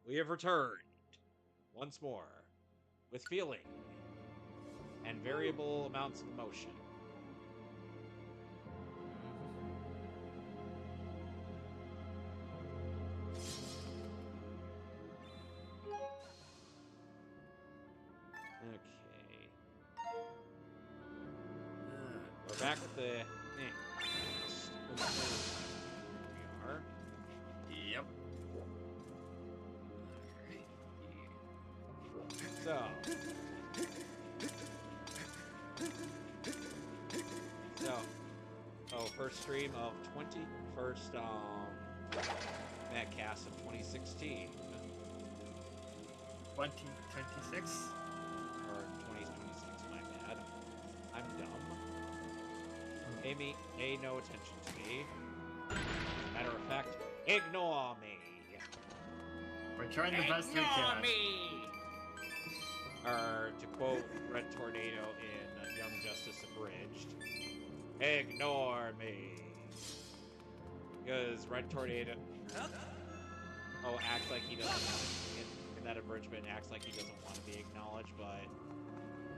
we have returned once more with feeling and variable amounts of emotion. Okay. We're back at the... Here we are. Yep. First stream of 21st Mehcast of 2016. 2026? Or 2026, my bad. I'm dumb. Pay no attention to me. As a matter of fact, ignore me. We're trying the best we can. Ignore me! Or, to quote Red Tornado in Young Justice Abridged, ignore me. Because Red Tornado... acts like he doesn't... In that abridgment, acts like he doesn't want to be acknowledged, but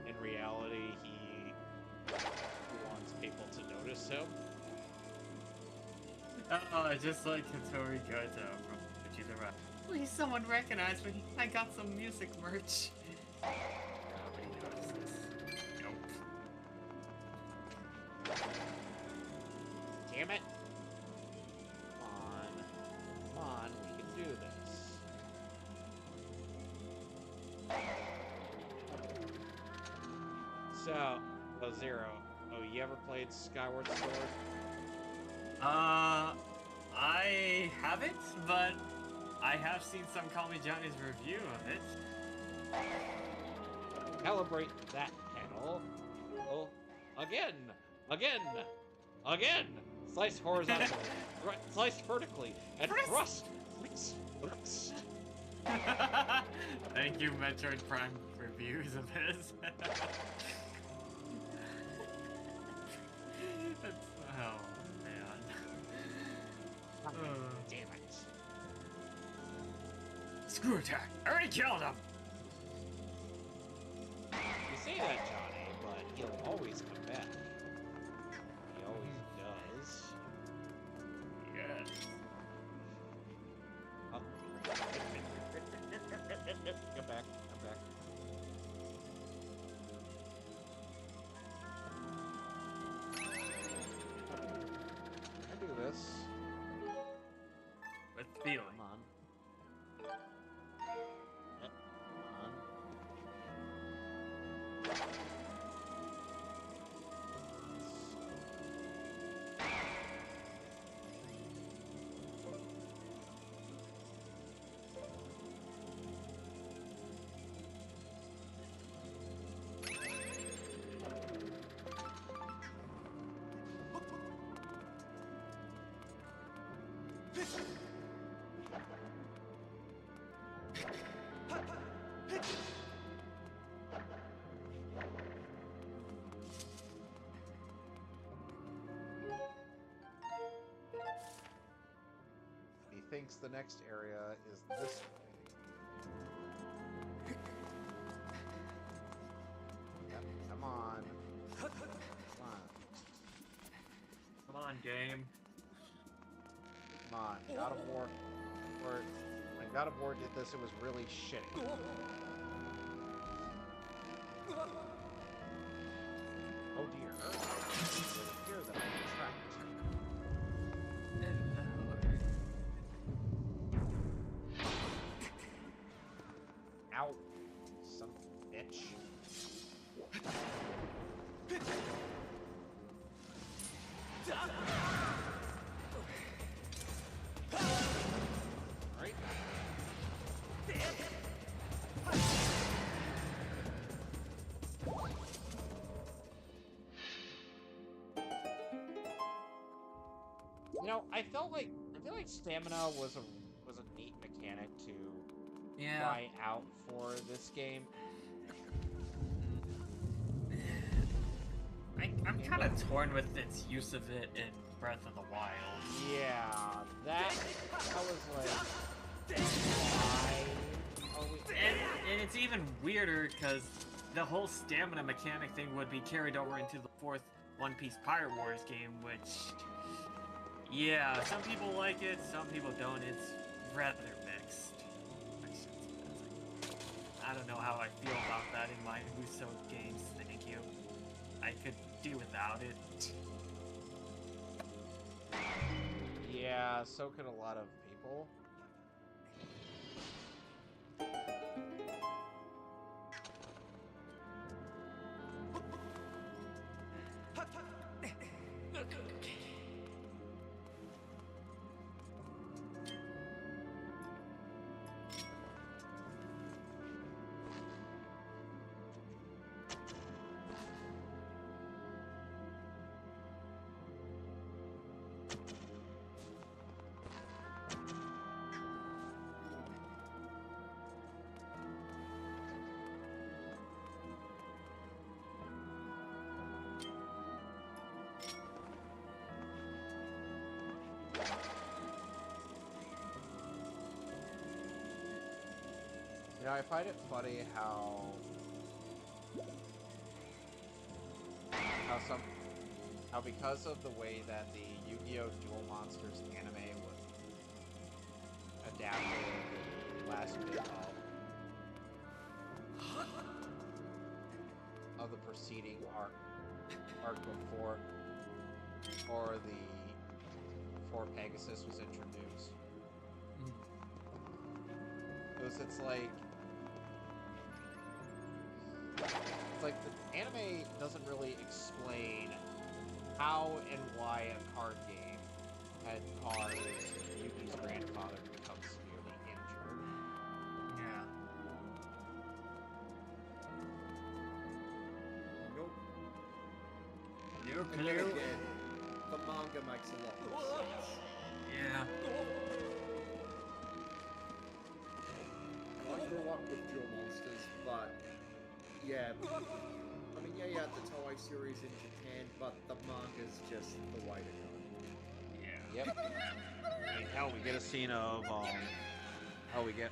in reality, he wants people to notice him. Just like Hattori Goto from Fujiwara. Please, someone recognize me. I got some music merch. Nobody notices. Nope. Damn it! Come on, we can do this. So, Zero, you ever played Skyward Sword? I haven't, but I have seen some Call Me Johnny's review of it. Calibrate that panel. Oh, again! Slice horizontally, slice vertically, and thrust! Thank you, Metroid Prime reviews of his. Oh, man. Damn it. Screw attack! I already killed him! You say that, Johnny, but he'll always come back. He always does. Yes. Oh. Come back. I do this. With feeling. Come on. He thinks the next area is this way. Yep, come on. Come on, game. Come on. God of War. When God of War did this, it was really shitty. Oh dear. It would appear that I'm trapped. Ow. Son of a bitch. Alright. You know, I feel like stamina was a neat mechanic to try out for this game. I'm kind of torn with its use of it in Breath of the Wild. Yeah, I was like, why? it's even weirder because the whole stamina mechanic thing would be carried over into the fourth One Piece Pirate Wars game, which, yeah, some people like it, some people don't. It's rather mixed. I don't know how I feel about that in my Muso games, thank you. I could do without it. Yeah, so could a lot of people. You know, I find it funny how because of the way that the Yu-Gi-Oh! Duel Monsters anime was adapted in the last bit of the preceding arc before Pegasus was introduced. It's like the anime doesn't really explain how and why a card game had caused Yuki's grandfather to become severely injured. Yeah. Nope. You're And then again, the manga makes a lot more sense. Yeah. I grew up with Duel Monsters, but yeah, I mean, yeah, you had the Toei series in Japan, but the manga's just the way to go. Yeah. Yep. I mean, hell, we get a scene of what ended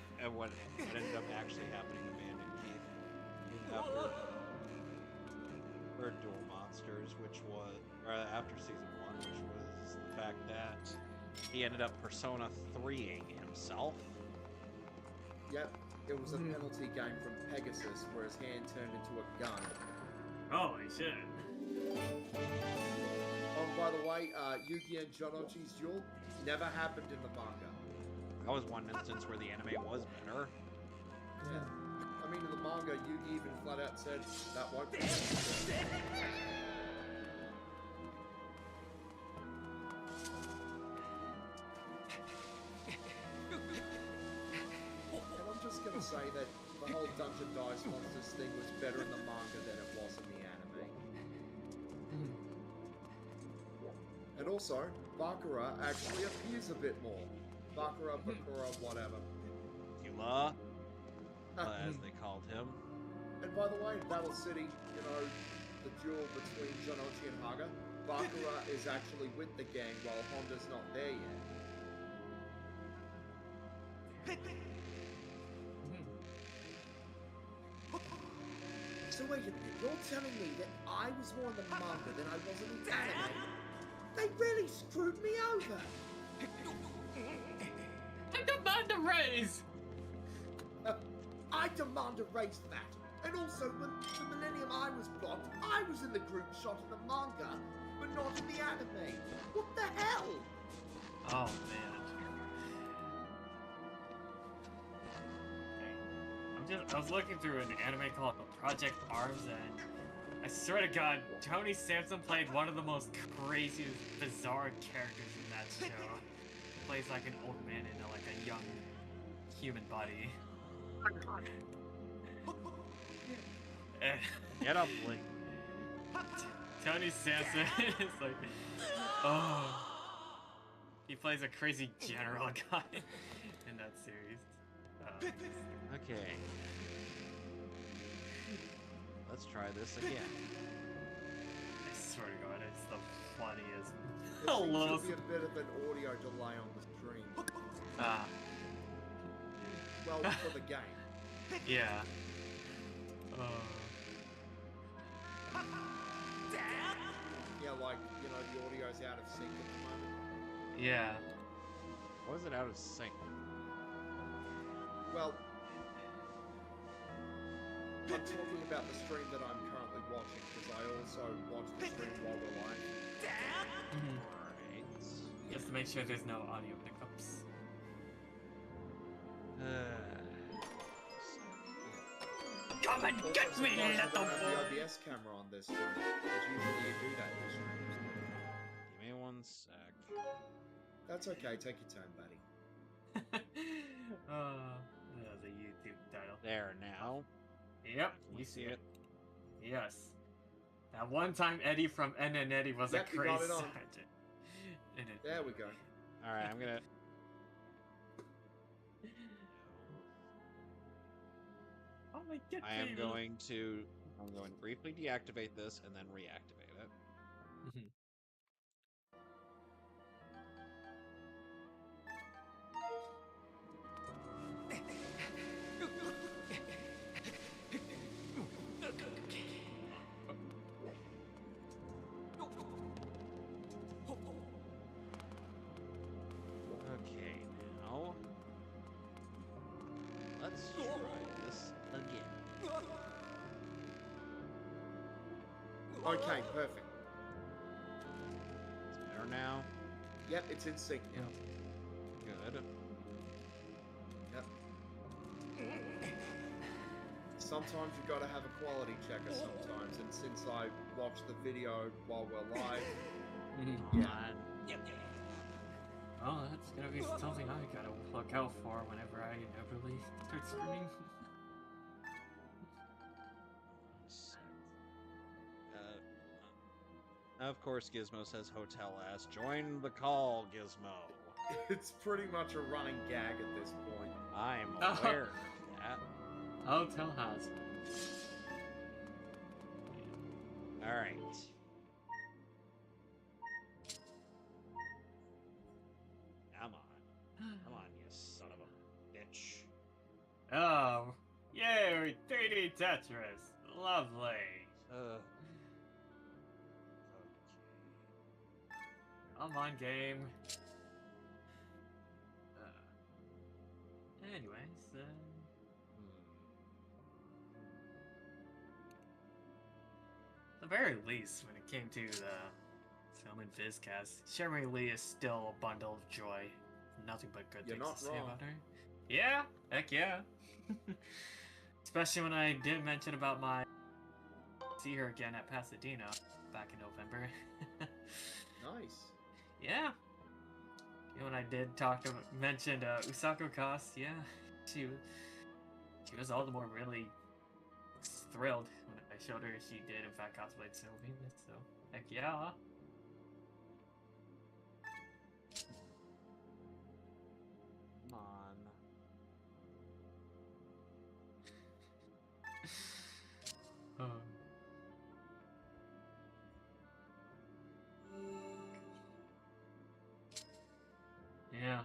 up actually happening to Bandit Keith after Duel Monsters, which was after season 1, which was the fact that he ended up Persona 3ing himself. Yep, it was a penalty game from Pegasus where his hand turned into a gun. Holy shit. Oh, by the way, Yugi and Jonochi's duel never happened in the manga. That was one instance where the anime was better. Yeah. I mean, in the manga, Yugi even flat out said, that won't be. Gonna say that the whole Dungeon Dice Monsters thing was better in the manga than it was in the anime. And also, Bakura actually appears a bit more. Bakura, Bakura, whatever. Yula, as they called him. And by the way, in Battle City, you know, the duel between Jonochi and Haga, Bakura is actually with the gang while Honda's not there yet. So wait a minute, you're telling me that I was more in the manga than I was in the anime? They really screwed me over! I demand a raise! I demand a raise for that! And also, when the Millennium Eye was blocked, I was in the group shot in the manga, but not in the anime! What the hell? Oh, man. I was looking through an anime called Project Arms, and I swear to God, Tony Sampson played one of the most craziest, bizarre characters in that show. He plays like an old man in like a young human body. Get up, Link. Tony Sampson is like, oh, he plays a crazy general guy in that series. Okay. Let's try this again. I swear to God, it's the funniest. There seems to be a bit of an audio delay on the stream. Ah. Well, for the game. Yeah. Yeah, like, you know, the audio's out of sync at the moment. Yeah. Why is it out of sync? Well, I'm talking about the stream that I'm currently watching, because I also watch the stream while we're live. Alright. Just to make sure there's no audio pickups. Come and Also, get me, sometimes you little don't have boy! the OBS camera on this stream, because usually you do that in streams. Give me one sec. That's okay, take your time, buddy. That's a YouTube title. There now. Yep, Can we you see see it? Yes. That one time Eddie from N and Eddie was Yep, a you crazy got it on. sergeant. There we go. Alright, I'm gonna... Oh my god. I'm going to briefly deactivate this and then reactivate it. Okay, now let's try this again. Okay, perfect. It's better now. Yep, it's in sync now. Good. Yep. Sometimes you gotta have a quality checker sometimes, and since I watch the video while we're live, yeah. Oh, that's gonna be something I gotta look out for whenever I inevitably start streaming. Of course, Gizmo says Hotel ass. Join the call, Gizmo. It's pretty much a running gag at this point. I'm aware of that. Hotel has. Alright. Come on. Come on, you son of a bitch. Oh, yay! 3D Tetris, lovely. Okay. Come on, game. Anyways, at the very least, when it came to the film and Vizcast, Sherry Lee is still a bundle of joy. Nothing but good You're things not to say wrong. about her. Yeah, heck yeah. Especially when I did mention about my see her again at Pasadena back in November. Nice. Yeah. You know, when I did mention Usako Cost, yeah, she was all the more really thrilled when I showed her she did in fact cosplay Snow Venus. So heck yeah. Come on. Yeah.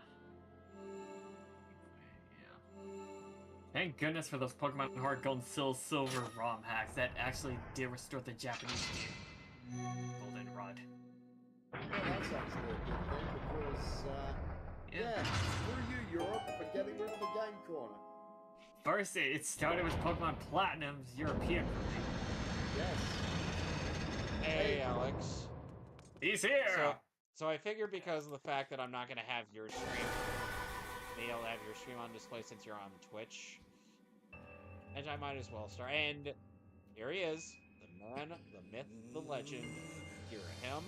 Thank goodness for those Pokemon Heart Gold and Silver ROM hacks that actually did restore the Japanese Goldenrod. Well, that's actually a good thing because, yeah, screw you, Europe, for getting rid of the Game Corner. First, it started with Pokemon Platinum's European version. Yes. Hey, Alex. He's here! So I figured because of the fact that I'm not going to have your stream, be able to have your stream on display since you're on Twitch, and I might as well start. And here he is, the man, the myth, the legend. Hear him?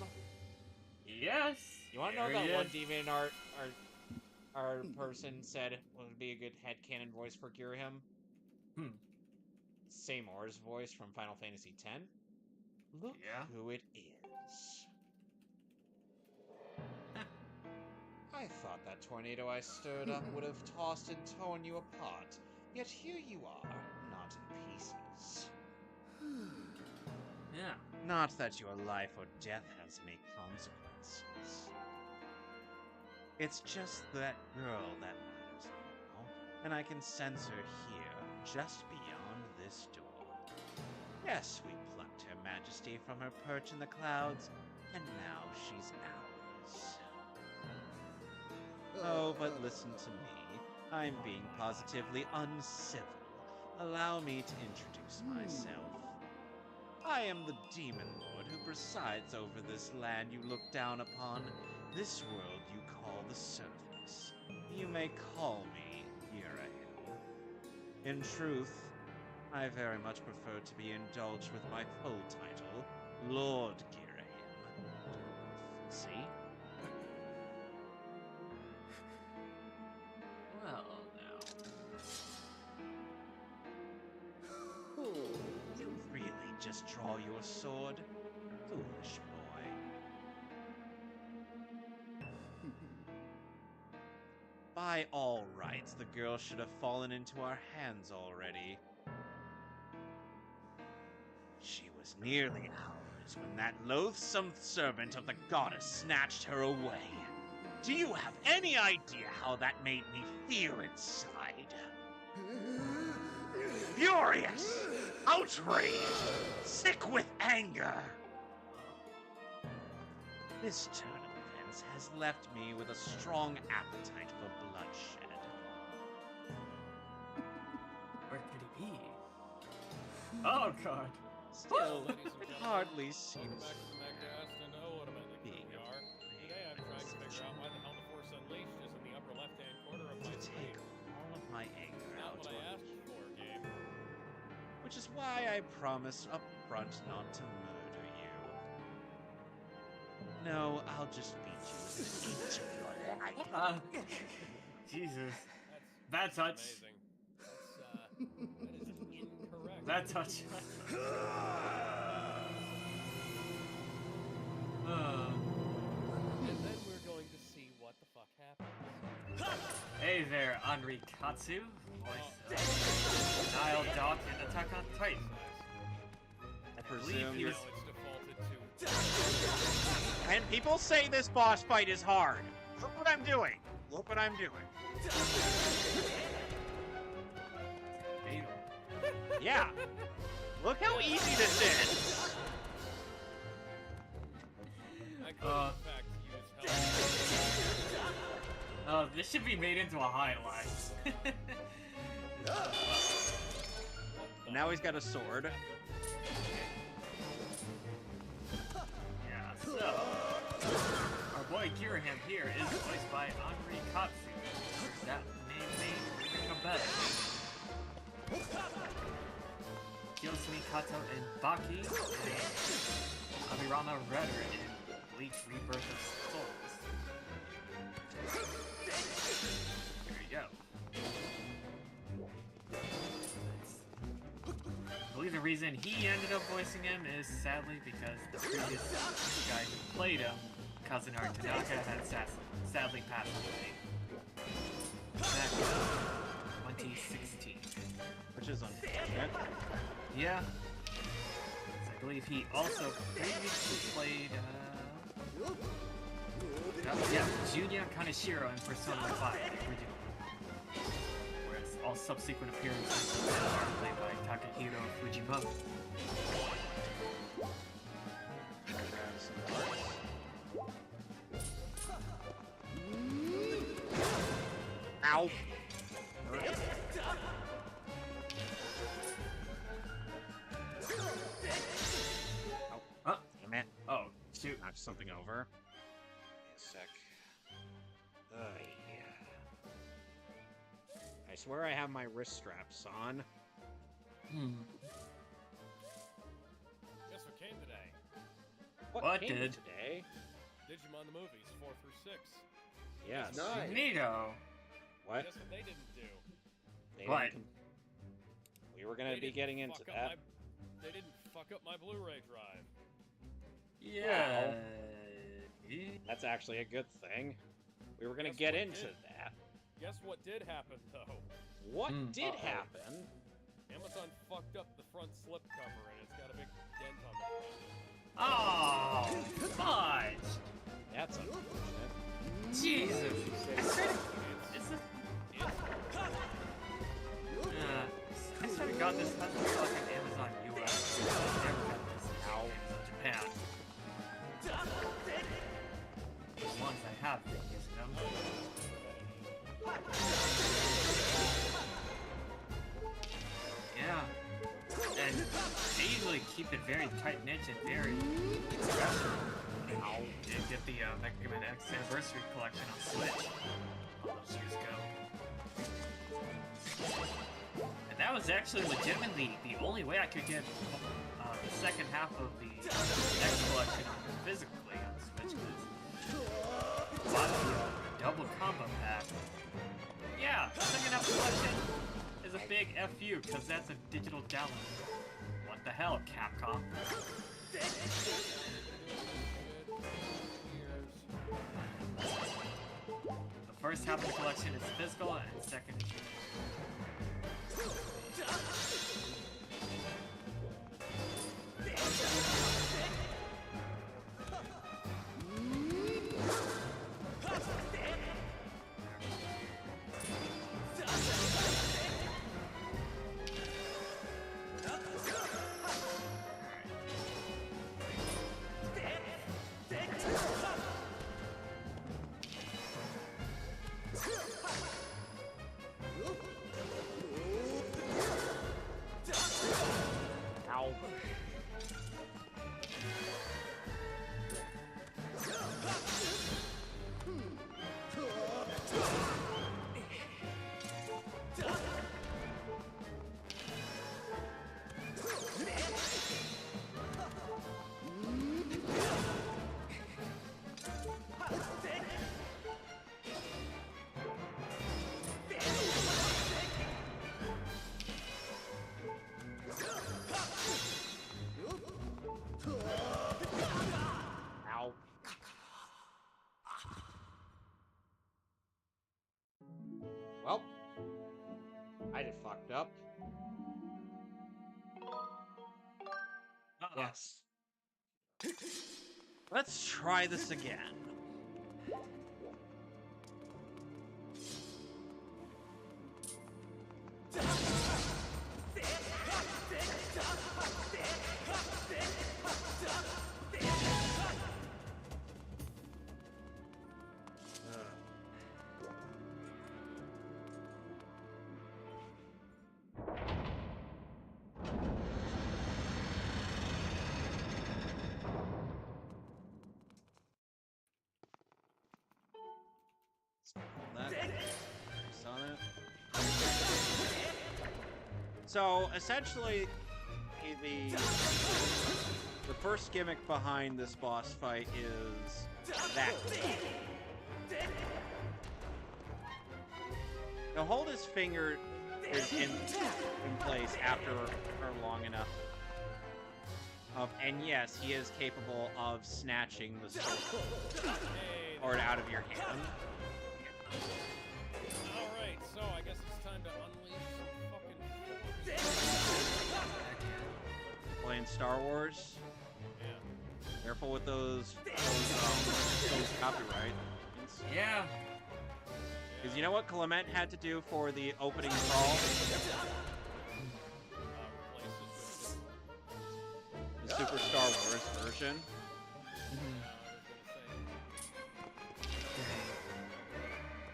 Yes! You want to know that one demon our person said would be a good headcanon voice for Girahim? Seymour's voice from Final Fantasy X. Look who it is. I thought that tornado I stirred up would have tossed and torn you apart, yet here you are, not in pieces. Yeah. Not that your life or death has any consequences. It's just that girl that matters now, and I can sense her here, just beyond this door. Yes, we plucked Her Majesty from her perch in the clouds, and now she's ours. Oh, but listen to me. I'm being positively uncivil. Allow me to introduce myself. I am the Demon Lord who presides over this land you look down upon, this world you call the Surface. You may call me Girahim. In truth, I very much prefer to be indulged with my full title, Lord Girahim. See? Well, now. You really just draw your sword? Foolish boy. By all rights, the girl should have fallen into our hands already. She was nearly ours when that loathsome servant of the goddess snatched her away. Do you have any idea how that made me feel inside? Furious! Outraged! Sick with anger! This turn of events has left me with a strong appetite for bloodshed. Where could he be? Oh god. Still, Ladies and it gentlemen, hardly Welcome seems back to the Mehcast, and oh, what a magic crew being we are. Today I'm trying to figure out why the hell the Force Unleashed is in the upper left-hand corner of to my take screen. all of my anger Not out what I on asked you. for, game. Which is why I promised up front not to murder you. No, I'll just beat you within an inch of your life. Jesus. That's That touch. amazing. That is incorrect. That touch. And then we're going to see what the fuck happens. Hey there, Henri Katsu, voice of Nile Dog in Attack on Titan. I believe presume he you're... was- Now it's defaulted to... And people say this boss fight is hard. Look what I'm doing. Look what I'm doing. Yeah. Look how easy this is. I could, in fact, use help. Oh, this should be made into a highlight. Now he's got a sword. Yeah, so our boy Girahim here is voiced by Henri Katsu. That name may ring a bell. Kiyosumi Kato in Baki, and Abirama Redder in Bleach Rebirth of Souls. There you go. I believe the reason he ended up voicing him is sadly because the previous guy who played him, Kazunari Tanaka, had sadly passed away. Back in 2016. Which is unfortunate. Yeah. I believe he also previously played, Junya Kaneshiro in Persona 5, the original. Whereas all subsequent appearances are played by Takahiro Fujimoto. Grab some parts. Ow! Huh? Damn it. Oh, shoot. Knock something over. Give me a sec. I swear I have my wrist straps on. Guess what came today? What came did? today? Digimon the movies, 4 through 6. Yes. Nice. Neato. What? Guess what they didn't do? They What? didn't We were gonna They be didn't getting into fuck up that. They didn't fuck up my Blu-ray drive. Yeah. That's actually a good thing. We were gonna Guess get what into did? that. Guess what did happen, though? What did Uh-oh. happen? Amazon fucked up the front slip cover, and it's got a big dent on the front. Oh, fudge. That's unfortunate. Jesus. I swear to It's, It's a... I swear to God, this has to be fucking Amazon US. They usually keep it very tight-knit and very professional. Did get the Mega Man X Anniversary Collection on Switch all those years ago. And that was actually legitimately the only way I could get the second half of the X Collection physically on Switch. Bought the double combo pack. Yeah, second half collection is a big FU because that's a digital download. What the hell, Capcom? The first half of the collection is physical and second is Well, I just fucked up. Yes. Let's try this again. So essentially, the first gimmick behind this boss fight is that. Now hold his finger in place after long enough. And yes, he is capable of snatching the sword or out of your hand. Alright, so I guess it's time to unleash some fucking... Playing Star Wars. Yeah. Careful with those copyright. Yeah. Because you know what Clement had to do for the opening crawl? The Super Star Wars version.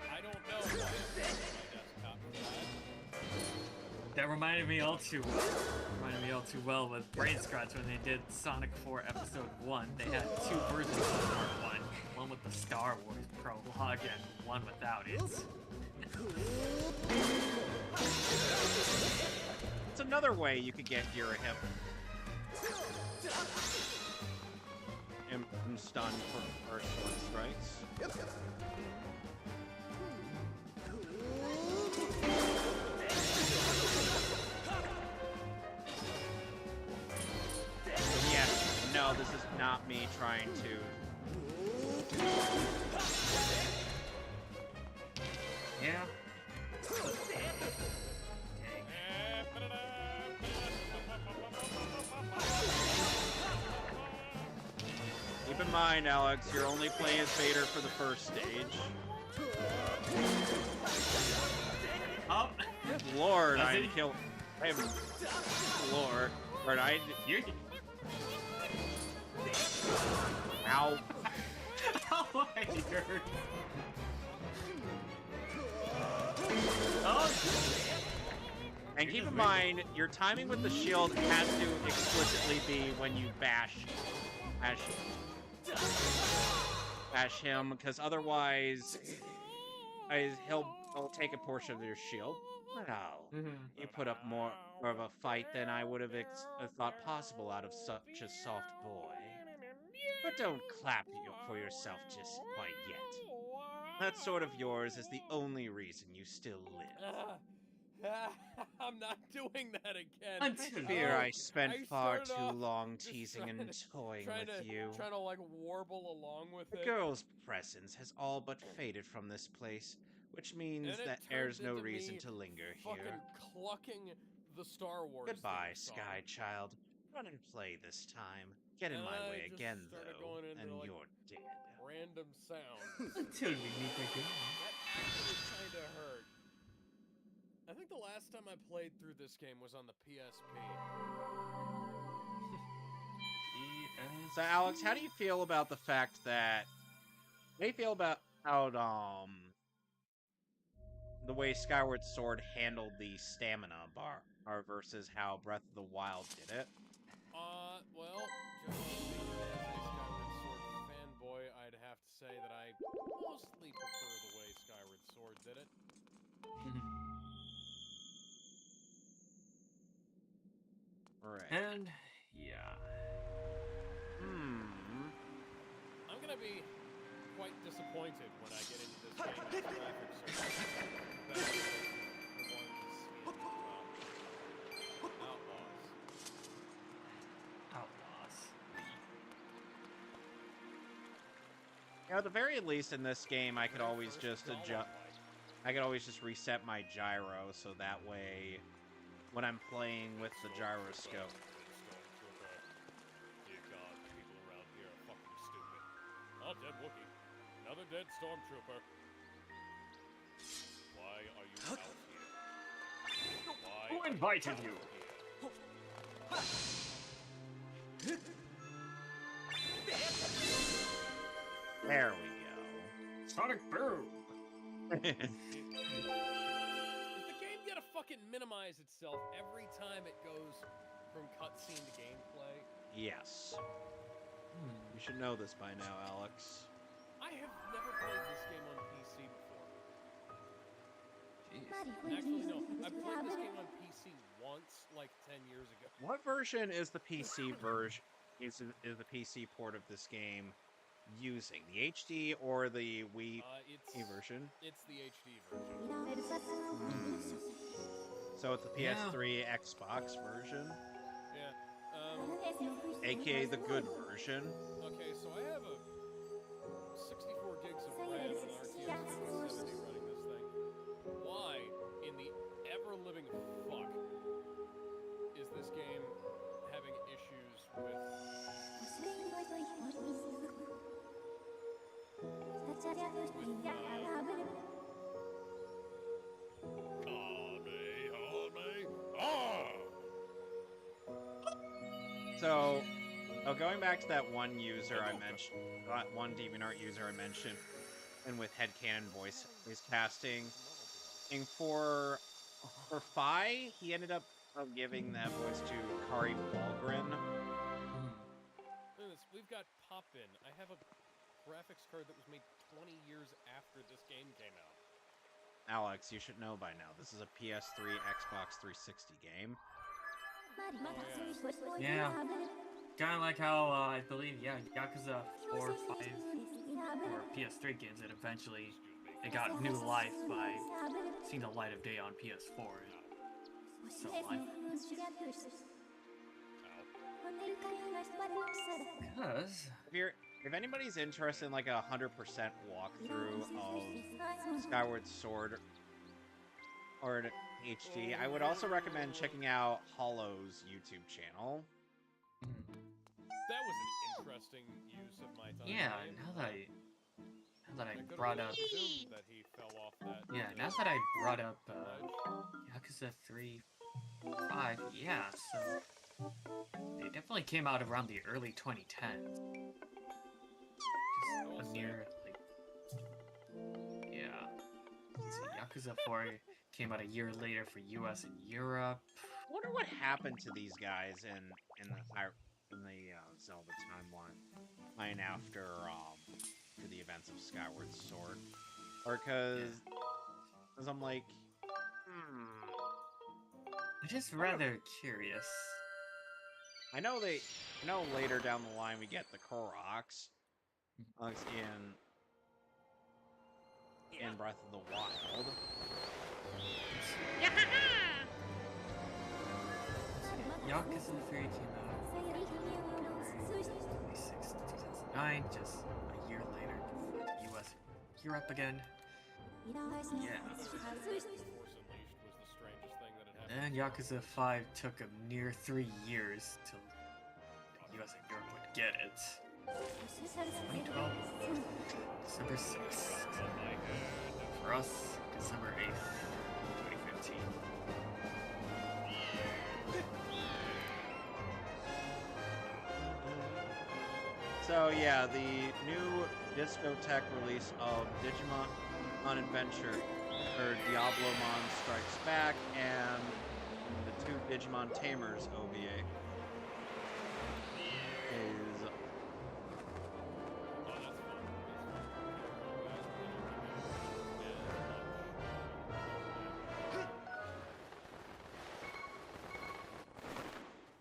I don't know why it's on my desktop for that. That reminded me all too well with Brain Scratch when they did Sonic 4 Episode 1. They had two versions of Part 1. One with the Star Wars prologue and one without it. It's another way you could get your hip and stunned for first one strikes. Yeah, no, this is not me trying to. Yeah. Keep in mind, Alex, you're only playing as Vader for the first stage. Oh, Lord, I'm killed. I'm Lord. Lord, you. Ow. Oh, I heard. Oh. And keep in mind, your timing with the shield has to explicitly be when you bash him, because otherwise he'll take a portion of your shield. Wow, you put up more of a fight than I would have thought possible out of such a soft boy. But don't clap for yourself just quite yet. That sword of yours is the only reason you still live. I'm not doing that again. I fear I spent far started too off long just teasing and toying trying with you. to like warble along with The it. girl's presence has all but faded from this place, which means And it that turned there's no into reason me to linger fucking here. clucking the Star Wars Goodbye, theme song. Sky Child. Run and play this time. Get in And my I way just again, started though, going into, and like, you're dead. Random sounds. Until we meet again. That actually kind of hurt. I think the last time I played through this game was on the PSP. So, Alex, how do you feel about the fact that... How do you feel about how, the way Skyward Sword handled the stamina bar versus how Breath of the Wild did it? Well, just as a Skyward Sword fanboy, I'd have to say that I mostly prefer the way Skyward Sword did it. Right. And, yeah. I'm gonna be quite disappointed when I get into this game with graphics so better than the ones in Outlaws. You know, at the very least in this game, I could always just adjust. I could always just reset my gyro, so that way, when I'm playing with the gyroscope. Dear God, people around here are fucking stupid. Oh, dead Wookiee. Another dead stormtrooper. Why are you out here? Why Who invited you? There we go. Sonic Boom! Does the game gotta fucking minimize itself every time it goes from cutscene to gameplay? Yes. You should know this by now, Alex. I have never played this game on PC before. Jeez. Actually, no. I played this game on PC once, like 10 years ago. What version is the PC version? Is the PC port of this game using the HD or the Wii version? It's the HD version. So it's the PS3 Xbox version, Yeah. aka the good version. Okay, so I have a 64 gigs of RAM on RTX 5070 running this thing. Why, in the ever-living fuck, is this game having issues with... So, going back to that one user I mentioned, that one DeviantArt user I mentioned, and with headcanon voice casting, and for Fi, he ended up giving that voice to Kari Walgren. We've got Pop-In. I have a graphics card that was made 20 years after this game came out. Alex, you should know by now, this is a PS3, Xbox 360 game. Yeah. Kind of like how, I believe, Yakuza 4, 5, or PS3 games that eventually they got new life by seeing the light of day on PS4 and so on. Because... If anybody's interested in like a 100% walkthrough of Skyward Sword or an HD, I would also recommend checking out Hollow's YouTube channel. That was an interesting use of my time. Yeah, now that I brought up... that he fell off that now that I brought up Yakuza 3, 5, yeah, so... They definitely came out around the early 2010s. Just a near, like... Yeah. Let's see, Yakuza 4 came out a year later for US and Europe. I wonder what happened to these guys in the Zelda timeline after the events of Skyward Sword, or because I'm like, I'm just rather curious. I know later down the line we get the Koroks in Breath of the Wild. Yakuza and the Fury came out 26, 2009, just a year later for the US and Europe again. Yeah. Force Unleashed was the strangest thing that had happened. And Yakuza 5 took a near 3 years till the US and Europe would get it. 2012, December 6th. For us, December 8th, 2015. So yeah, the new discotheque release of Digimon Adventure, or Diablomon Strikes Back, and the two Digimon Tamers OVA is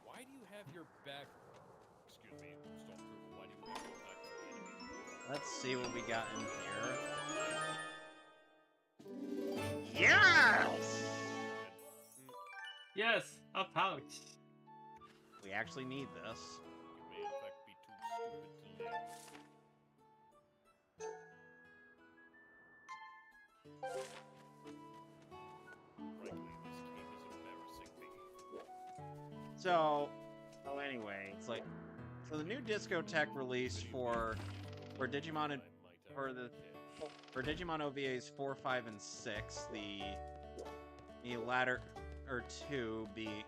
Why do you have your back? Excuse me, Stormtrooper. Why do you have your back to the enemy? Let's see what we got in here. Yes! Yes, a pouch. We actually need this. You may in fact be too stupid to live. Frankly, this game is embarrassing me. So anyway, it's like, so the new discotheque release for Digimon and for Digimon OVAs 4, 5, and 6, the latter two OVAs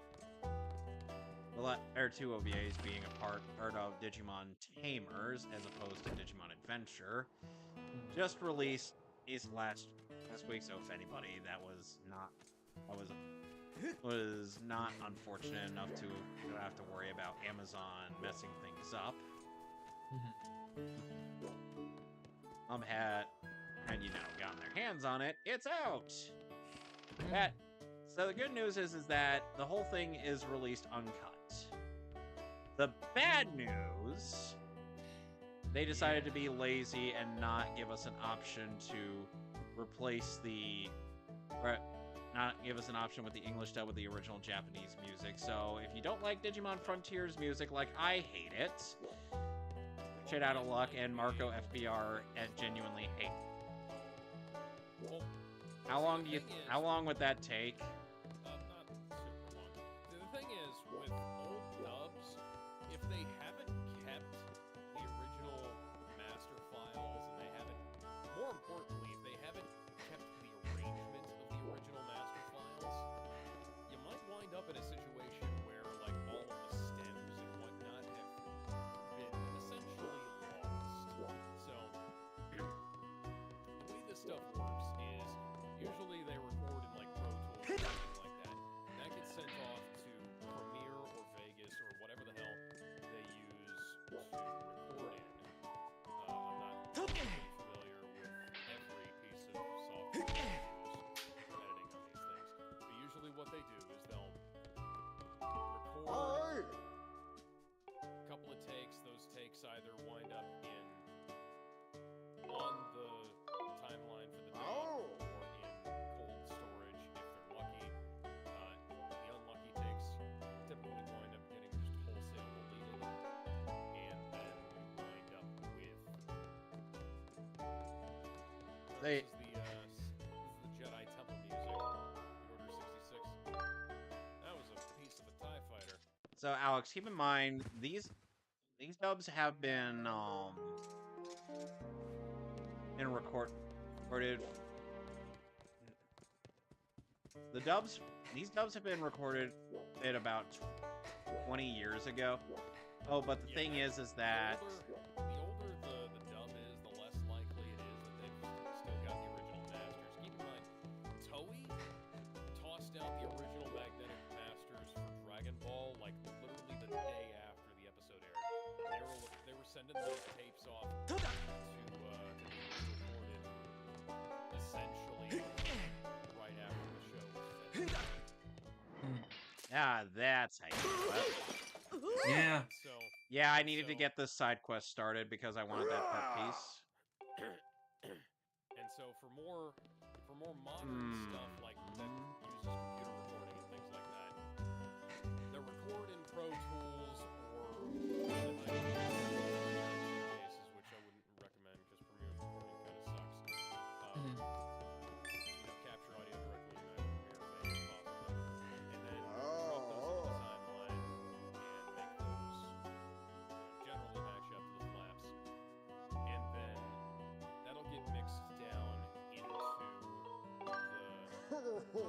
being a part of Digimon Tamers as opposed to Digimon Adventure, just released last week. So if anybody that was not unfortunate enough to have to worry about Amazon messing things up, had gotten their hands on it, it's out. So the good news is that the whole thing is released uncut. The bad news, they decided to be lazy and not give us an option to replace not give us an option with the English dub with the original Japanese music. So if you don't like Digimon Frontiers music like I hate it, shit out of luck, and Marco FBR genuinely hate it. Well, How long would that take? not super long. The thing is, with old dubs, if they haven't kept the original master files, and they haven't, more importantly, if they haven't kept the arrangement of the original master files, you might wind up in a situation where, like, all of the stems and whatnot have been essentially lost. So, the way this stuff works is, usually they record in, like, Pro Tools or something like that. That gets sent off to Premiere or Vegas or whatever the hell they use to record in. I'm not familiar with every piece of software they use for editing on these things. But usually what they do is they'll record a couple of takes. Those takes either wind up on the timeline for the day, or in cold storage if they're lucky. The unlucky takes typically wind up getting just wholesale deleted, and then you wind up with They- this is the Jedi Temple music, the Order 66. That was a piece of a TIE fighter. So Alex, keep in mind these dubs have been recorded. These dubs have been recorded at about 20 years ago. Oh, but the thing is that the older the dub is, the less likely it is that they've still got the original masters. Keep in mind, Toei sending those tapes off to be recorded essentially right after the show was finished. Ah, that's how you do it. Yeah. And so, Yeah, I needed to get this side quest started because I wanted that part piece. and so for more modern stuff like that uses computer recording and things like that, the record in Pro Tools or in cases, which I wouldn't recommend because Premiere recording kind of sucks. Capture audio directly in that Premiere phase possibly, and then drop those in the timeline and make those generally match up to the flaps, and then that'll get mixed down into the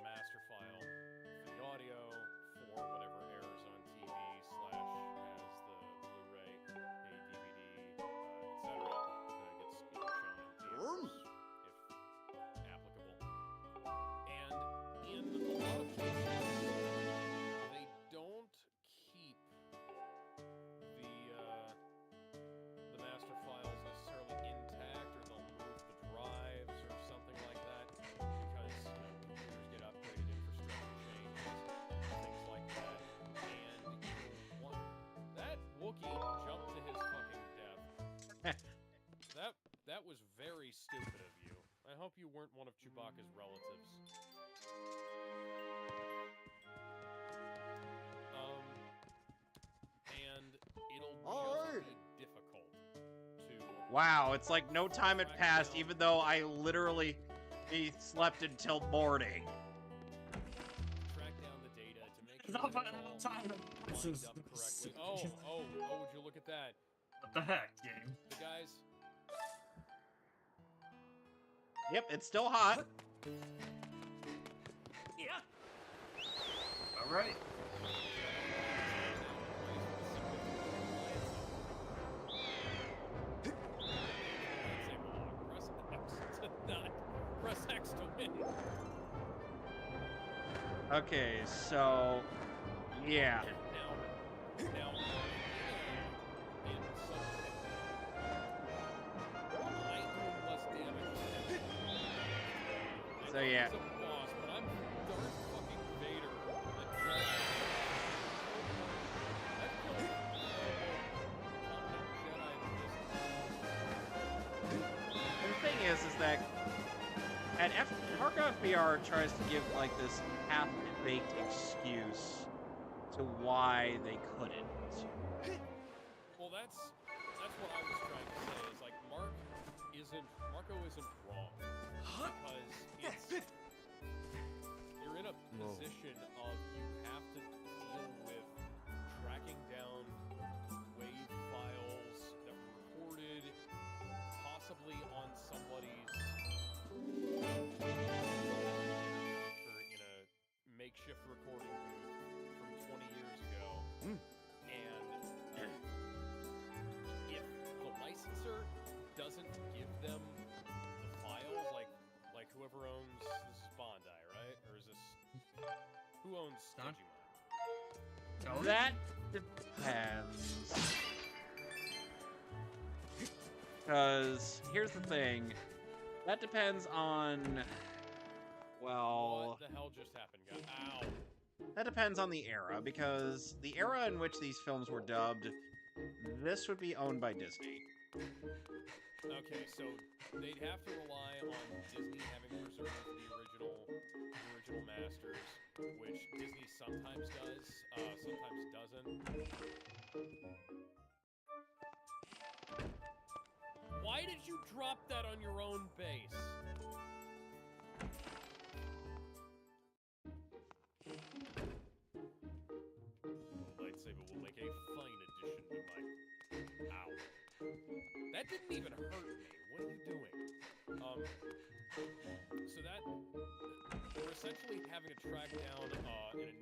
master file for the audio for whatever airs on TV / has the Blu-ray, a DVD, etc. Gets shown in theaters if applicable. And in a lot of cases, they don't keep the master files necessarily intact, or they'll move the drives or something like that because computers get upgraded, infrastructure changes, things like that. And that Wookiee jumped to his fucking death. That was very stupid of you. I hope you weren't one of Chewbacca's relatives. And it'll just be difficult to... Wow, it's like no time had passed, even though I literally slept until morning. Track down the data to make It's sure all that about it's time. all This lined is up correctly. stupid. Oh, would you look at that? What the heck, game? The guys... Yep, it's still hot. Yeah. All right. Press X to win. Okay, so yeah. Now, in some light doing less damage. So yeah. He's a boss, but I'm Darth fucking Vader. The thing is that at Marco FBR tries to give like this half-baked excuse to why they couldn't. Well, that's what I was trying to say. Is like Marco isn't wrong because you're in a position of you have to deal with tracking down wave files that were recorded, possibly on somebody's or in a makeshift recording booth from 20 years ago, and if the licenser doesn't give them the files, like whoever owns this is Bondi, right? Or is this who owns Don? Digimon? That depends. Because here's the thing. That depends on, well, What the hell just happened, guys? Ow. that depends on the era, because the era in which these films were dubbed, this would be owned by Disney. Okay, so they'd have to rely on Disney having preserved the original masters, which Disney sometimes does, sometimes doesn't. Why did you drop that on your own base? Lightsaber will make a fine addition to my... Ow. That didn't even hurt me. What are you doing? So that... We're essentially having to track down an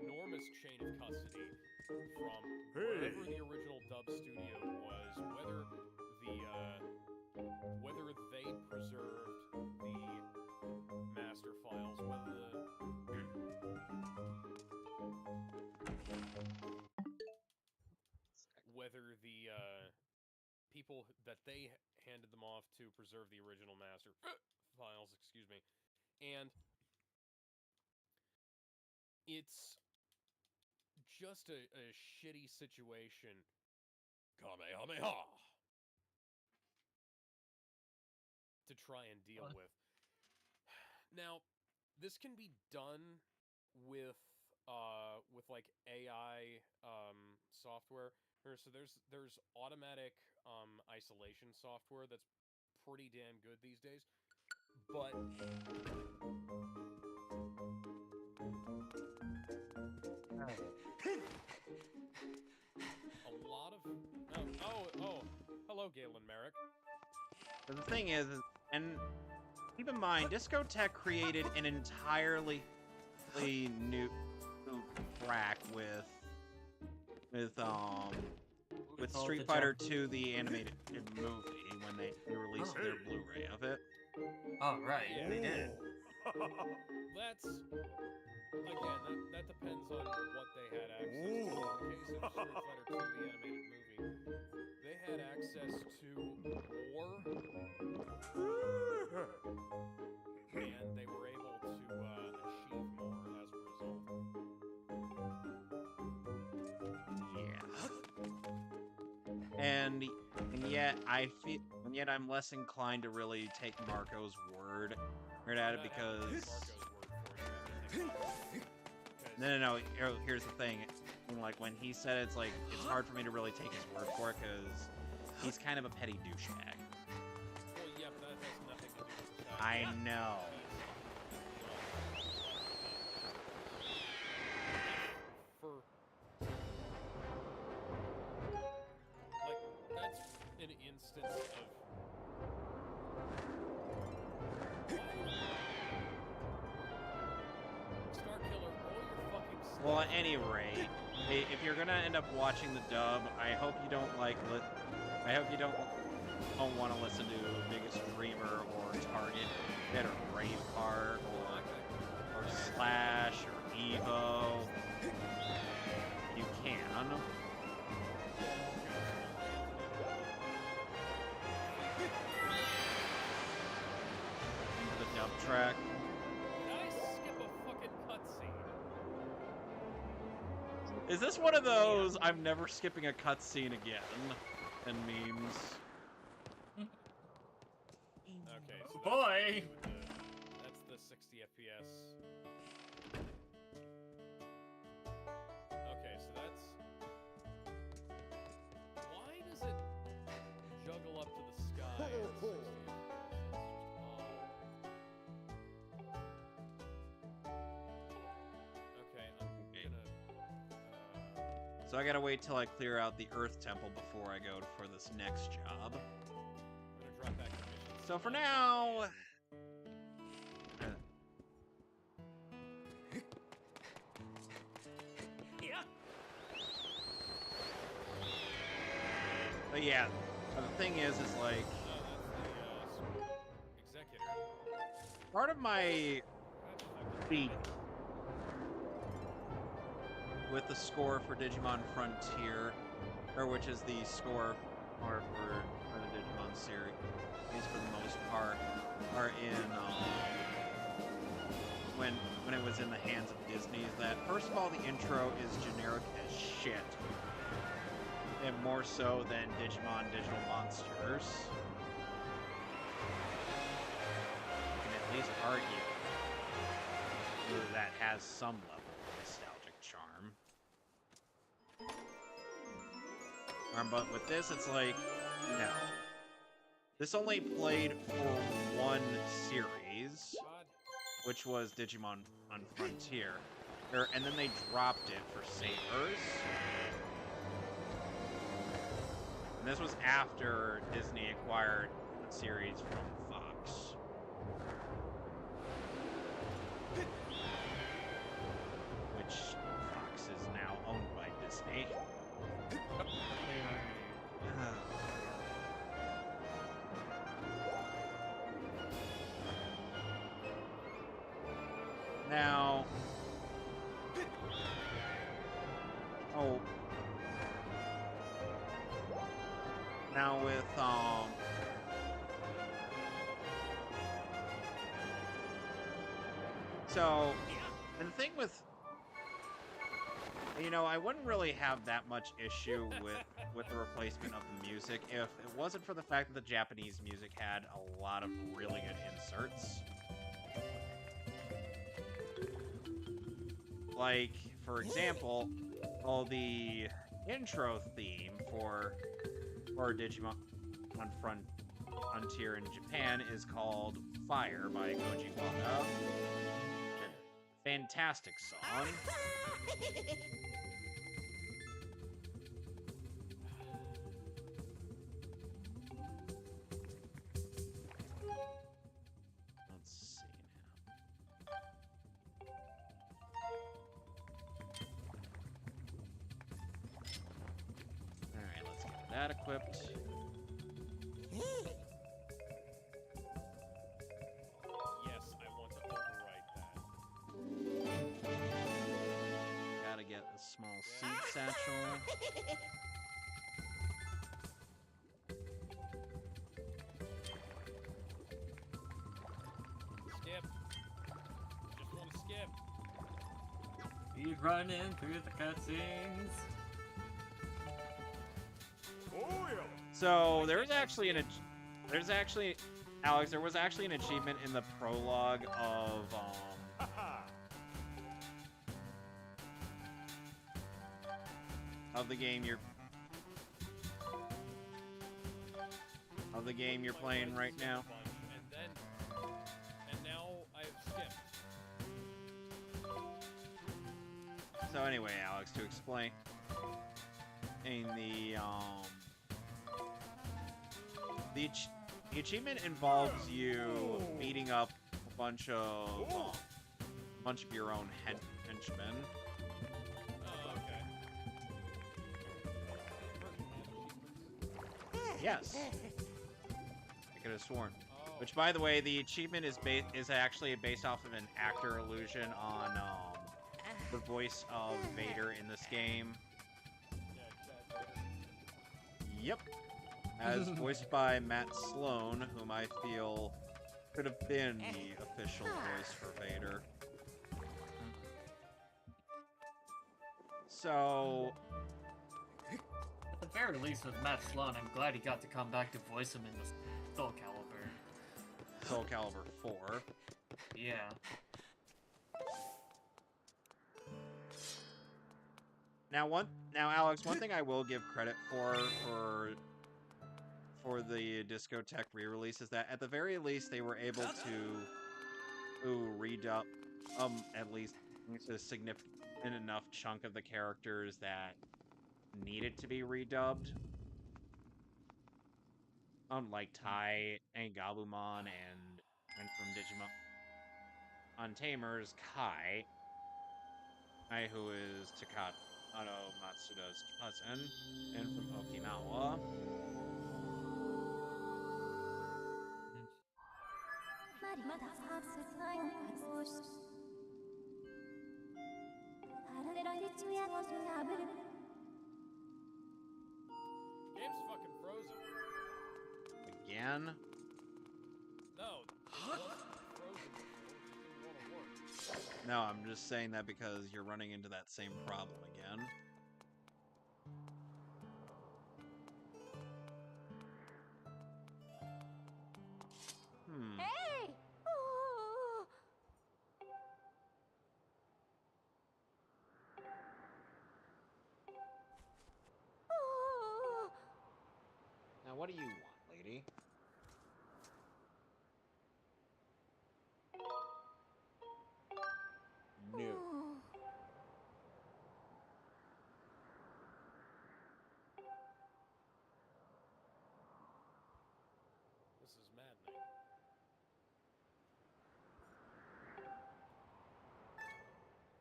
enormous chain of custody from wherever the original dub studio was, whether they preserved the master files, whether the people that they handed them off to preserve the original master files, excuse me. And it's just a shitty situation. Kamehameha! To try and deal with. Now, this can be done with like AI software. So there's automatic isolation software that's pretty damn good these days. But a lot of hello, Galen Merrick. But the thing is, and keep in mind, Discotheque created an entirely new track with Street Fighter 2, the animated movie, when they released their Blu-ray of it. Oh, right, yeah, they did. That's, again, that depends on what they had access to. In the case of Street Fighter 2, the animated movie, they had access to more, and they were able to achieve more as a result. Yeah. And yet I'm less inclined to really take Marco's word at it because no. Here's the thing. Like when he said it's like it's hard for me to really take his word for it because he's kind of a petty douchebag. Well, yeah, but that has nothing to do with the fact. I know. For like that's an instance of Star Killer, roll your fucking stuff. Well, at any rate, if you're gonna end up watching the dub, I hope you don't want to listen to Biggest Dreamer or Target or Braveheart or Slash or Evo. You can. The dub track. Did I skip a fucking cutscene? Is this one of those I'm never skipping a cutscene again and memes? Okay, so Boy! that's the 60 FPS. Okay, so that's... Why does it juggle up to the sky at 60 FPS? Okay, I'm gonna... So I gotta wait till I clear out the Earth Temple before I go for this next job. I'm gonna drop back to missions. So for now... But yeah, the thing is like... That's the executor. Part of my beat with the score for Digimon Frontier, or which is the score for the Digimon series, for the most part, are in when it was in the hands of Disney. Is that first of all, the intro is generic as shit, and more so than Digimon Digital Monsters. You can at least argue that has some level of nostalgic charm. But with this, it's like, no. This only played for one series, which was Digimon on Frontier. And then they dropped it for Sabers. And this was after Disney acquired the series from Fox. Which Fox is now owned by Disney. Now... Oh. Now with, So, and the thing with, you know, I wouldn't really have that much issue with the replacement of the music if it wasn't for the fact that the Japanese music had a lot of really good inserts. Like, for example, the intro theme for Digimon Frontier in Japan is called Fire by Koji Wada. Fantastic song. Let's see now. Alright, let's get that equipped. Yes, I want to overwrite that. Gotta get the small seed satchel. Skip. Just want to skip. Speed running through the cutscenes. So there's actually Alex, there was actually an achievement in the prologue of the game you're playing right now. And now I've skipped. So anyway, Alex, to explain, the achievement involves you beating up a bunch of your own henchmen. Oh, okay. Yes, I could have sworn. Oh. Which, by the way, the achievement is actually based off of an actor illusion on the voice of Vader in this game. Yep. As voiced by Matt Sloan, whom I feel could have been the official voice for Vader. So, At the very least, with Matt Sloan, I'm glad he got to come back to voice him in the Soul Calibur. Soul Calibur 4. Yeah. Now, Alex, one thing I will give credit for the Discotheque re-release is that at the very least they were able to redub at least a significant enough chunk of the characters that needed to be redubbed. Like Tai and Gabumon and from Digimon Untamers, Kai, who is Takato Matsuda's cousin, and from Okinawa. Game's fucking frozen. Again? No. It wasn't frozen before. It just didn't want to work. No, I'm just saying that because you're running into that same problem again. Hey! Oh. Oh. Now, what do you want, lady? No. Oh. This is maddening.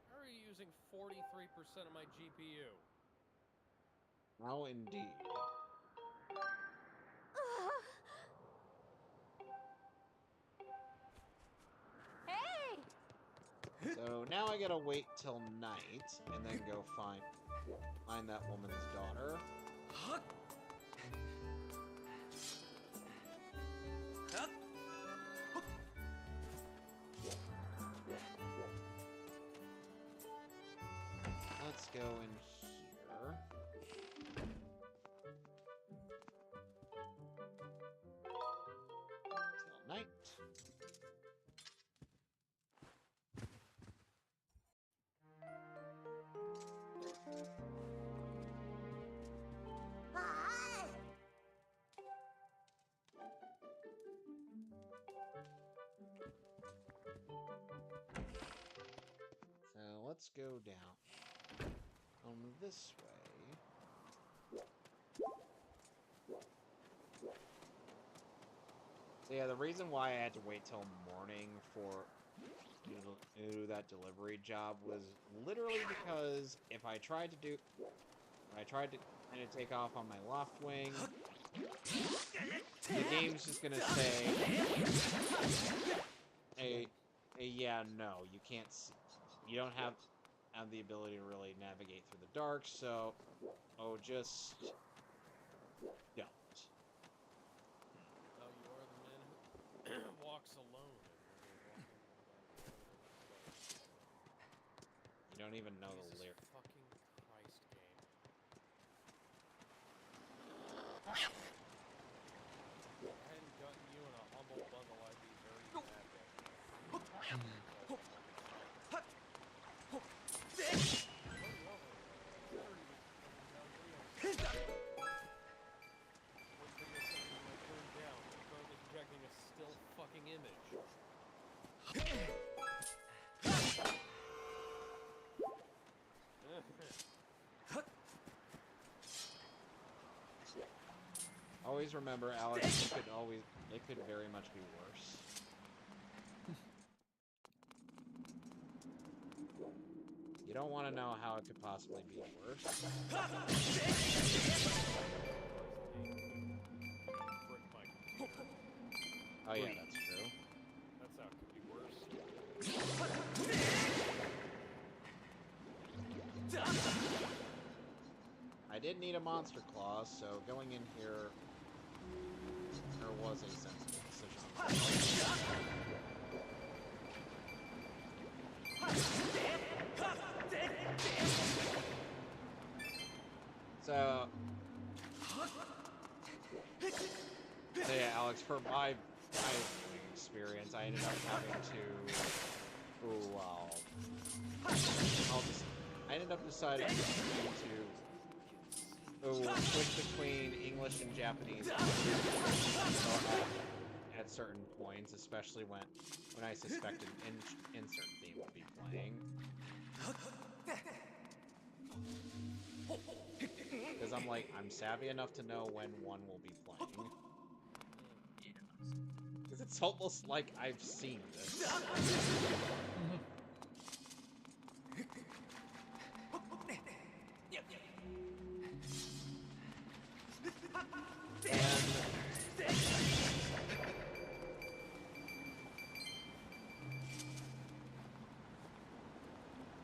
How are you using 43% of my GPU? How indeed. Hey! So now I gotta wait till night and then go find that woman's daughter. go in here. Till night. So let's go down this way. So yeah, the reason why I had to wait till morning for to do that delivery job was literally because if I tried to take off on my left wing, the game's just gonna say, yeah, no, you can't see, you don't have the ability to really navigate through the dark, so, just don't. Now you are the man who walks alone. You don't even know the Jesus lyrics. fucking Christ game. If I hadn't gotten you in a humble bundle, I'd be very mad right now. Projecting a still fucking image. Always remember, Alex, it could very much be worse. You don't want to know how it could possibly be worse. Brick my computer. Oh yeah, that's true. That's how it could be worse. I did need a monster claw, so going in here there was a sensible decision. So yeah, Alex, for my experience, I ended up having to. Oh well. I ended up deciding to switch between English and Japanese at certain points, especially when I suspected insert theme would be playing. Because I'm savvy enough to know when one will be playing. Because it's almost like I've seen this.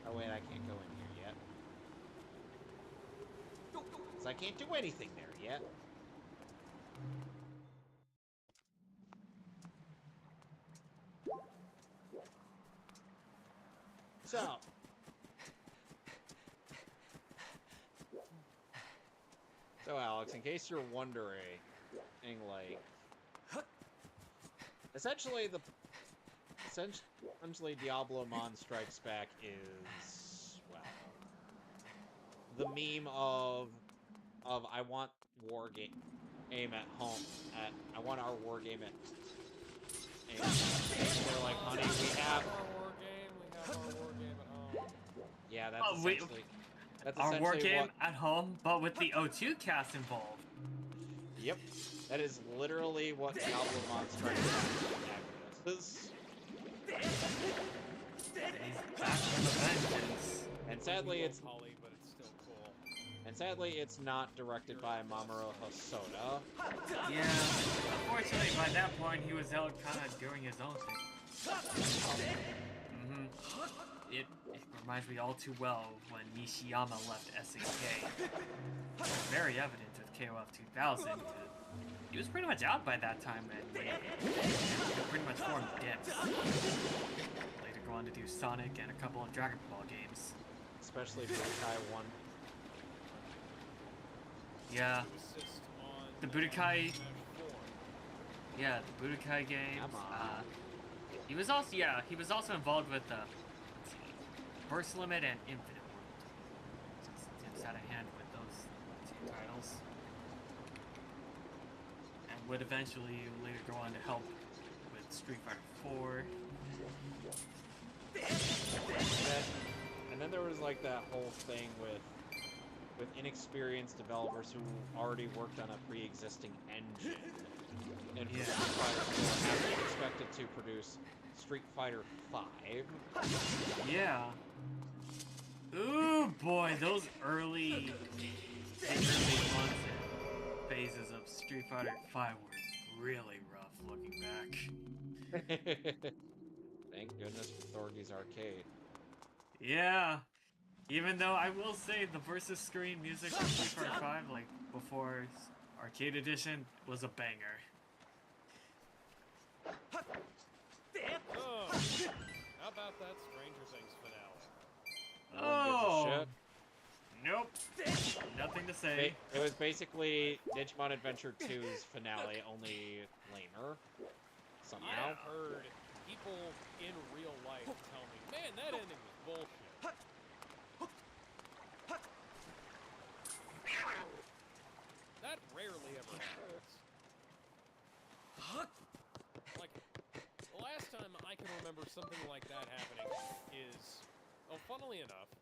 Oh wait, I can't go in here yet. Because I can't do anything there yet. So Alex, in case you're wondering, essentially Diablo Mon Strikes Back is, well, the meme of I want war game at home I want our war game at and they're like, honey, we have our war game at home. Yeah, that's our essentially war game what, at home, but with the O2 cast involved. Yep. That is literally what Diablo Mon Strikes Back is. Back from the vengeance. And sadly it's Holly, but it's still cool. And sadly it's not directed by Mamoru Hosoda. Yeah, unfortunately by that point he was out kind of doing his own thing. It reminds me all too well when Nishiyama left SNK. It was very evident with KOF 2000. He was pretty much out by that time, and he pretty much formed dips. Later go on to do Sonic and a couple of Dragon Ball games. especially Budokai 1. Yeah, To assist on The Budokai- Smash 4. yeah, the Budokai games. Come on. He was also involved with let's see, Burst Limit and Infinite World. Just had a hand with those two titles, and would eventually later go on to help with Street Fighter 4. And then there was like that whole thing with inexperienced developers who already worked on a pre-existing engine. And Yeah. Street Fighter 4 have been expected to produce Street Fighter 5. Yeah. Ooh boy, those early months and phases of Street Fighter 5 were really rough looking back. Thank goodness for Thorgy's Arcade. Yeah. Even though I will say the versus screen music from Street Fighter 5, like before Arcade Edition, was a banger. Oh, how about that Stranger Things finale? No one gives a shit. Nope. Nothing to say. It was basically Digimon Adventure 2's finale, only lamer. Somehow. I've heard people in real life tell me, man, that ending was bullshit. That rarely ever happens. Like, the last time I can remember something like that happening is, oh, funnily enough,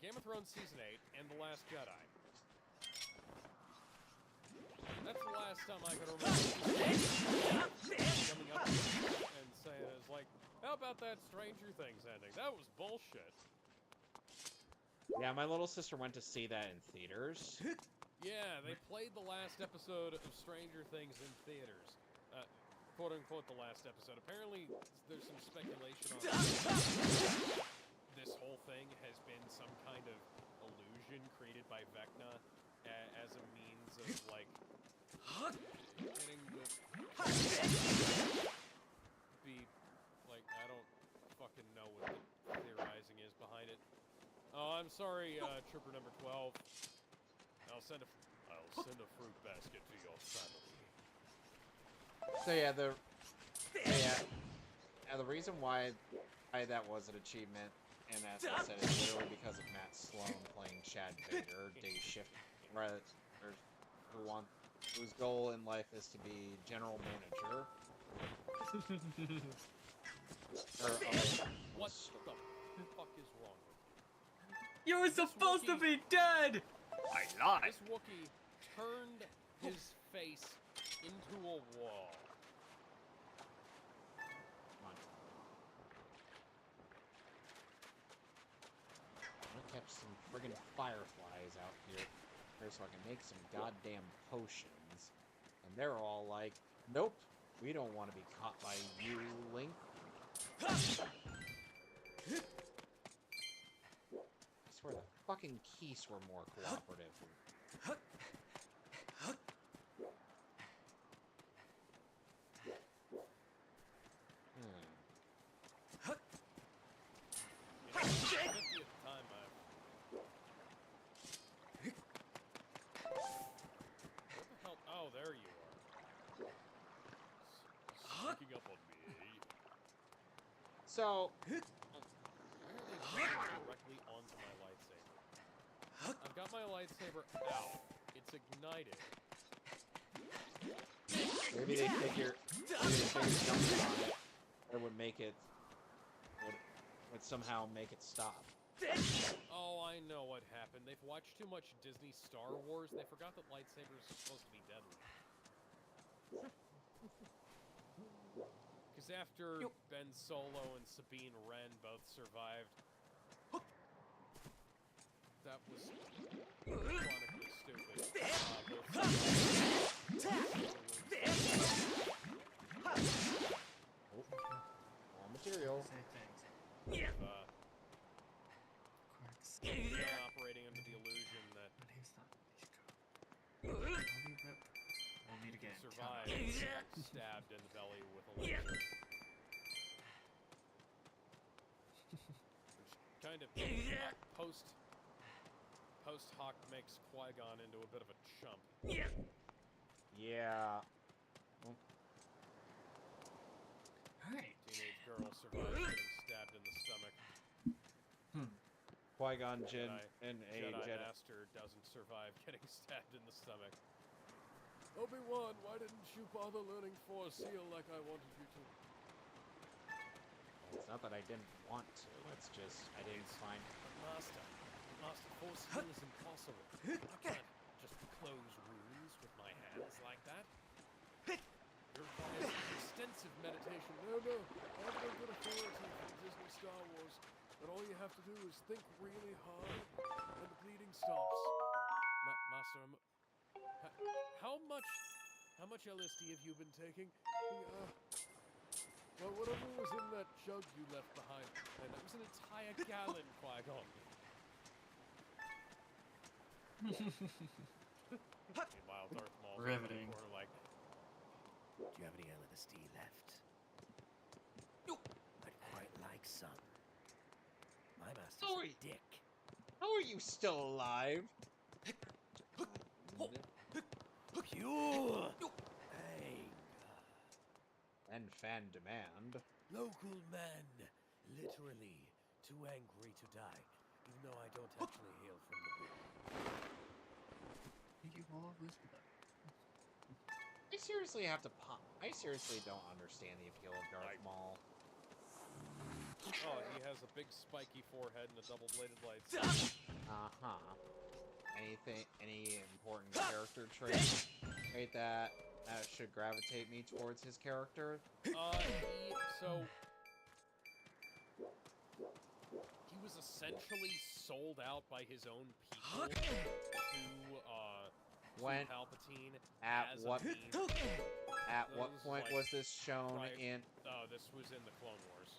Game of Thrones Season 8 and The Last Jedi. That's the last time I can remember coming up and saying it was like, how about that Stranger Things ending? That was bullshit. Yeah, my little sister went to see that in theaters. Yeah, they played the last episode of Stranger Things in theaters. Quote unquote the last episode. Apparently, there's some speculation on this whole thing has been some kind of illusion created by Vecna as a means of, like, getting the... be, like, I don't fucking know what the theorizing is behind it. Oh, I'm sorry, Trooper number 12. I'll send a fruit basket to your family. So yeah, the reason why that was an achievement, and as I said, is literally because of Matt Sloan playing Chad Vader, day shift, rather, whose goal in life is to be general manager. What the fuck is wrong with you? You were supposed to be dead! I lied. This Wookiee turned his face into a wall. Come on. I kept some friggin' fireflies out here so I can make some goddamn potions. And they're all like, nope, we don't want to be caught by you, Link. I swear the fucking Keys were more cooperative. You know, it's the 50th time I've... What the hell? Oh, there you are. Sneaking up on me. So, Directly onto my lightsaber. I've got my lightsaber out. It's ignited. maybe they figure jumping on it, it would make it, would somehow make it stop. Oh, I know what happened. They've watched too much Disney Star Wars. They forgot that lightsabers are supposed to be deadly. Because after Ben Solo and Sabine Wren both survived, that was chronically stupid. All material. Say things. Operating under the illusion that My name's not Mishko. We'll meet again. survived stabbed in the belly with a laser. Which kind kind of post hoc makes Qui-Gon into a bit of a chump. Yeah. Alright. Teenage girl survives getting stabbed in the stomach. Qui-Gon Jinn Jedi- and a Jedi Jedi. Master doesn't survive getting stabbed in the stomach. Obi-Wan, why didn't you bother learning Force Seal like I wanted you to? It's not that I didn't want to. It's just I didn't find. Master, Force Seal is impossible. I can't just close wounds with my hands like that. It requires extensive meditation. No, I have no good authority from Disney Star Wars. But all you have to do is think really hard, and the bleeding stops. Master, how much LSD have you been taking? Well, whatever was in that jug you left behind, and it was an entire gallon, Qui-Gon. Meanwhile, Darth Maul's Riveting. in the corner like, do you have any LSD left? I'd quite like some. My master's Sorry. a dick. How are you still alive? Pure anger. And fan demand. Local man, literally too angry to die, even though I don't actually hail from the hood. Thank you all listening. I seriously have to pop. I seriously don't understand the appeal of Darth Maul. Oh, he has a big spiky forehead and a double-bladed light. Any important character trait that should gravitate me towards his character? He was essentially sold out by his own people to Palpatine At as what a meme. at what Those, point like, was this shown right- in? This was in the Clone Wars.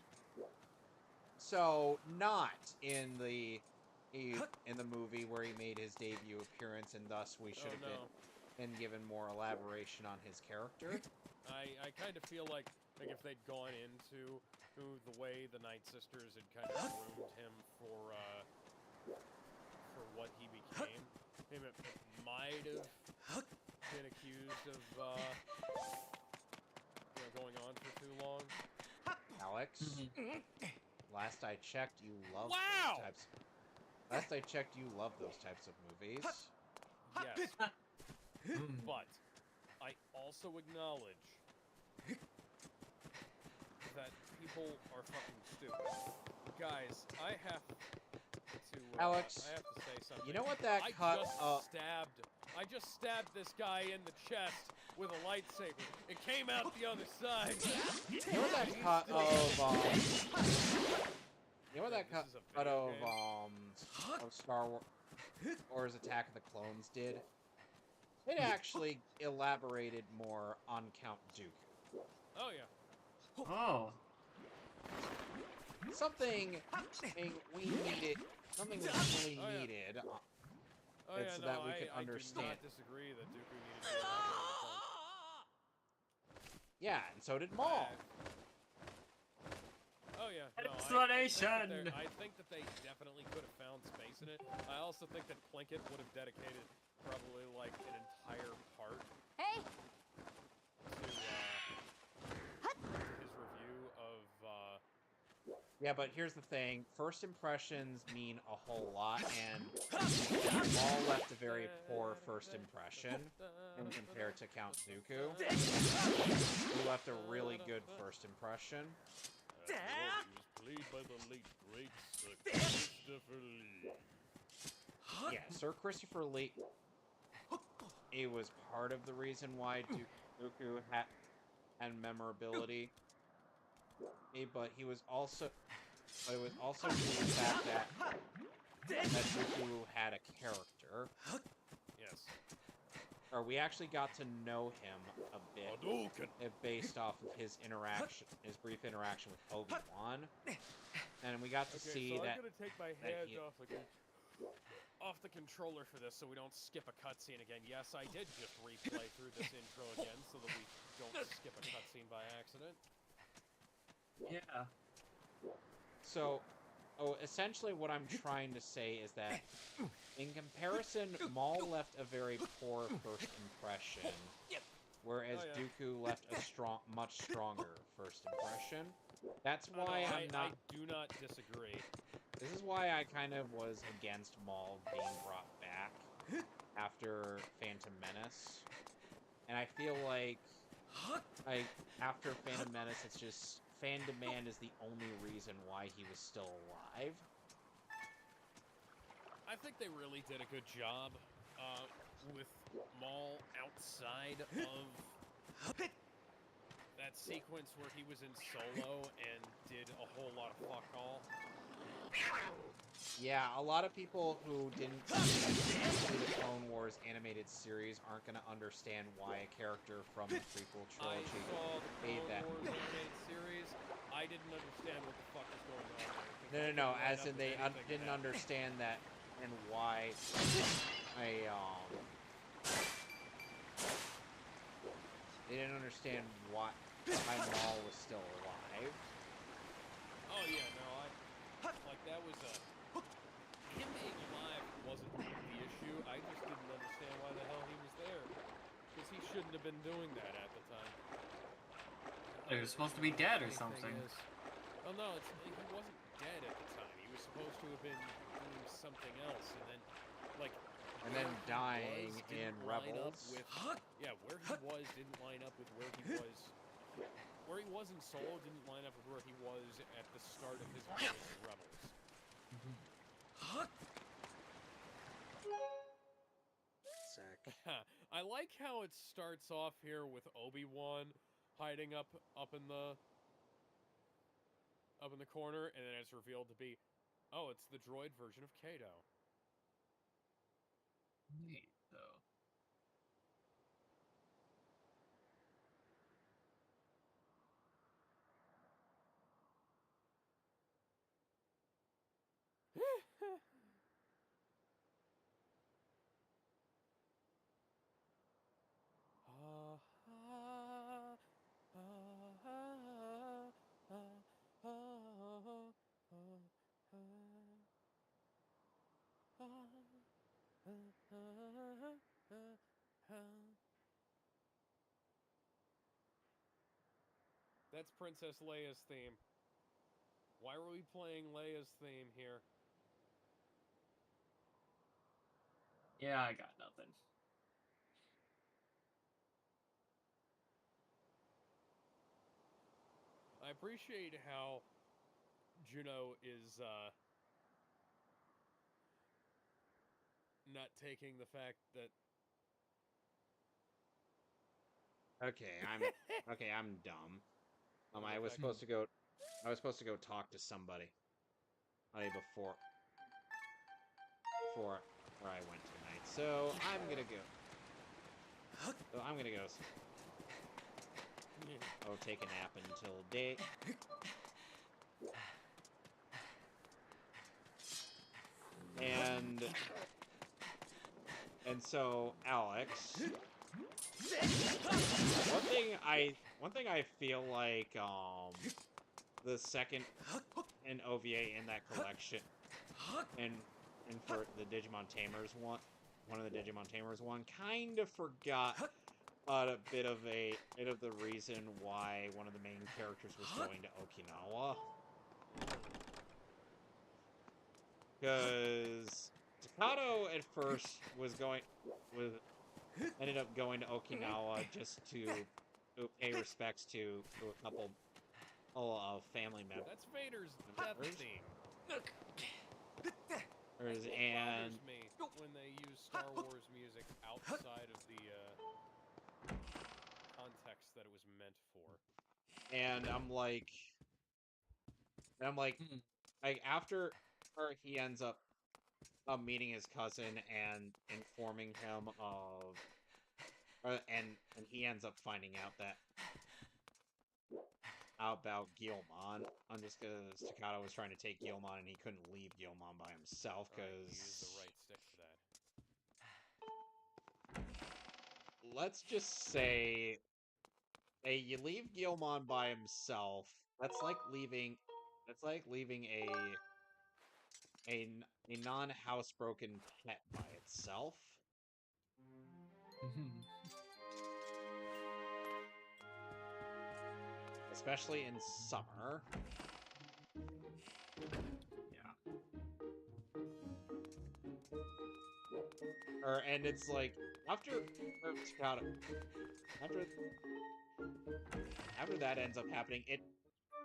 So not in the movie where he made his debut appearance, and thus we should have been given more elaboration on his character. I kind of feel like if they'd gone into the way the Night Sisters had kind of groomed him for what he became, it might have been accused of going on for too long. Alex, last I checked, you love Wow! those types. Last I checked, you love those types of movies. Yes. But I also acknowledge that people are fucking stupid. Guys, I have to Alex, I have to say something. you know what that I just stabbed this guy in the chest with a lightsaber. It came out the other side. You know what that cut of you know what that This cut is a video of Star Wars Attack of the Clones did? It actually elaborated more on Count Dooku. Oh yeah. Oh. Something we needed. Something we really Oh, yeah. needed. Oh It's yeah, so no, that we could I understand. do not disagree that Dooku needed to be elaborated Yeah, and so did Maul. Oh yeah, no, Explanation! I think that they definitely could have found space in it. I also think that Plinkett would have dedicated probably like an entire part Hey! to his review of Yeah, but here's the thing. First impressions mean a whole lot, and Maul left a very poor first impression when compared to Count Dooku. He left a really good first impression. he was played by the late great Sir Christopher Lee. Yeah, Sir Christopher Lee. It was part of the reason why Dooku had memorability. But it was also due to the fact that Dooku had a character. Yes. Or we actually got to know him a bit Hadouken! based off of his brief interaction with Obi-Wan. And we got to see so that I'm gonna take my that hand he- off the controller for this so we don't skip a cutscene again. Yes, I did just replay through this intro again so that we don't skip a cutscene by accident. Yeah. So, Oh, essentially what I'm trying to say is that, in comparison, Maul left a very poor first impression, whereas Oh, yeah. Dooku left a much stronger first impression. That's Oh, no, why I'm not... I do not disagree. This is why I kind of was against Maul being brought back after Phantom Menace. And I feel like after Phantom Menace, it's just fan demand is the only reason why he was still alive. I think they really did a good job with Maul outside of that sequence where he was in Solo and did a whole lot of fuck all. Yeah, a lot of people who didn't see the Clone Wars animated series aren't going to understand why a character from the prequel I trilogy saw the made Clone that. Wars animated series. I didn't understand what the fuck was going on there. No, as in they didn't understand that and why they didn't understand why Maul was still alive. Oh yeah, no, like that was him being alive wasn't the issue. I just didn't understand why the hell he was there, because he shouldn't have been doing that at the time. He was supposed to be dead or Funny something. thing is, oh no, he wasn't dead at the time. He was supposed to have been doing something else, and then like. And then dying in Rebels. Yeah, where he was didn't line up with where he was. Where he was in Solo didn't line up with where he was at the start of his mission in Rebels. I like how it starts off here with Obi-Wan hiding up in the corner, and then it's revealed to be, oh, it's the droid version of Kato. Neat, though. That's Princess Leia's theme. Why were we playing Leia's theme here? Yeah, I got nothing. I appreciate how Juno is not taking the fact that I'm dumb. I was supposed to go talk to somebody before where I went tonight. So I'm gonna go. Take a nap until day. And so Alex, one thing I feel like the second in OVA in that collection and for the Digimon Tamers one of the Digimon Tamers one kind of forgot a bit of the reason why one of the main characters was going to Okinawa. Because Takato at first ended up going to Okinawa just to pay respects to a couple of family members. that's Vader's death theme. And Bothers me when they use Star Wars music outside of the context that it was meant for. And I'm like, after he ends up meeting his cousin and informing him of, and he ends up finding out about Guilmon, just because Staccato was trying to take Guilmon and he couldn't leave Guilmon by himself because use the right stick for that. Let's just say, you leave Guilmon by himself. That's like leaving a a non-housebroken pet by itself. Especially in summer. Yeah. And it's like, after that ends up happening,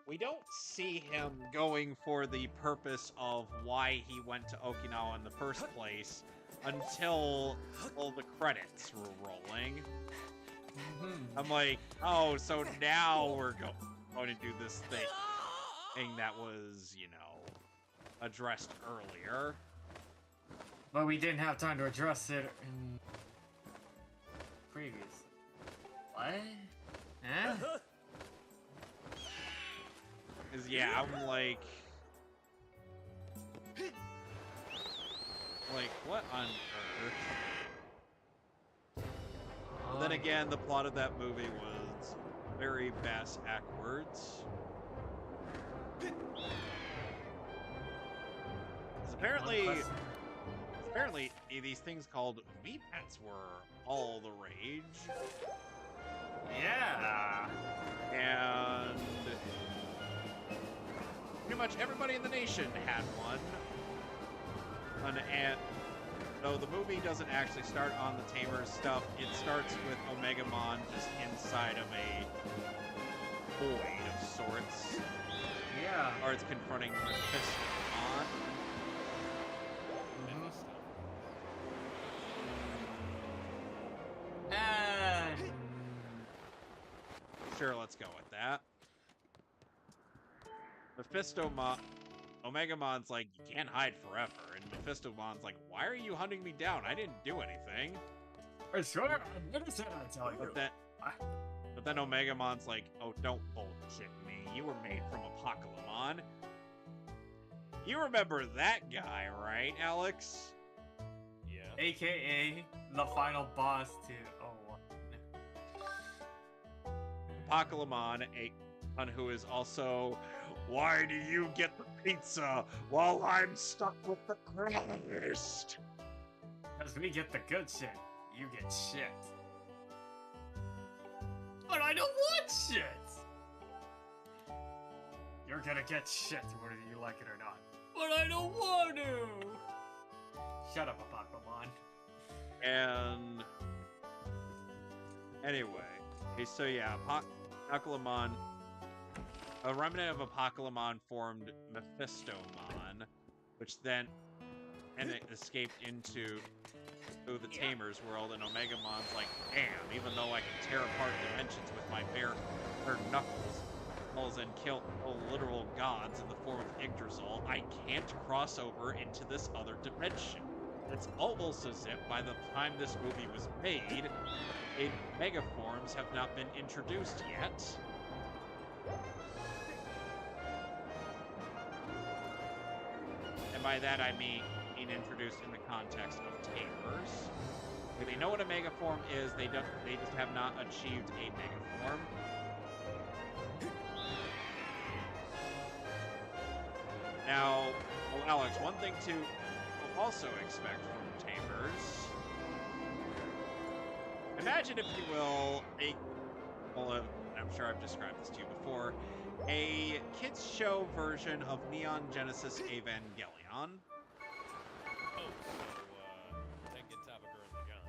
we don't see him Going for the purpose of why he went to Okinawa in the first place until all the credits were rolling. I'm like, oh, so now we're going to do this thing that was, you know, addressed earlier. But we didn't have time to address it in previous. What? Huh? Cause yeah, I'm like, what on earth? But then again, the plot of that movie was very backwards. Apparently, these things called V-Pets were all the rage. Yeah. And pretty much everybody in the nation had one. Though the movie doesn't actually start on the Tamers stuff, it starts with Omegamon just inside of a void of sorts. Yeah. Or it's confronting Mephistomon. Sure, let's go with that. Omegamon's like, you can't hide forever, and Mephistomon's like, why are you hunting me down? I didn't do anything. Sure, I'm innocent, I tell you. But then Omegamon's like, oh, don't bullshit me. You were made from Apocalypse. You remember that guy, right, Alex? Yeah. AKA the final boss to Apocalypse, one who is also, why do you get the pizza while I'm stuck with the Christ? Because we get the good shit, you get shit. But I don't want shit! You're gonna get shit whether you like it or not. But I don't want to! Shut up, Apocalypse. And anyway, so yeah, Apocalypse, a remnant of Apocalypse formed Mephistomon, which then it escaped into the Tamers world, and Omegamon's like, damn, even though I can tear apart dimensions with my bare knuckles and kill literal gods in the form of Yggdrasil, I can't cross over into this other dimension. It's almost as if by the time this movie was made, megaforms have not been introduced yet. And by that I mean introduced in the context of Tamers. If they know what a megaform is, they just have not achieved a megaform. Now, well, Alex, one thing to also expect from Tamers. Imagine, if you will, I'm sure I've described this to you before, a kids show version of Neon Genesis Evangelion. Oh, so, Tengen Toppa Gurren Lagann.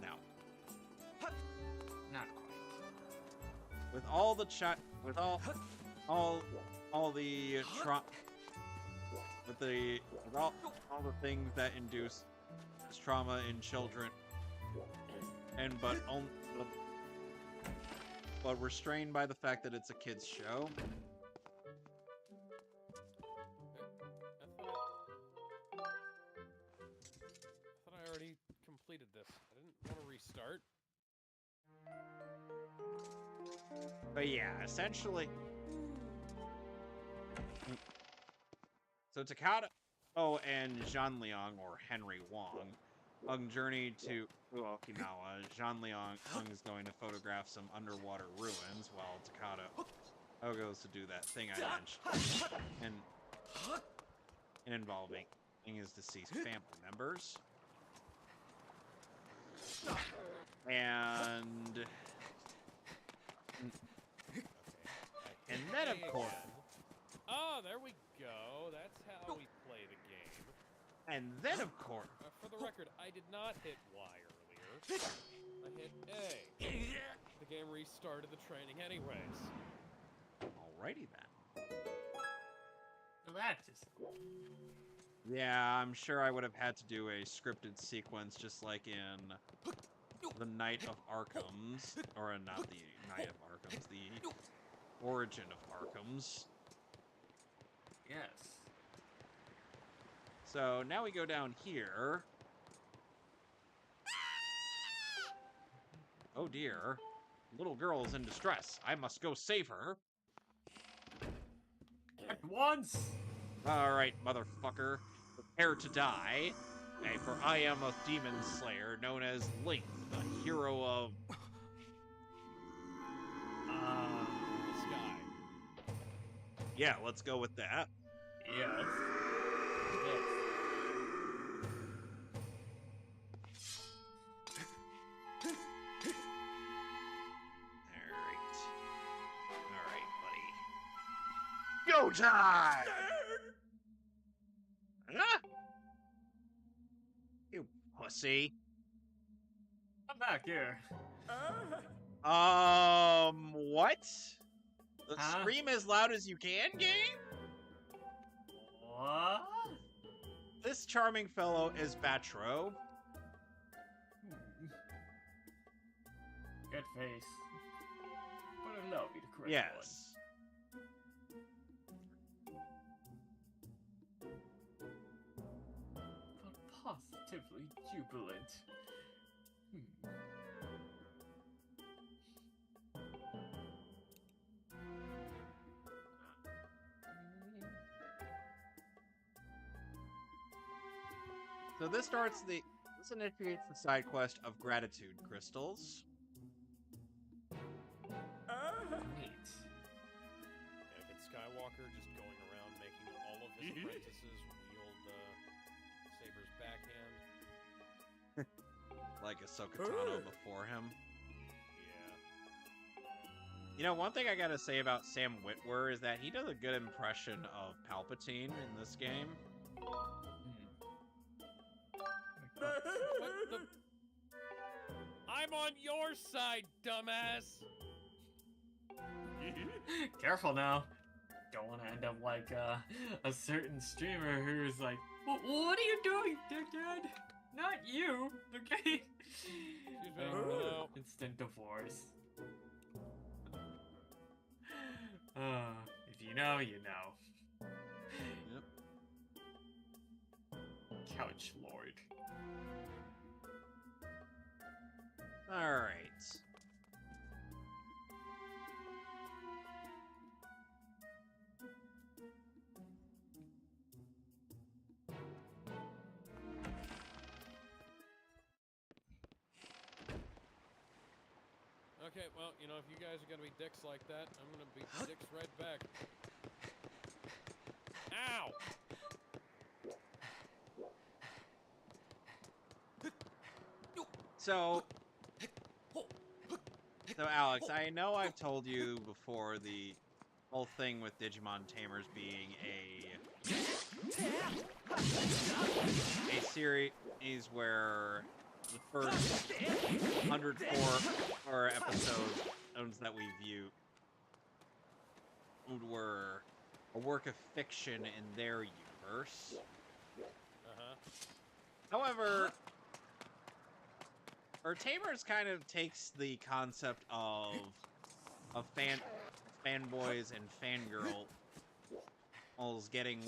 No. Not quite. With all the all the things that induce trauma in children, but restrained by the fact that it's a kids show. I thought I already completed this. I didn't want to restart. But yeah, essentially. So Takada and Zhan Liang, or Henry Wong, on journey to Okinawa. Zhan Liang is going to photograph some underwater ruins, while goes to do that thing I mentioned. And involving his deceased family members. And then, of course... Oh, there we go. That's how we play the game. And then, of course... For the record, I did not hit Y earlier. I hit A. The game restarted the training anyways. Alrighty then. Well, that's just... Yeah, I'm sure I would have had to do a scripted sequence just like in the Night of Arkham's, or not the Night of Arkham's, the Origin of Arkham's. Yes. So now we go down here. Oh dear. Little girl is in distress. I must go save her. At once! Alright, motherfucker. Prepare to die. Okay, for I am a demon slayer known as Link, the hero of... The sky. Yeah, let's go with that. Yes. Alright, buddy. Go time! Huh? You pussy. I'm back here. What? Huh? Scream as loud as you can, game? What? This charming fellow is Batro. Good face. But allow me to correct Yes. one. But positively jubilant. So this initiates the side quest of Gratitude Crystals. Neat. Anakin Skywalker just going around making all of his apprentices wield Saber's backhand. Like Ahsoka Tano before him. Yeah. You know, one thing I gotta say about Sam Witwer is that he does a good impression of Palpatine in this game. What the... I'm on your side, dumbass! Careful now. Don't want to end up like a certain streamer who's like, what are you doing, dickhead? Not you, okay? Excuse me, hello? Instant divorce. If you know, you know. Yep. Couch Lord. Alright. Okay, well, you know, if you guys are gonna be dicks like that, I'm gonna be dicks right back. Ow! So Alex, I know I've told you before the whole thing with Digimon Tamers being a series where the first 104 episodes that we viewed were a work of fiction in their universe. However, Tamers kind of takes the concept of fanboys and fangirls getting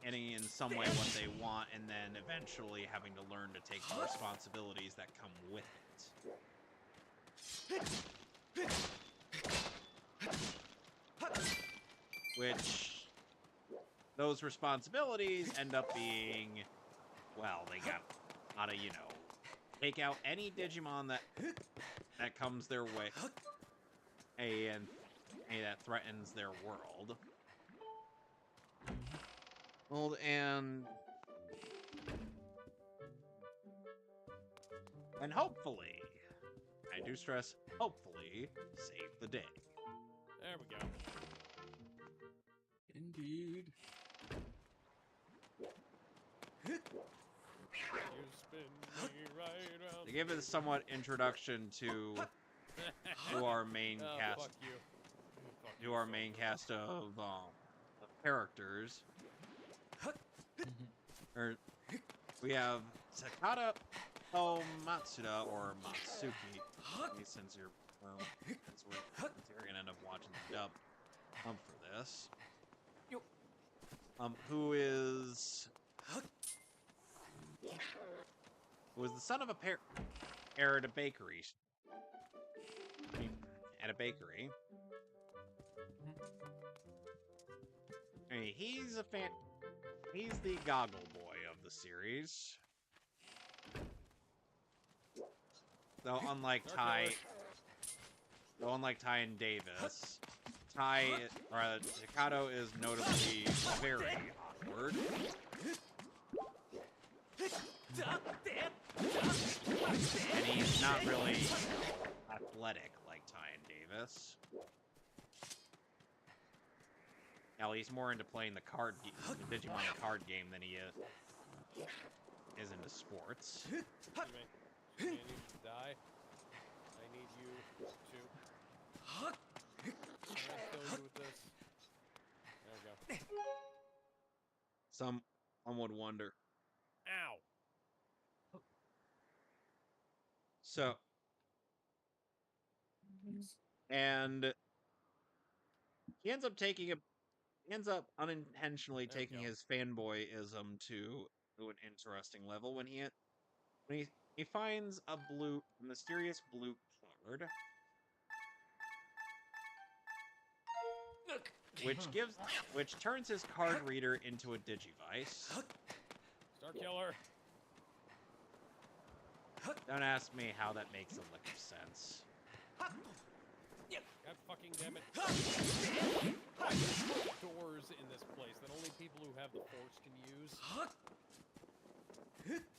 in some way what they want, and then eventually having to learn to take the responsibilities that come with it. Which those responsibilities end up being, well, they gotta, you know, take out any Digimon that comes their way, that threatens their world. Well, and hopefully, I do stress, hopefully, save the day. There we go. Indeed. You spin me right round. To give it a somewhat introduction to our main Oh, cast, fuck you. Fuck to you our so main much. cast of characters. Or we have Sakata Matsuda or Matsuki. Since you're since you're gonna end up watching the dub for this. Who is the son of a heir at a bakery. At a bakery. I mean, he's the goggle boy of the series. Though unlike Ty and Davis, Takato is notably very awkward. And he's not really athletic like Ty and Davis. Hell, he's more into playing the Digimon card game than he is into sports. You need to die. I need you to. Can I kill you with this? There we go. Some would wonder. Ow! So, and he ends up unintentionally There we taking go. his fanboyism to an interesting level when he finds a mysterious blue card, which turns his card reader into a Digivice. Star Killer! Don't ask me how that makes a lick of sense. God fucking damn it. Doors in this place that only people who have the Force can use.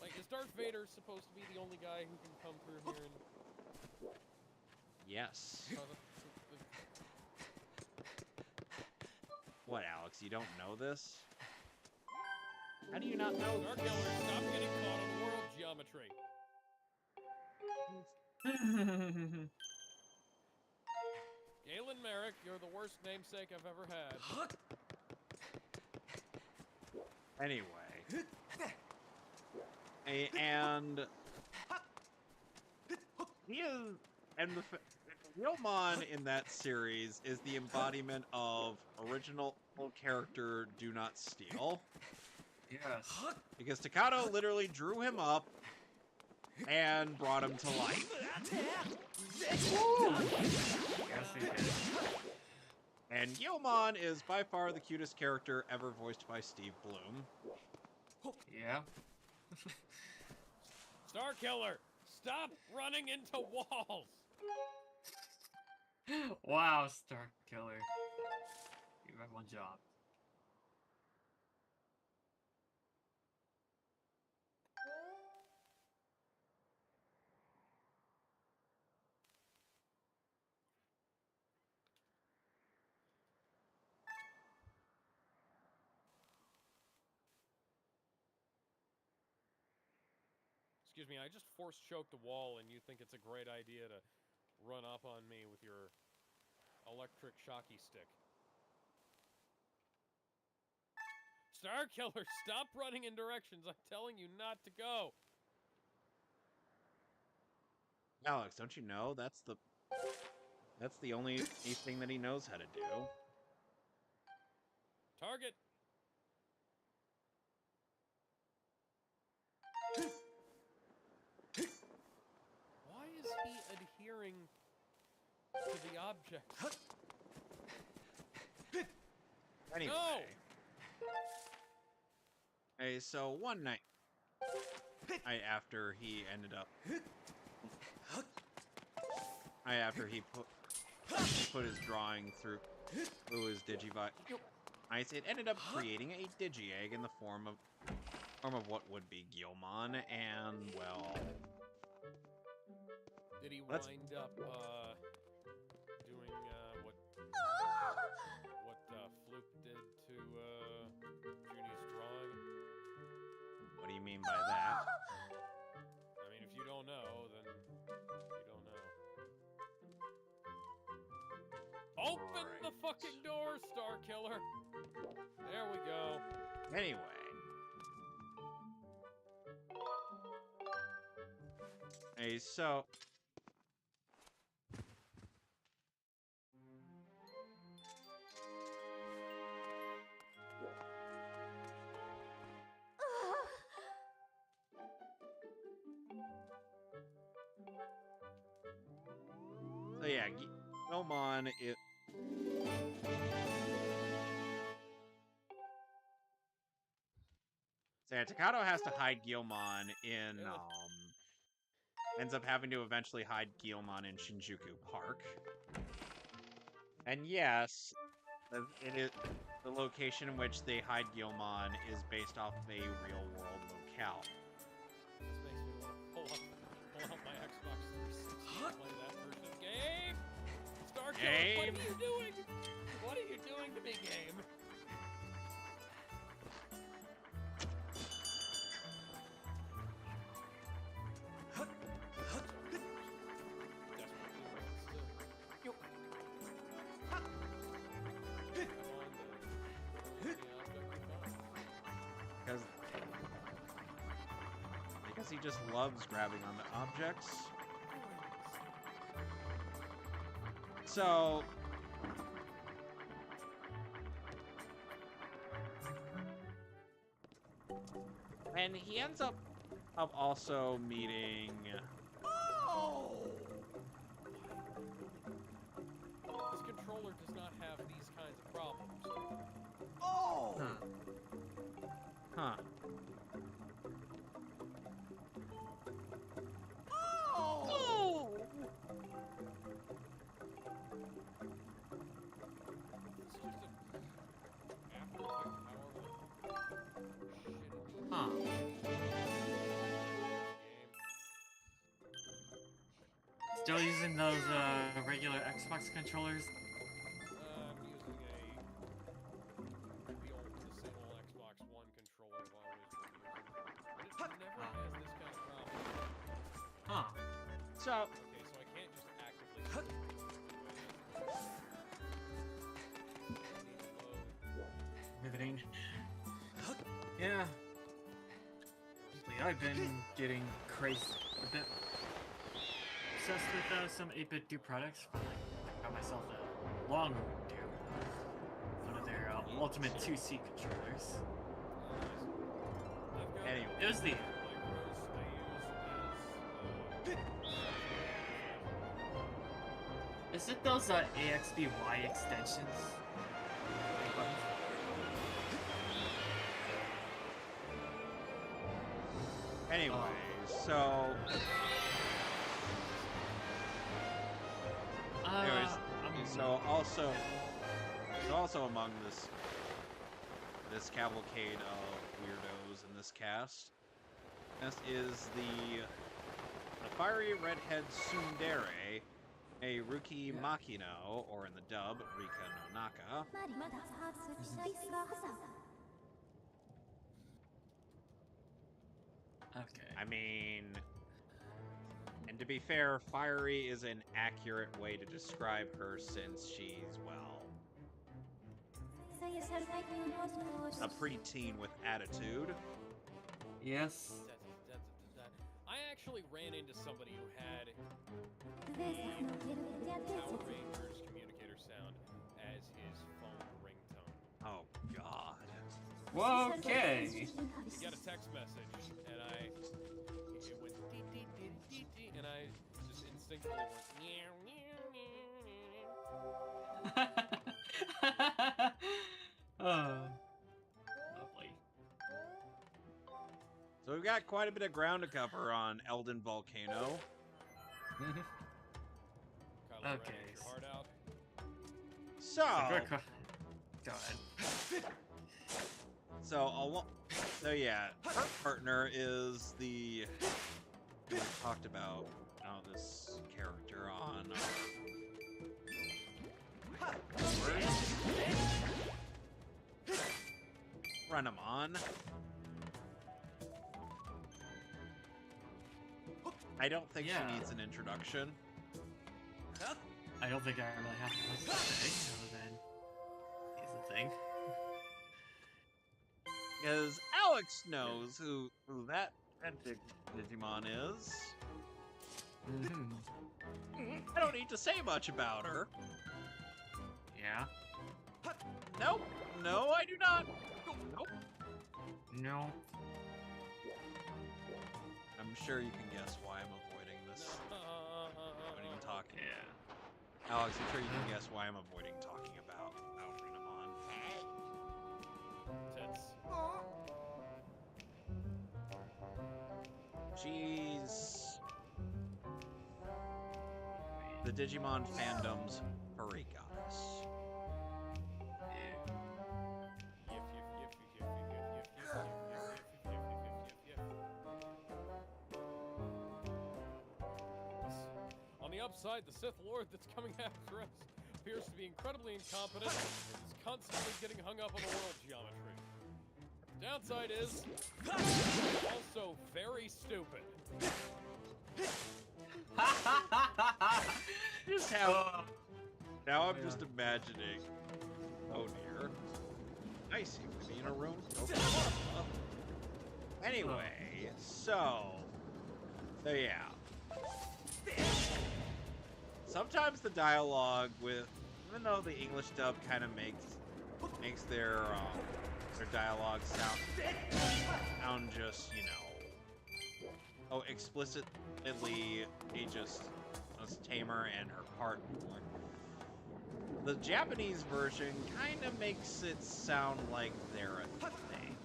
Like, is Darth Vader supposed to be the only guy who can come through here and... Yes. Uh, What, Alex? You don't know this? How do you not know Star this? Killer, stop getting caught on the world geometry. Galen Merrick, you're the worst namesake I've ever had. Anyway. And he is, and Ryomon in that series is the embodiment of original character Do Not Steal. Yes. Because Takato literally drew him up and brought him to life. Yes, they did. And Ryomon is by far the cutest character ever voiced by Steve Bloom. Yeah. Star Killer, stop running into walls. Wow, Star Killer. You have one job. Excuse me, I just force choked a wall and you think it's a great idea to run up on me with your electric shocky stick. Star Killer, stop running in directions I'm telling you not to go. Alex, don't you know that's the only thing that he knows how to do? Target. Why is he adhering to the object? Anyway. No! Hey, so one night after he ended up after he put his drawing through his Digivice. It ended up creating a Digi-Egg in the form of what would be Guilmon, and well, Did he Let's- wind up doing what Floop did to Junie's drawing? what do you mean by that? I mean, if you don't know, then you don't know. Open the Alright. fucking door, Star Killer! There we go. Anyway. Hey, so... So yeah, Guilmon is... So yeah, Takato has to hide Guilmon in, ends up having to eventually hide Guilmon in Shinjuku Park. And yes, it is the location in which they hide Guilmon is based off of a real-world locale. This makes me want to pull out my Xbox 360 and play that person's game! Star Killer, what are you doing? What are you doing to me, game? Because he just loves grabbing onto objects. So... And he ends up also meeting... This controller does not have these kinds of problems. Huh. It's just a after effect Huh. Still using those regular Xbox controllers? I'm using the single Xbox One controller I've always been using. But it never has this kind of problem. Huh. So... Okay, so I can't just actively... Riveting. Yeah. Lately, I've been getting crazy a bit. Obsessed with some 8-bit do products. I got myself a long do. One of their ultimate 2C controllers. Anyway. It was the... Is it those AXBY extensions? Anyway, so... Anyways, so also among this cavalcade of weirdos in this cast, is the fiery redhead tsundere, a Ruki Makino, or in the dub, Rika no Naka. Okay. I mean, and to be fair, fiery is an accurate way to describe her since she's, well, a preteen with attitude. Yes. I actually ran into somebody who had the Power Rangers communicator sound as his phone ringtone. Oh, God. Well, okay. He got a text message, and it went dee dee dee dee dee, and I just instinctively went meow meow meow. Oh, lovely. So we've got quite a bit of ground to cover on Elden Volcano. Kylo Ren, Okay. eat your heart out. So, Go ahead. so yeah, her partner is the. We talked about this character on. Renamon. I don't think Yeah. she needs an introduction. I don't think I really have much to say other than he's the thing. Because Alex knows who that Digimon is. I don't need to say much about her. Yeah. Nope. No, I do not. Nope. No. I'm sure you can guess why I'm avoiding this. What are you talking? Yeah. Alex, I'm sure you can guess why I'm avoiding talking about Renamon. Tits. She's the Digimon fandom's furry goddess. On the upside, the Sith Lord that's coming after us appears to be incredibly incompetent and is constantly getting hung up on the world geometry. Downside is also very stupid. Just how now I'm just imagining. Oh dear. I seem to be in a room. Okay. Anyway, so yeah. Sometimes the dialogue with, even though the English dub kind of makes their dialogue sound just, you know, explicitly just Tamer and her partner. The Japanese version kind of makes it sound like they're a thing.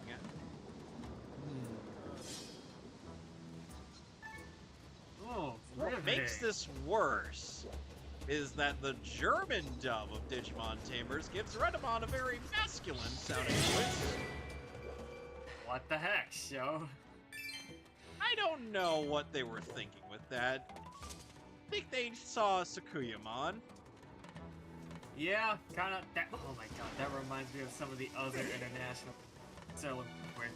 Oh, What makes this worse is that the German dub of Digimon Tamers gives Renamon a very masculine sounding voice. What the heck, show? I don't know what they were thinking with that. I think they saw Sakuyamon. Yeah, kind of. Oh my god, that reminds me of some of the other international. So where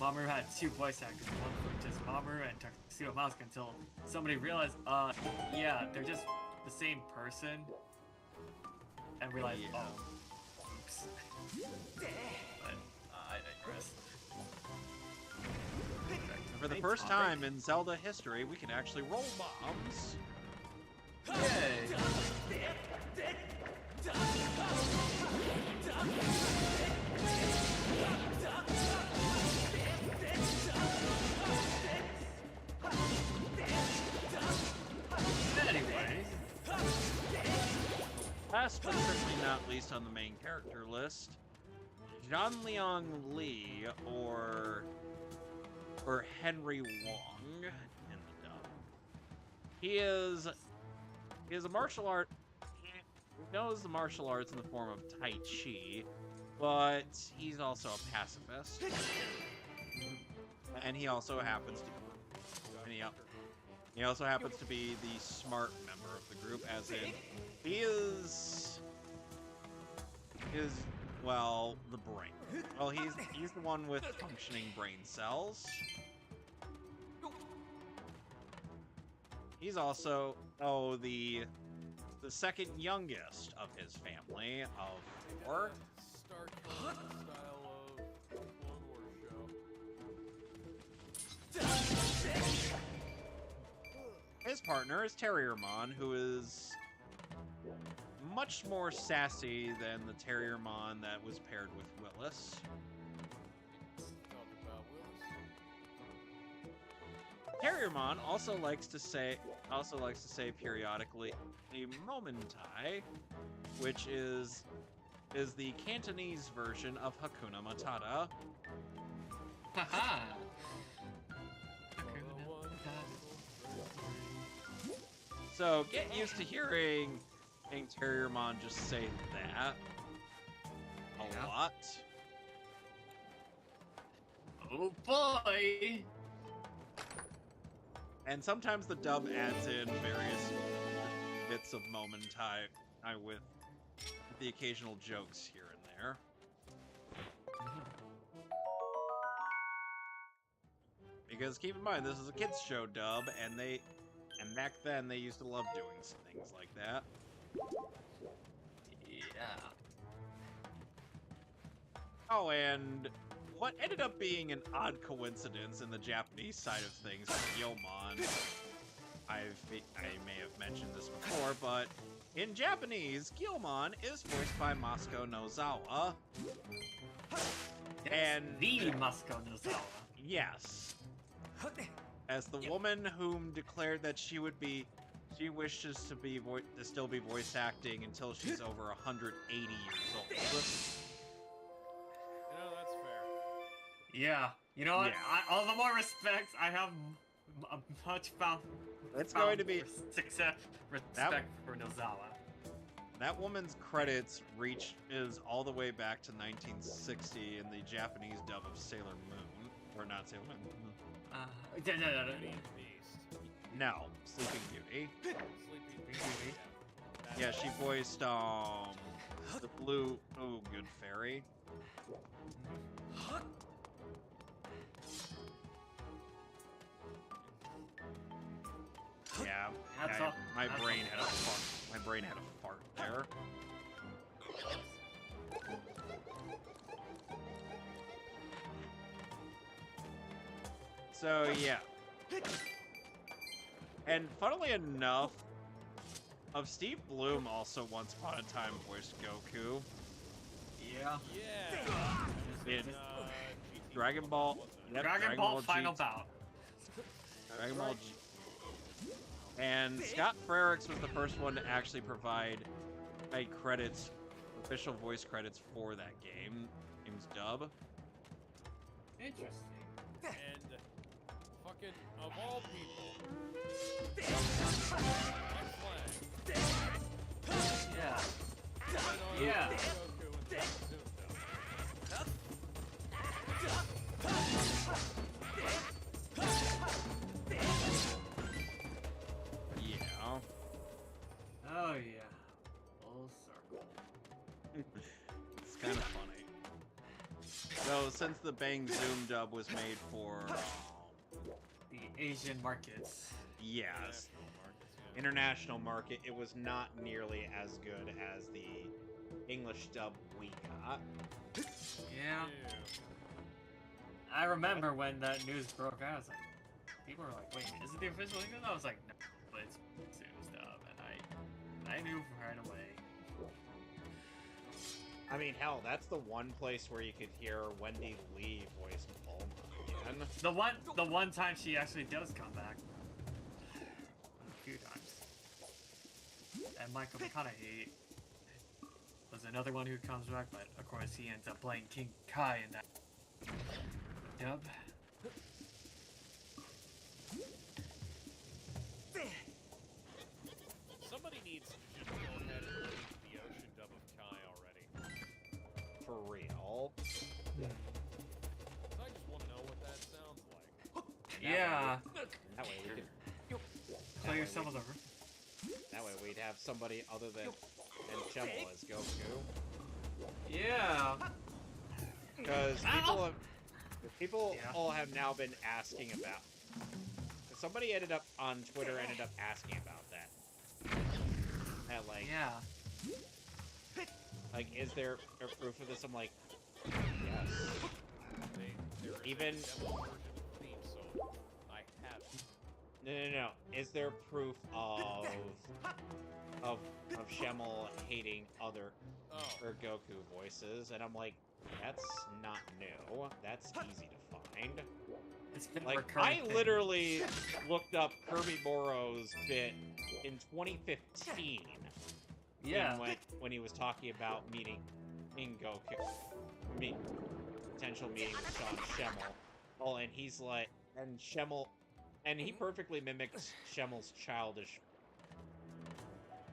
Mamoru had two voice actors, one for just Mamoru and Tuxedo Mask, until somebody realized, yeah, they're just the same person, and realized, Yeah. oh, oops. But I digress. For the Main first topic. time in Zelda history, we can actually roll bombs. Yay! Anyway, Last but certainly not least on the main character list, Jean-Leong Lee, or Henry Wong in the dub. He is a martial art. He knows the martial arts in the form of Tai Chi, but he's also a pacifist, and he also happens to. He also happens to be the smart member of the group, as in he is well, the brain. Well, he's the one with functioning brain cells. He's also the second youngest of his family of four. Star Trek style of Clone Wars show. His partner is Terriermon, who is much more sassy than the Terriermon that was paired with Willis. Talk about Willis. Terriermon also likes to say periodically a momentai, which is the Cantonese version of Hakuna Matata. haha. So get used to hearing Terriermon just say that a Yeah. lot. Oh boy! And sometimes the dub adds in various bits of momentai with the occasional jokes here and there. Because keep in mind, this is a kids show dub, and back then they used to love doing things like that. Yeah. Oh, and what ended up being an odd coincidence in the Japanese side of things with Gilmon, I may have mentioned this before, but in Japanese, Gilmon is voiced by Masuko Nozawa. And the Masuko Nozawa. yes, as the woman whom declared that she wishes to still be voice acting until she's over 180 years old. You know, that's fair. Yeah. You know what? Yeah. All the more respect. I have a much found. It's going to be respect for Nozawa. that woman's credits is all the way back to 1960 in the Japanese dub of Sailor Moon, or not Sailor Moon. Beauty and Beast. No, Sleeping Beauty. Sleeping Beauty. Yeah, she voiced the blue. Oh, good fairy. Yeah, my brain had a fart. My brain had a fart there. So yeah. And funnily enough, Steve Bloom also once upon a time voiced Goku Yeah. Yeah. in Dragon Ball. Yep, Dragon Ball Final GT. Bout. Dragon Ball G. And Scott Frericks was the first one to actually provide official voice credits for that game's dub. Interesting. And fucking of all people, Yeah. yeah. Yeah. Yeah. Oh yeah. Full circle. It's kind of funny. So since the Bang Zoom dub was made for The Asian markets. yes, international market, it was not nearly as good as the English dub we got. Yeah. I remember when that news broke out, I was like, people were like, wait, is it the official English? I was like, no, but it's Zoom stuff, and I knew right away. I mean, hell, that's the one place where you could hear Wendy Lee voice Bulma again. The one time she actually does come back. A few times. And Michael McConaughey was another one who comes back, but of course he ends up playing King Kai in that dub. Somebody needs to just go ahead and release the ocean dub of Kai already. For real. I just want to know what that sounds like. Yeah. That way we could. Clear some of the. That way we'd have somebody other than Chemel as Goku. Yeah. Because people Yeah. all have now been asking about. Somebody ended up on Twitter asking about that. That like, Yeah. like, is there a proof of this? I'm like, yes. There is Even- a demo version of the theme song. I have it. No. Is there proof of Chemel hating other Oh. or Goku voices? And I'm like, that's not new. That's easy to find. It's been a Like, recurring I thing. literally looked up Kirby Morrow's bit in 2015. Yeah. When he was talking about meeting Goku, potential meeting with Sean Schemmel. Oh, and he's like, and Schemmel, and he perfectly mimics Schemmel's childish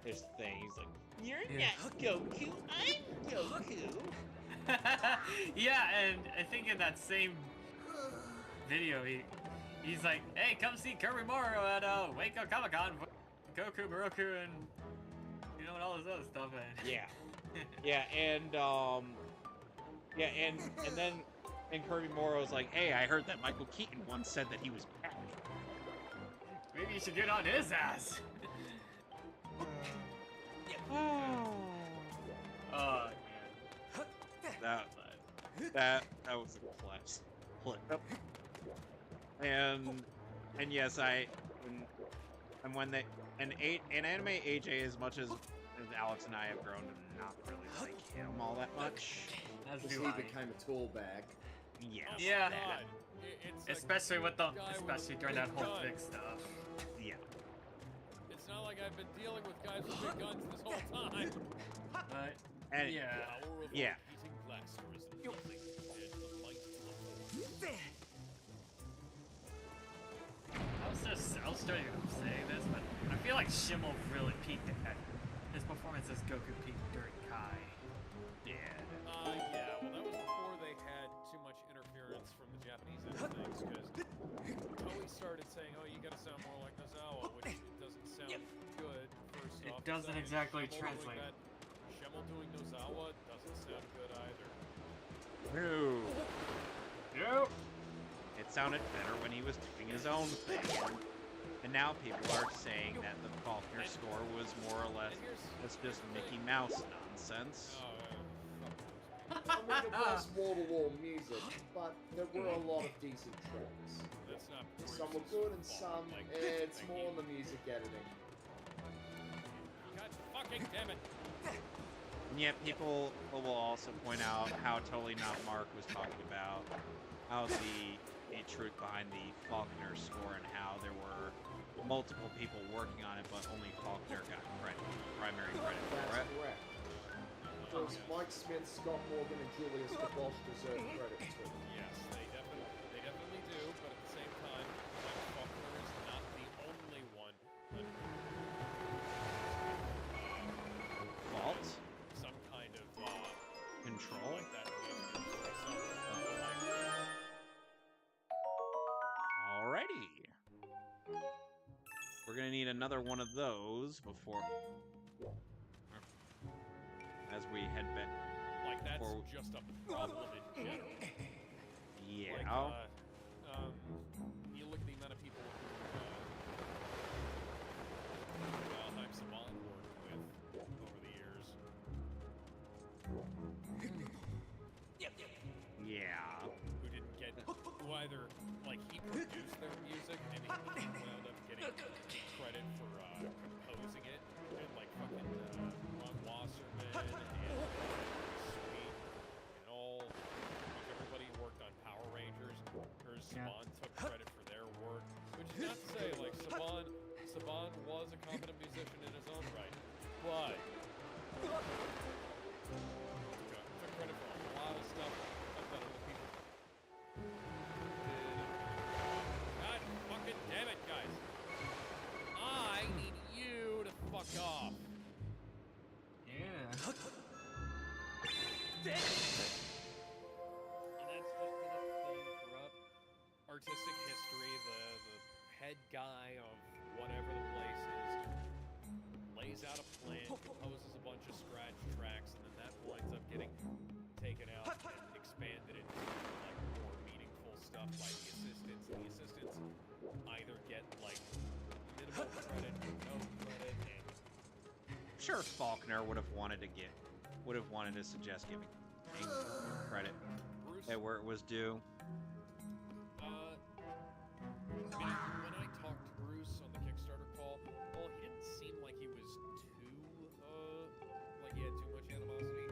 thing. He's like, You're not Goku, I'm Goku. Yeah, and I think in that same video, he's like, hey, come see Kurumaro at Waco Comic Con. Goku, Moroku, and you know, and all this other stuff. And Yeah. Yeah, and then Kirby Morrow's like, hey, I heard that Michael Keaton once said that he was back. maybe you should get on his ass. Oh, That was a class flip. And yes, an anime AJ, as much as Alex and I have grown to not really like him all that much. that's He too high. became a tool bag. Yes. Yeah. God. It's like Especially with the, guy with especially a during that big whole gun. big stuff. Yeah. It's not like I've been dealing with guys with big guns this whole time. But And yeah, Power of Yeah. heating blaster is amazing. And the light of the force. I was starting to say this, but I feel like Schimmel really peaked at his performance as Goku peaked during Kai. yeah. Yeah, well, that was before they had too much interference from the Japanese end of things, because Toei started saying, oh, you gotta sound more like Nozawa, which it doesn't sound good, first It off. doesn't Second, exactly Schemmel translate. Doing that, Schemmel doing Nozawa doesn't sound good either. No. Yep. It sounded better when he was doing his own thing. And now people are saying that the Faulkner score was more or less And here's just Mickey Mouse nonsense. I mean, it was wall-to-wall music, but there were a lot of decent tracks. That's not Some were Bruce's good and fault, some, like, it's I more mean, on the music editing. God fucking damn it! And yet people will also point out how totally not Mark was talking about how the truth behind the Faulkner score and how there were multiple people working on it, but only Faulkner got credit, primary credit for That's it. correct. Because Mike Smith, Scott Morgan, and Julius DeBosch deserve credit too. Yes, they definitely do, but at the same time, Mike Faulkner is not the only one that Fault? some kind of Control? like that music. So, Alrighty. We're gonna need another one of those before... As we head back. like that's Or- just a problem in general. Yeah. Like, you look at the amount of people who Valheim Saban worked with over the years. Yeah. Who didn't get, who either, like, he produced their music and he wound up getting credit for composing it, and like fucking Ron Wasserman and Sweet and all, like everybody who worked on Power Rangers, or Saban took credit for their work, which is not to say, like, Saban was a competent musician in his own right, but took credit for a lot of stuff that other people did. God fucking damn it, guys. I need you to fuck off. Yeah. And that's just been a thing throughout artistic history. The head guy of whatever the place is lays out a plan, composes a bunch of scratch tracks, and then that winds up getting taken out and expanded into like more meaningful stuff by the assistants. The assistants either get like minimal credit or no credit, and Sure, Faulkner would have wanted to suggest giving credit Bruce. where it was due. I mean, when I talked to Bruce on the Kickstarter call, well, he didn't seem like he was too, like he had too much animosity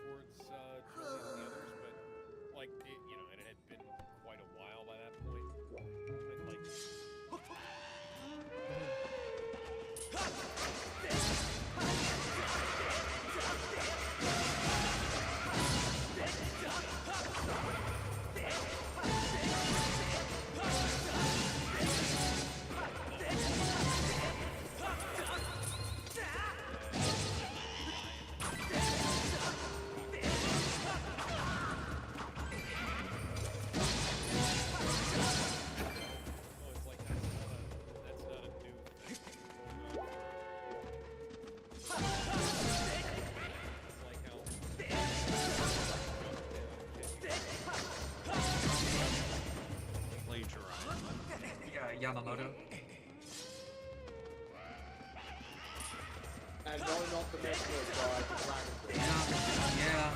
towards Julie and the others, but, like, it, you know, and it had been quite a while by that point. And, like, Yamamoto. And no, not the Metroid guy, the Dragon Ball. Yeah.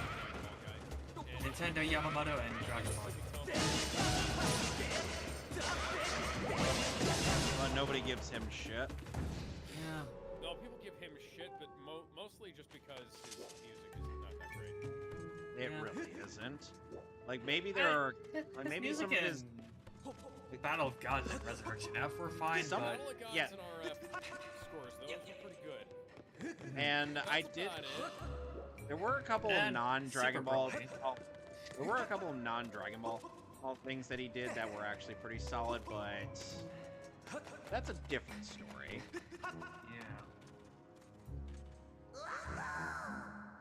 Nintendo Yamamoto and Dragon Ball. Well, nobody gives him shit. Yeah. No, people give him shit, but mostly just because his music is not that great. It Yeah. really isn't. Like maybe there are, like maybe some of his. Battle of Gods and Resurrection F were fine, Some- but Battle of Gods yeah. and RF scores, those were pretty good. And I That's did. about it. There were a couple of And non-Dragon Super Ball. Broly. Oh, there were a couple of non-Dragon Ball things that he did that were actually pretty solid, but that's a different story. yeah.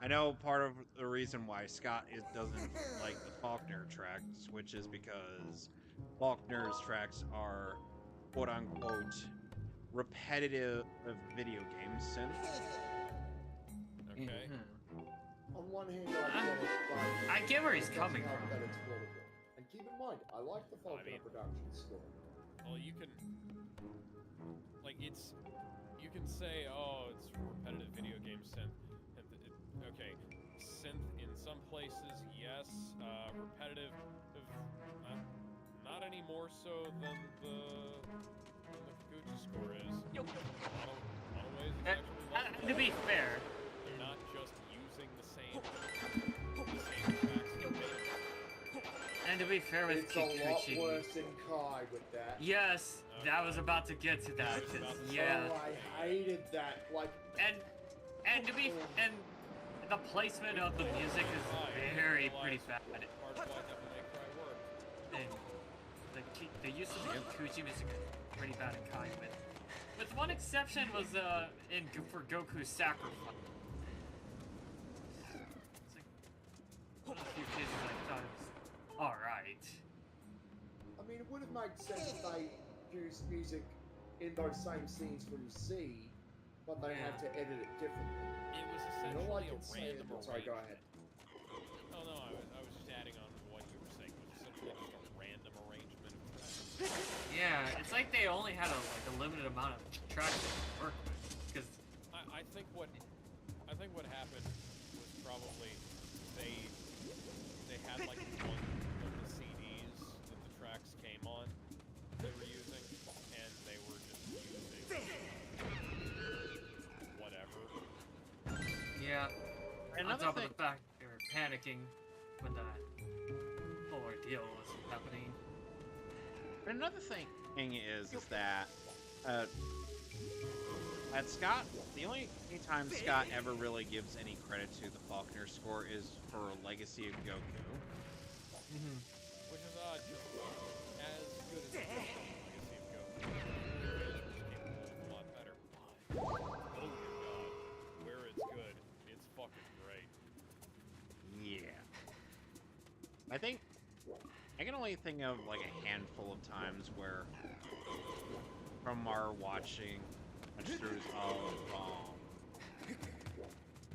I know part of the reason why Scott doesn't like the Faulkner tracks, which is because Faulkner's tracks are quote-unquote repetitive video game synth. Okay. Mhm. On one hand, I get it, but I get where he's it doesn't coming help from. that it's quotable. And keep in mind, I like the Faulkner mean- production score. Well, you can, like, you can say, oh, it's repetitive video game synth. Okay, synth in some places, yes. Repetitive, not any more so than the Kikuchi score is. In a lot of ways, it's actually less To be fair, They're not just using the same tracks repeatedly. and to be fair with It's a lot Kikuchi, worse in Kai with that. yes, that was about to get to that. 'Cause, yeah, Oh, I hated that. Like, and to be and the placement of the music is very pretty bad. Hard to Devil May Cry work. And the use of the Kikuchi music is pretty bad in Kai, with one exception was for Goku's sacrifice. It's like one of the few cases I thought it was all right. I mean, it would have made sense if they used music in those same scenes from C, but they had to edit it differently. It was And all I essentially can a say random is, sorry, go ahead. Oh no, I was just adding on to what you were saying. It was essentially just a random arrangement of tracks. Yeah, it's like they only had a limited amount of tracks to work with. Because I think what happened was probably they had like one of the CDs that the tracks came on they were using, and they were just using whatever. yeah, on Another top thing, of the fact they were panicking when the whole ordeal was happening. another thing is that at Scott, the only time Scott ever really gives any credit to the Faulkner score is for Legacy of Goku. Mm-hmm. Which is odd, because as good as Legacy of Goku, was capable of a lot better. But, oh my god, where it's good, it's fucking great. Yeah. I think I can only think of like a handful of times where, from our watching throughs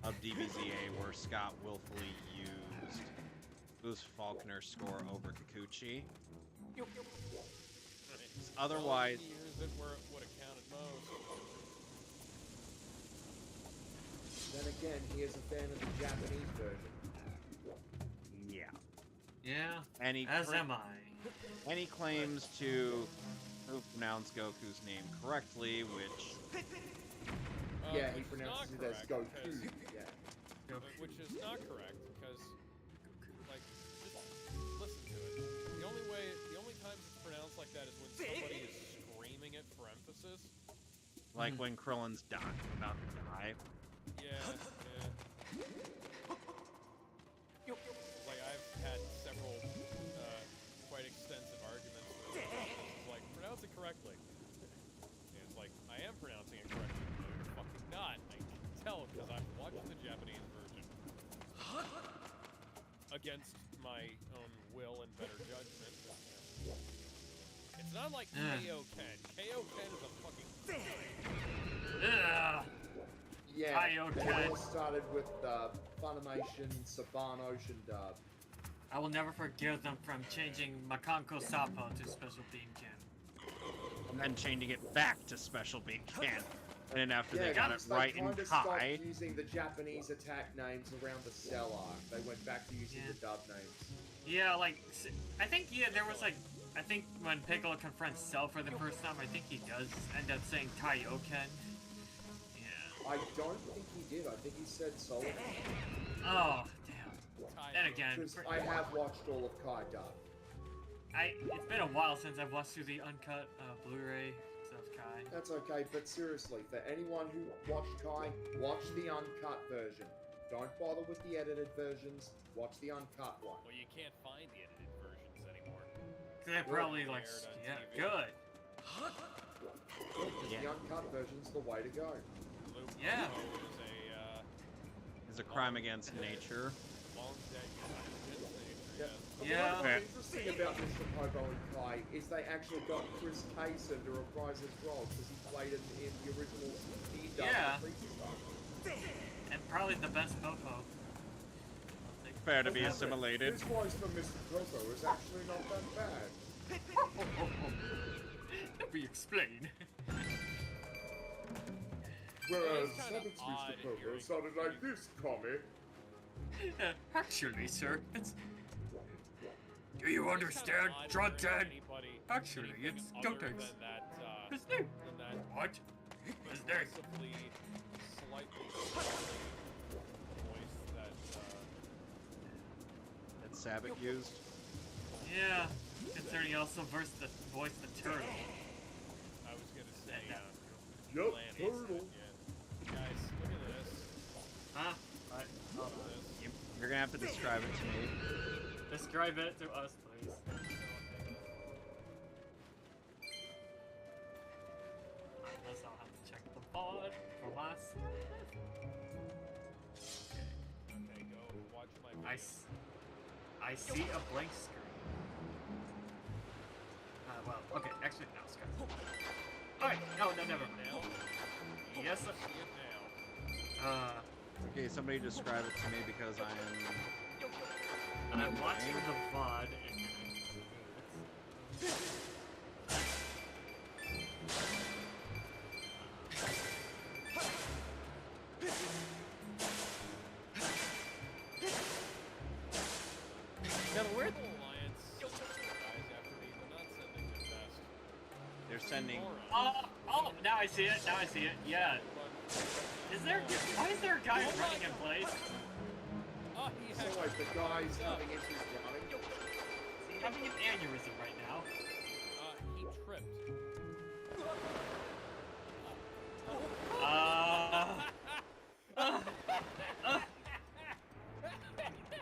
of DBZA, where Scott willfully used Faulkner score over Kikuchi. Otherwise, Years that were would have counted most. Then again, he is a fan of the Japanese version. yeah. Yeah, And he as am I. And he claims to pronounce Goku's name correctly, which Yeah, he Which is pronounces not it as correct, Goku. because- Yeah. Which is not correct, because, like, just listen to it. The only times it's pronounced like that is when somebody is screaming it for emphasis. like when Krillin's about to die. Yeah. Like, I've had several quite extensive arguments with it. It's like, pronounce it correctly. And it's like, I am pronouncing it correctly. No, you're fucking not. I can tell because I've watched the Japanese version. Against my own will and better judgment. It's not like Kaioken. Kaioken is a fucking... Ugh. Yeah, Kaioken. it all started with Funimation Saban Ocean dub. I will never forgive them from changing Makanko Sapo to Special Beam Ken. and then changing it back to Special Beam Can. And then after Yeah, they got it because right they in kinda stopped Kai, using the Japanese attack names around the Cell arc. They went back to using Yeah. the dub names. Yeah, like, I think, yeah, there was like, I think when Piccolo confronts Cell for the first time, I think he does end up saying Kaioken. Yeah. I don't think he did. I think he said Solomon. Oh, damn. And again, Because I have watched all of Kai dub. it's been a while since I've watched through the uncut Blu-ray stuff, Kai. That's okay, but seriously, for anyone who watched Kai, watch the uncut version. Don't bother with the edited versions. Watch the uncut one. Well, you can't find the edited versions anymore. They're probably like, aired on yeah, TV. good. Because the uncut version's the way to go. Luke Yeah. Popo is a is a crime against nature. long dead guy. Yeah. Yeah. What's interesting about Mr. Popo and Kai is they actually got Chris Kaysen to reprise his role because he played in the original dub Yeah. Freaky. And probably the best Popo. Fair to be His assimilated. voice for Mr. Popo is actually not that bad. Let me explain. Whereas It's kinda Seven's odd Mr. Popo hearing sounded like this, Tommy. Actually, sir, it's... Do you It's kinda understand, odd Drunk hearing Dad? anybody- Actually, anything it's other Gotenks. than that, His name. than that What? His name. aggressively, slightly voice that, That Sabbath used. Yeah, considering he also voiced the turtle. I was gonna say, Yup, Lanny turtle. said, yeah. Guys, look at this. Huh? Look at this. You're gonna have to describe it to me. Describe it to us, please. Unless I'll have to check the pod for last. Okay, go watch my video. I see a blank screen. Well, okay, actually, no, screen. Alright, no, never mind. Now? Yes, See it now. Okay, somebody describe it to me because I'm watching the VOD and... Yeah, weird. Alliance guys after me. They're not sending their best. They're sending. Oh, now I see it, yeah. Why is there a guy running in place? Oh, he So had like the guy's having issues running. He's having an aneurysm right now. he tripped.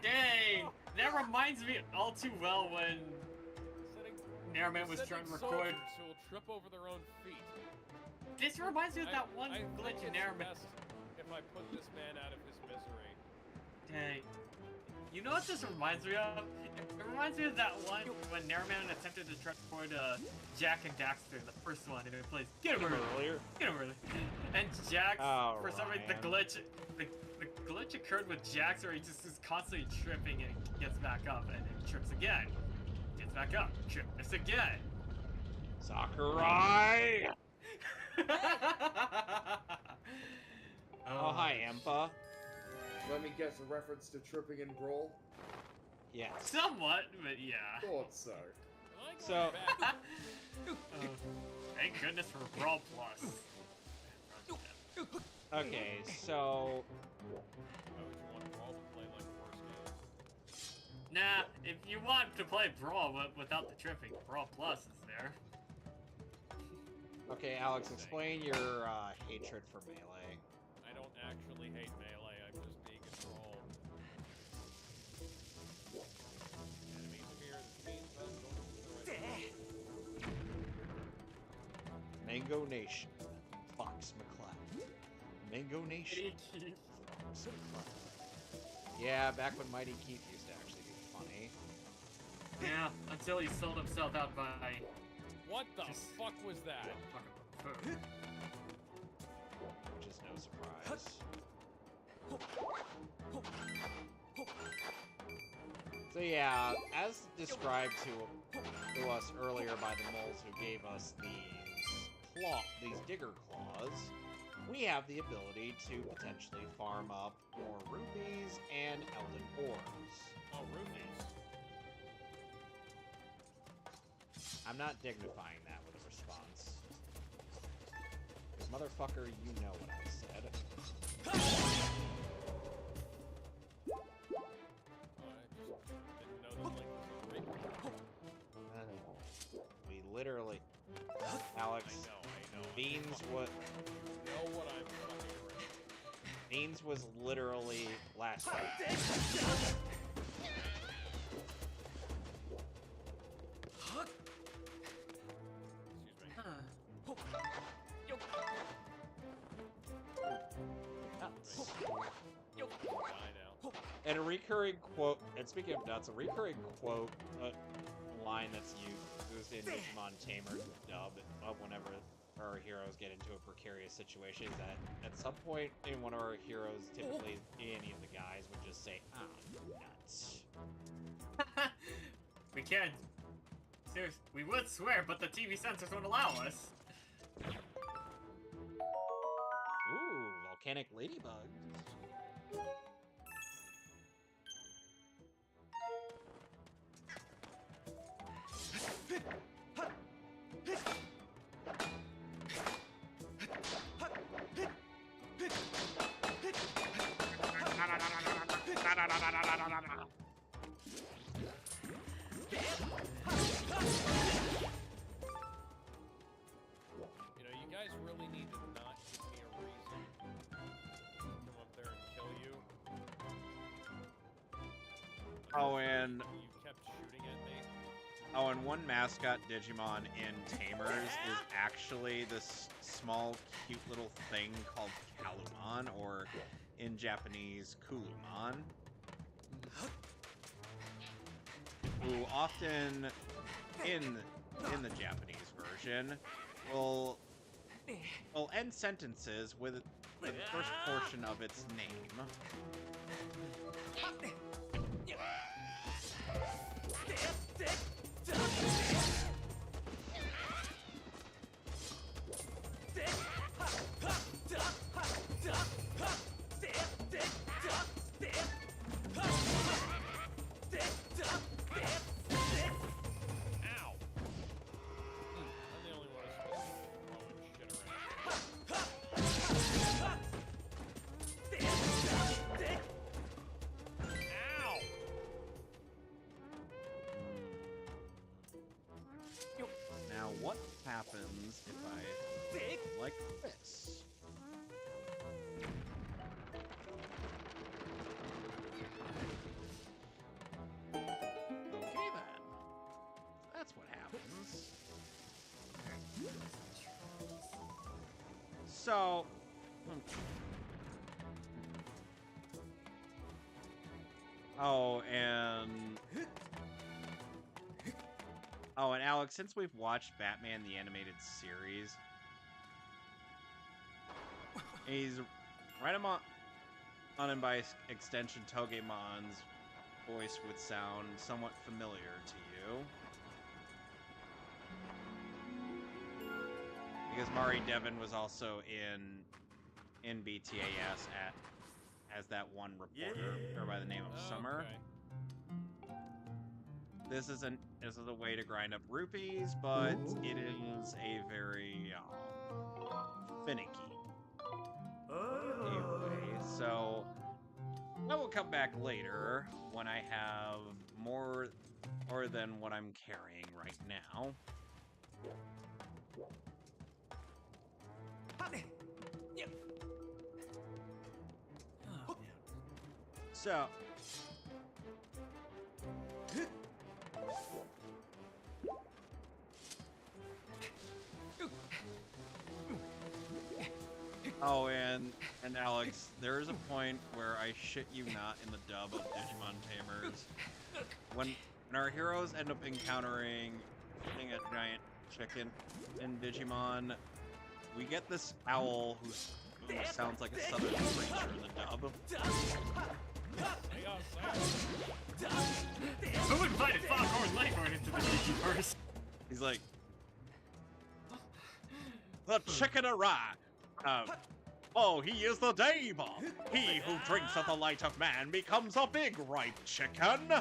Dang! That reminds me all too well when Nairman was trying to record. Soldiers who will trip over their own feet. This reminds me of that one I glitch in think it's Nairman. best if I put this man out of his misery. Dang. You know what this reminds me of? It reminds me of that one when Nairman attempted to transport Jack and Daxter, the first one, and it plays get him early. Get him early. And Jax, Oh, for some reason, the glitch occurred with Jax where he just is constantly tripping and gets back up and then trips again. Gets back up, trips again. Sakurai! Oh, hi, Ampa. Let me guess, a reference to tripping in Brawl? Yes. Somewhat, but yeah. Thought so. I like So- going back. Thank goodness for Brawl Plus. Okay, so Why would you want Brawl to play like worse games? Nah, if you want to play Brawl without the tripping, Brawl Plus is there. okay, Alex, explain your hatred for melee. I don't actually hate melee, I'm just being a troll. Enemies appear, this means I'm going to the right. Mango Nation, Fox McCloud. Mango Nation, Fox McCloud. Yeah, back when Mighty Keith used to actually be funny. Yeah, until he sold himself out by What the Just- fuck was that? fucking food. Which is no surprise. So yeah, as described to us earlier by the moles who gave us these these digger claws, we have the ability to potentially farm up more rupees and elden ores. Oh, rupees. I'm not dignifying that with a response. Because motherfucker, you know what I said. Oh, I just didn't know that Link was a rape. We literally... Alex, I know. Beans was... know what I'm fucking around. Beans was literally last week. And a recurring quote, and speaking of nuts, a recurring quote, line that's used in Digimon Tamers dub whenever our heroes get into a precarious situation is that at some point in one of our heroes, typically any of the guys, would just say, "Ah, nuts." We can't. Seriously, we would swear, but the TV censors won't allow us. Ooh, volcanic ladybugs. You know, you guys really need to not give me a reason to come up there and kill you. Oh, and You kept shooting at me. oh, and one mascot Digimon in Tamers is actually this small, cute little thing called Kalumon, or in Japanese, Kulumon, who often, in the Japanese version, will end sentences with the first portion of its name. Ow! I'm the only one who's supposed to be throwing shit around. Ow! Now, what happens if I like this? Okay then. That's what happens. So... Oh, and... Oh, and Alex, since we've watched Batman the Animated Series, he's right on and by extension, Togemon's voice would sound somewhat familiar to you. Because Mari Devon was also in BTAS as that one reporter, or by the name of Summer. Okay. This is a way to grind up rupees, but it is a very finicky way. So I will come back later when I have more than what I'm carrying right now. So oh, and Alex, there is a point where I shit you not in the dub of Digimon Tamers, when our heroes end up encountering a giant chicken in Digimon, we get this owl who sounds like a southern creature in the dub. Hang on, Sam. Who invited Foghorn Leghorn into the Digiverse? He's like, the chicken arrived. Oh, he is the devil. He who drinks of the light of man becomes a big ripe chicken.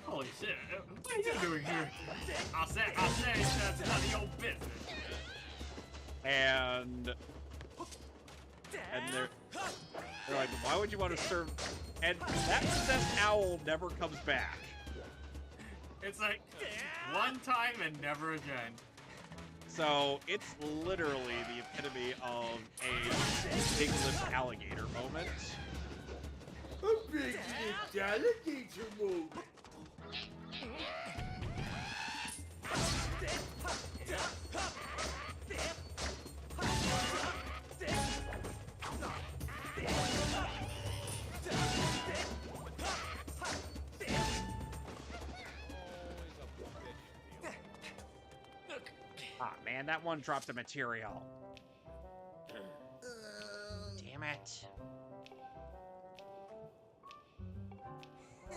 Holy shit, what are you doing here? I say, that's none of your business. And they're like, why would you want to serve? And that possessed owl never comes back. It's like, one time and never again. So it's literally the epitome of a big-lipped alligator moment. A big alligator moment. Ah, man, that one dropped a material. Damn it. I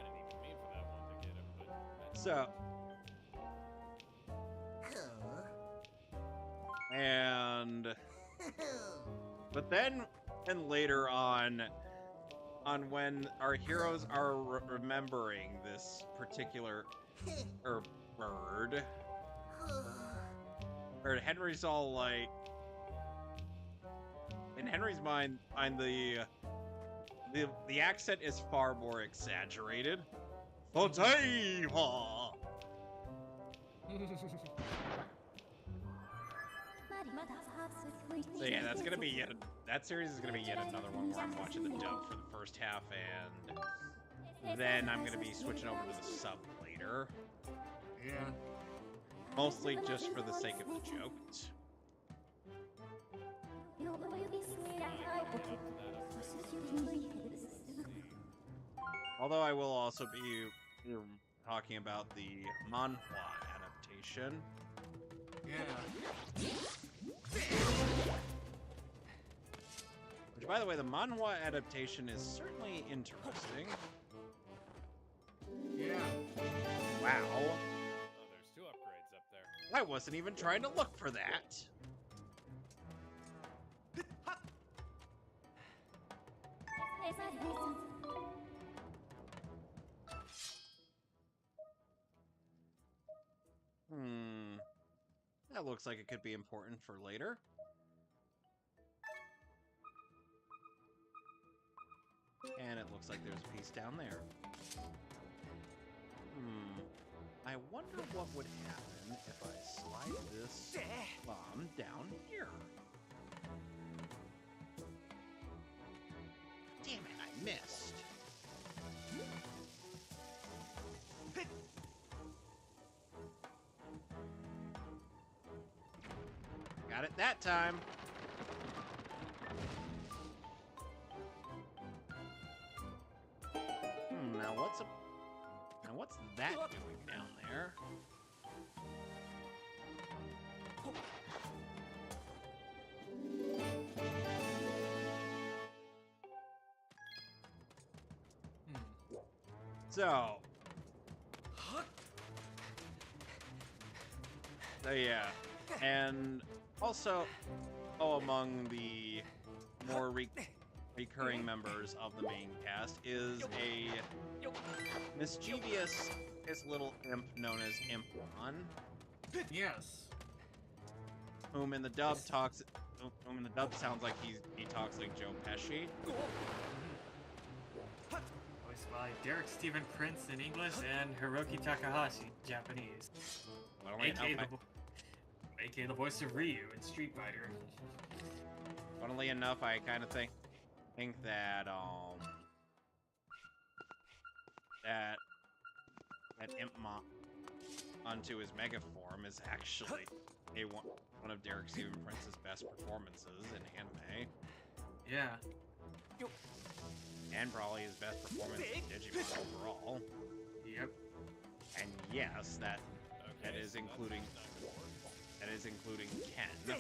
didn't even mean for that one to get him, but that's So, and but then and later on when our heroes are remembering this particular bird, or Henry's all like, in Henry's mind, the accent is far more exaggerated. Potato. So yeah, that's gonna be that series is gonna be yet another one where I'm watching the dub for the first half, and then I'm gonna be switching over to the sub later. Yeah. Mostly just for the sake of the joke. Although I will also be talking about the manhwa adaptation. Yeah. Which, by the way, the manhwa adaptation is certainly interesting. Yeah. Wow. oh, there's 2 upgrades up there. I wasn't even trying to look for that. That looks like it could be important for later. And it looks like there's a piece down there. I wonder what would happen if I slide this bomb down here. Damn it, I missed. Got it that time. Now what's that doing down there? So yeah, and also, among the more recurring members of the main cast is a mischievous little imp known as Imp One. Yes. Whom in the dub sounds like he talks like Joe Pesci. Voiced by Derek Stephen Prince in English and Hiroki Takahashi, Japanese. AKA the voice of Ryu in Street Fighter. Funnily enough, I kind of think that that Imp onto his mega form is actually one of Derek Stephen Prince's best performances in anime. Yeah. And probably his best performance in Digimon overall. Yep. And yes, that is including Ken.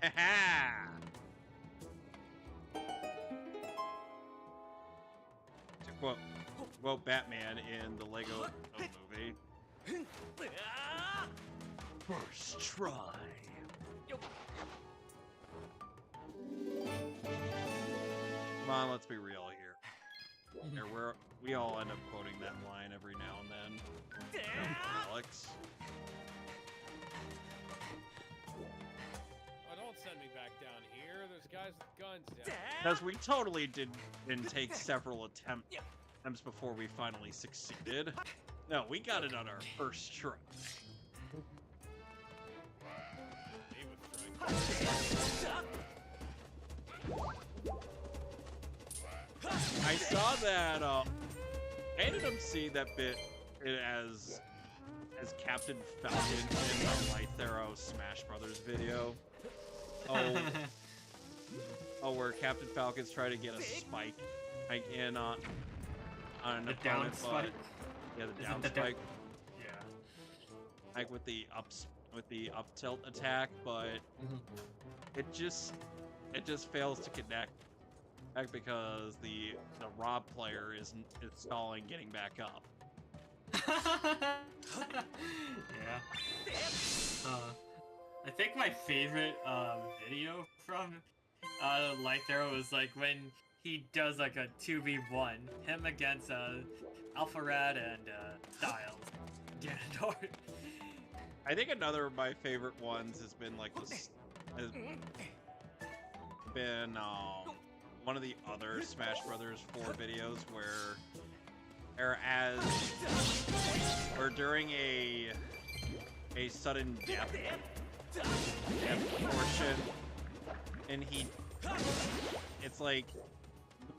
Haha! quote Batman in the Lego movie. First try. Come on, let's be real here. We all end up quoting that line every now and then. Alex. Oh, don't send me back down here. There's guys with guns down. Because we totally didn't take several attempts before we finally succeeded. No, we got it on our first try. He was trying. I saw that. I ended up seeing that bit as Captain Falcon in the Light Arrow Smash Brothers video. Where Captain Falcon's trying to get a spike in on an The down opponent, spike? yeah, the Is down it the spike, Yeah. like with the up tilt attack, but it just fails to connect. Because the Rob player is stalling getting back up. Yeah. I think my favorite video from Light Arrow is like when he does like a 2v1, him against Alpharad and Styles. Ganondorf. I think another of my favorite ones has been like this. Has been one of the other Smash Brothers 4 videos where during a sudden death portion, and it's like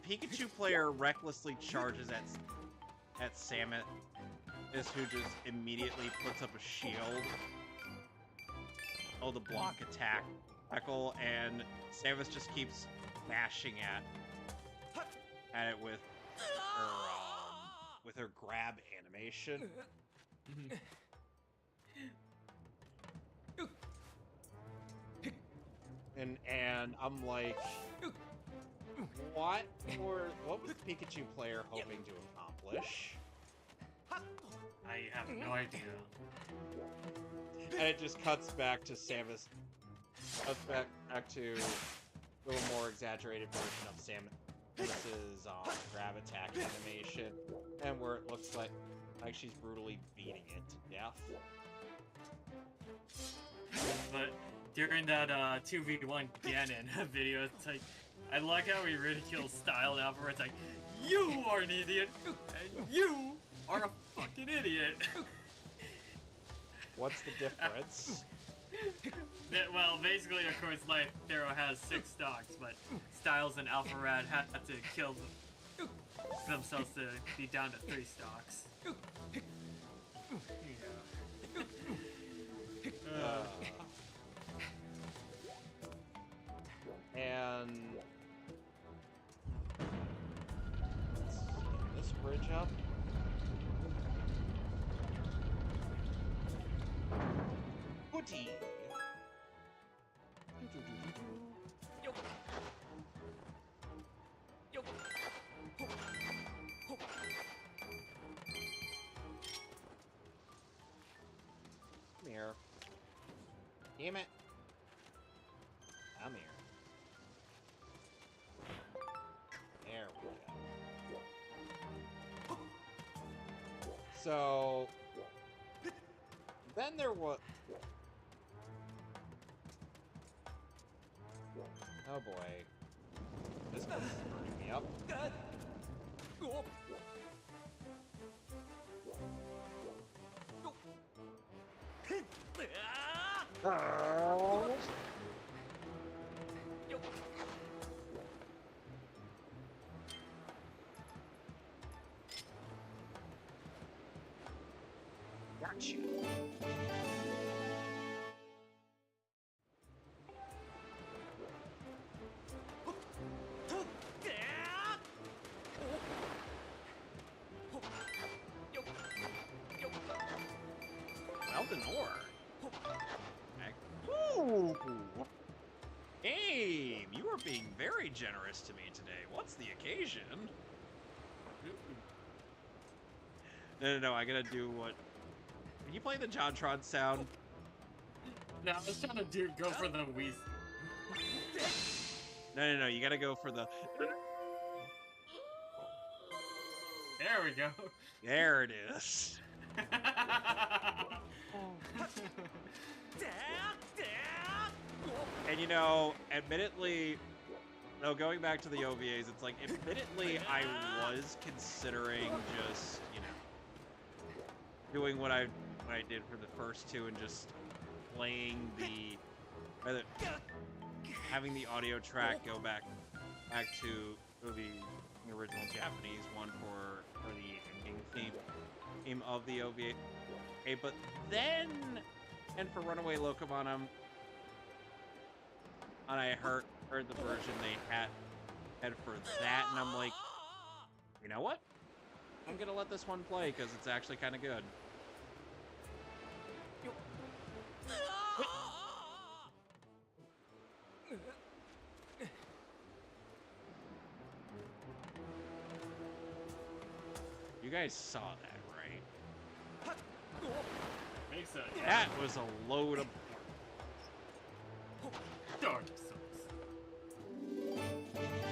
the Pikachu player recklessly charges at Samus, who just immediately puts up a shield. Oh, the block attack tackle, and Samus just keeps mashing at it with her grab animation. And I'm like, what was the Pikachu player hoping to accomplish? I have no idea. And it just cuts back to Samus. Cuts back to a little more exaggerated version of Samus's grab attack animation, and where it looks like she's brutally beating it to death. But during that 2v1 Ganon video, it's like, I like how he ridicules Style now, where it's like, you are an idiot, and you are a fucking idiot. What's the difference? Well, basically, of course, Light Arrow has 6 stocks, but Styles and Alpharad had to kill themselves to be down to 3 stocks. And let's get this bridge up. Goody. Come here. Damn it. Come here. There we go. So then there was. Oh boy. This place is burning me up. Gotcha. Eldenor. Ooh. Abe, you are being very generous to me today. What's the occasion? No, I gotta do what... Can you play the JonTron sound? No, I was trying to go for the Wii. No, you gotta go for the... There we go. There it is. And you know, admittedly, though, going back to the OVAs, it's like, admittedly, I was considering just, you know, doing what I did for the first two and just playing having the audio track go back to the original Japanese one for the ending theme of the OVA. Okay, but then, and for Runaway Locomotive, and I heard the version they had for that, and I'm like, you know what? I'm gonna let this one play because it's actually kind of good. You guys saw that, right? Makes sense. That was a load of... Dark Souls.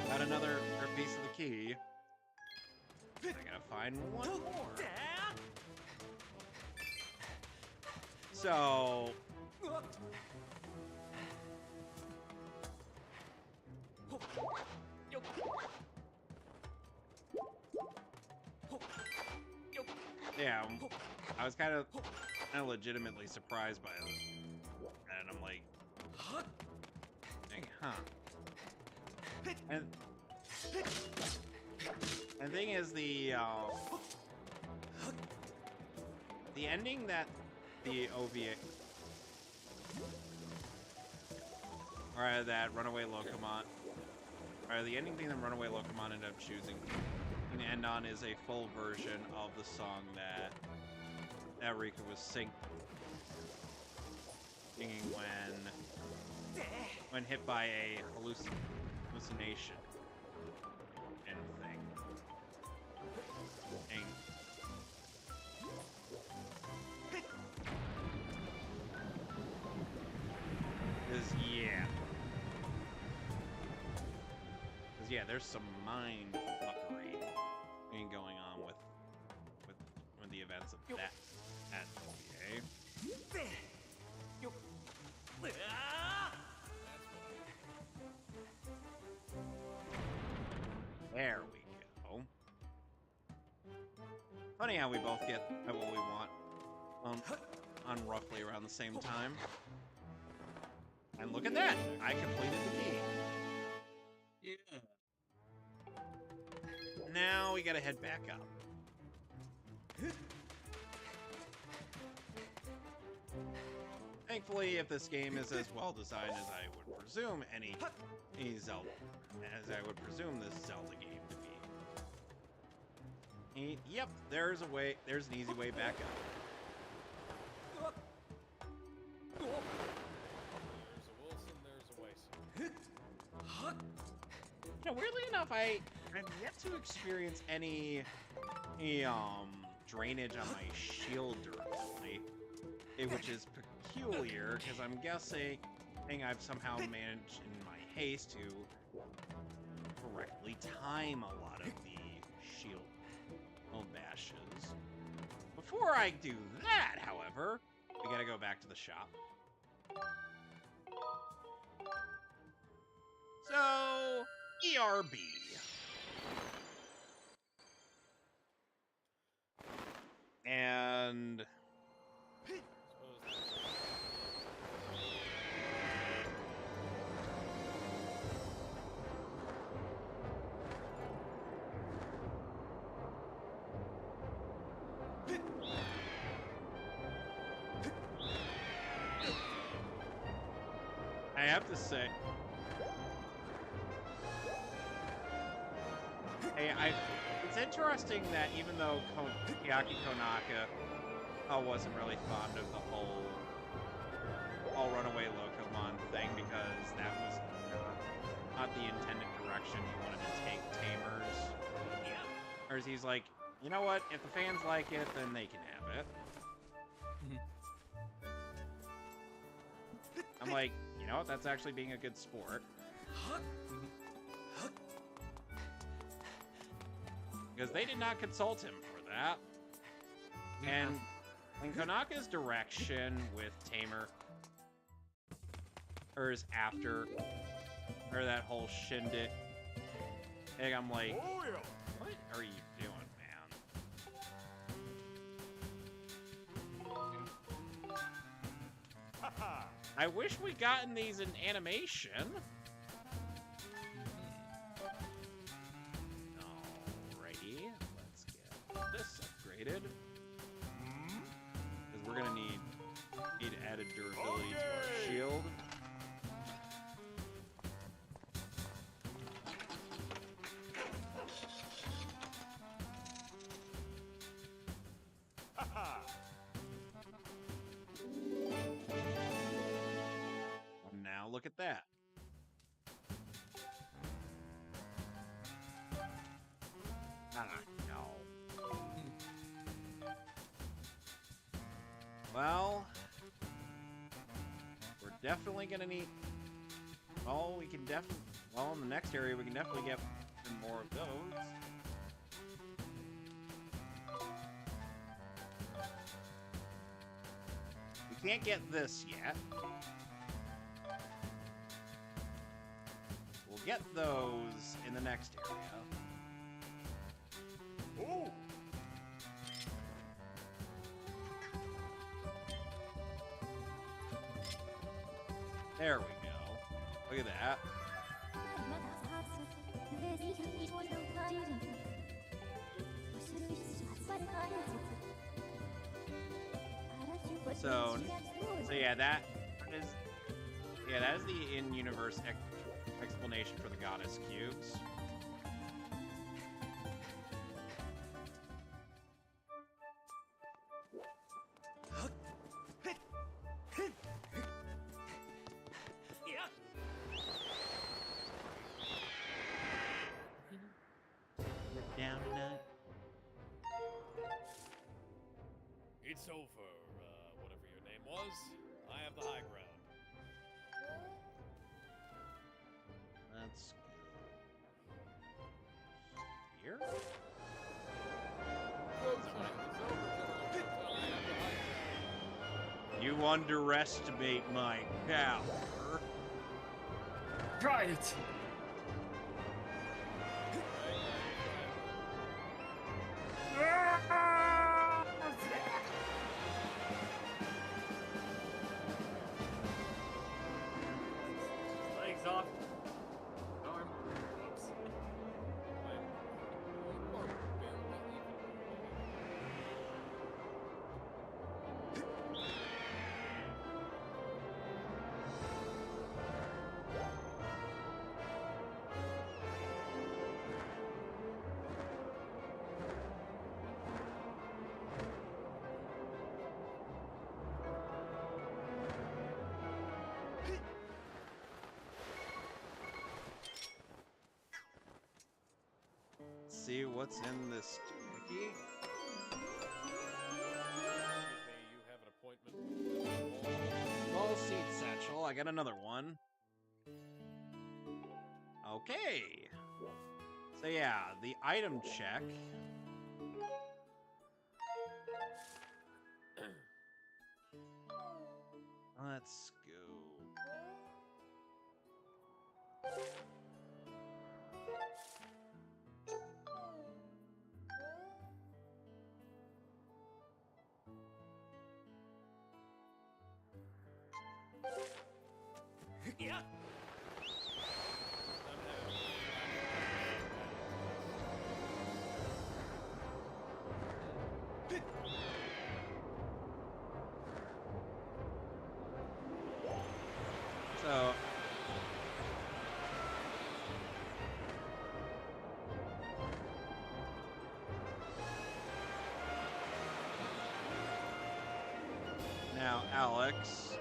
Got another piece of the key. I gotta find one more. So... Yeah, I was kind of legitimately surprised by it. And I'm like, huh. And the thing is, the ending that the OVA, or that Runaway Locomotive, or the ending thing that Runaway Locomotive ended up choosing to end on is a full version of the song that Rika was singing when hit by a hallucination and thing. Yeah, there's some mind fuckery going on with the events of that OVA. There we go. Funny how we both get what we want on roughly around the same time. And look at that! I completed the key. Yeah. Now we gotta head back up. Thankfully, if this game is as well designed as I would presume any Zelda, as I would presume this Zelda game to be. Yep, there's a way. There's an easy way back up. There's a Wilson, there's a Wason. You know, weirdly enough, I've yet to experience any drainage on my shield durability, which is peculiar because I'm guessing I've somehow managed in my haste to correctly time a lot of the shield bashes. Before I do that, however, we gotta go back to the shop. So, ERB. And... I have to say, it's interesting that even though Hiaki Konaka wasn't really fond of the whole Runaway Locomon thing, because that was not the intended direction he wanted to take Tamers, Or is he's like, you know what? If the fans like it, then they can have it. I'm like, you know what? That's actually being a good sport. Because they did not consult him for that. And in Konaka's direction with Tamer, or is after, or that whole shindig, and I'm like, what are you doing, man? I wish we'd gotten these in animation. Alrighty, let's get this upgraded. Because we're gonna need added durability to our shield. Now look at that. No. Well, we're definitely gonna need. Well, we can definitely. Well, in the next area, we can definitely get some more of those. We can't get this yet. We'll get those in the next area. Ooh. There we go. Look at that. So yeah, that is the in-universe explanation for the goddess cubes. Down tonight. It's over, whatever your name was. I have the high ground. Let's go here. You underestimate my power. Try it! Legs off. Arm. Oops. See what's in this doohickey. You have an appointment with Low seat satchel. I got another one. Okay. So yeah, the item check. Let's go. Yeah. So now, Alex.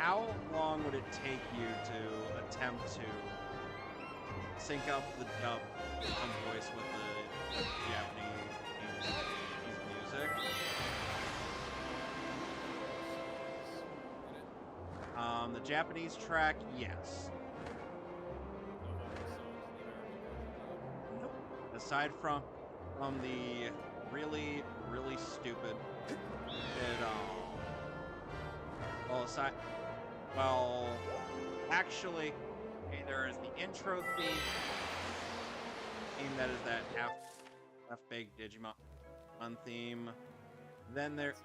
how long would it take you to attempt to sync up the dub voice with the Japanese music? The Japanese track, yes. Nope. Aside from the really, really stupid, actually, okay, there is the intro theme that is that half-baked Digimon theme. Then there's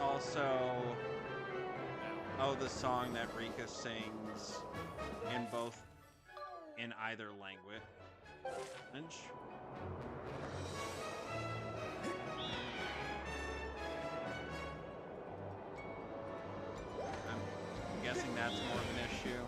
also the song that Rika sings in either language. I'm guessing that's more of an issue.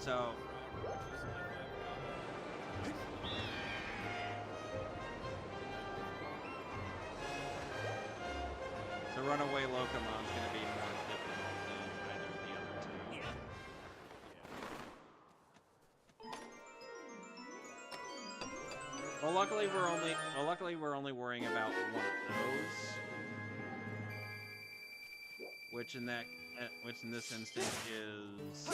So Runaway Locomon's going to be more difficult than either of the other two. Well, luckily we're only worrying about one of those, which in this instance is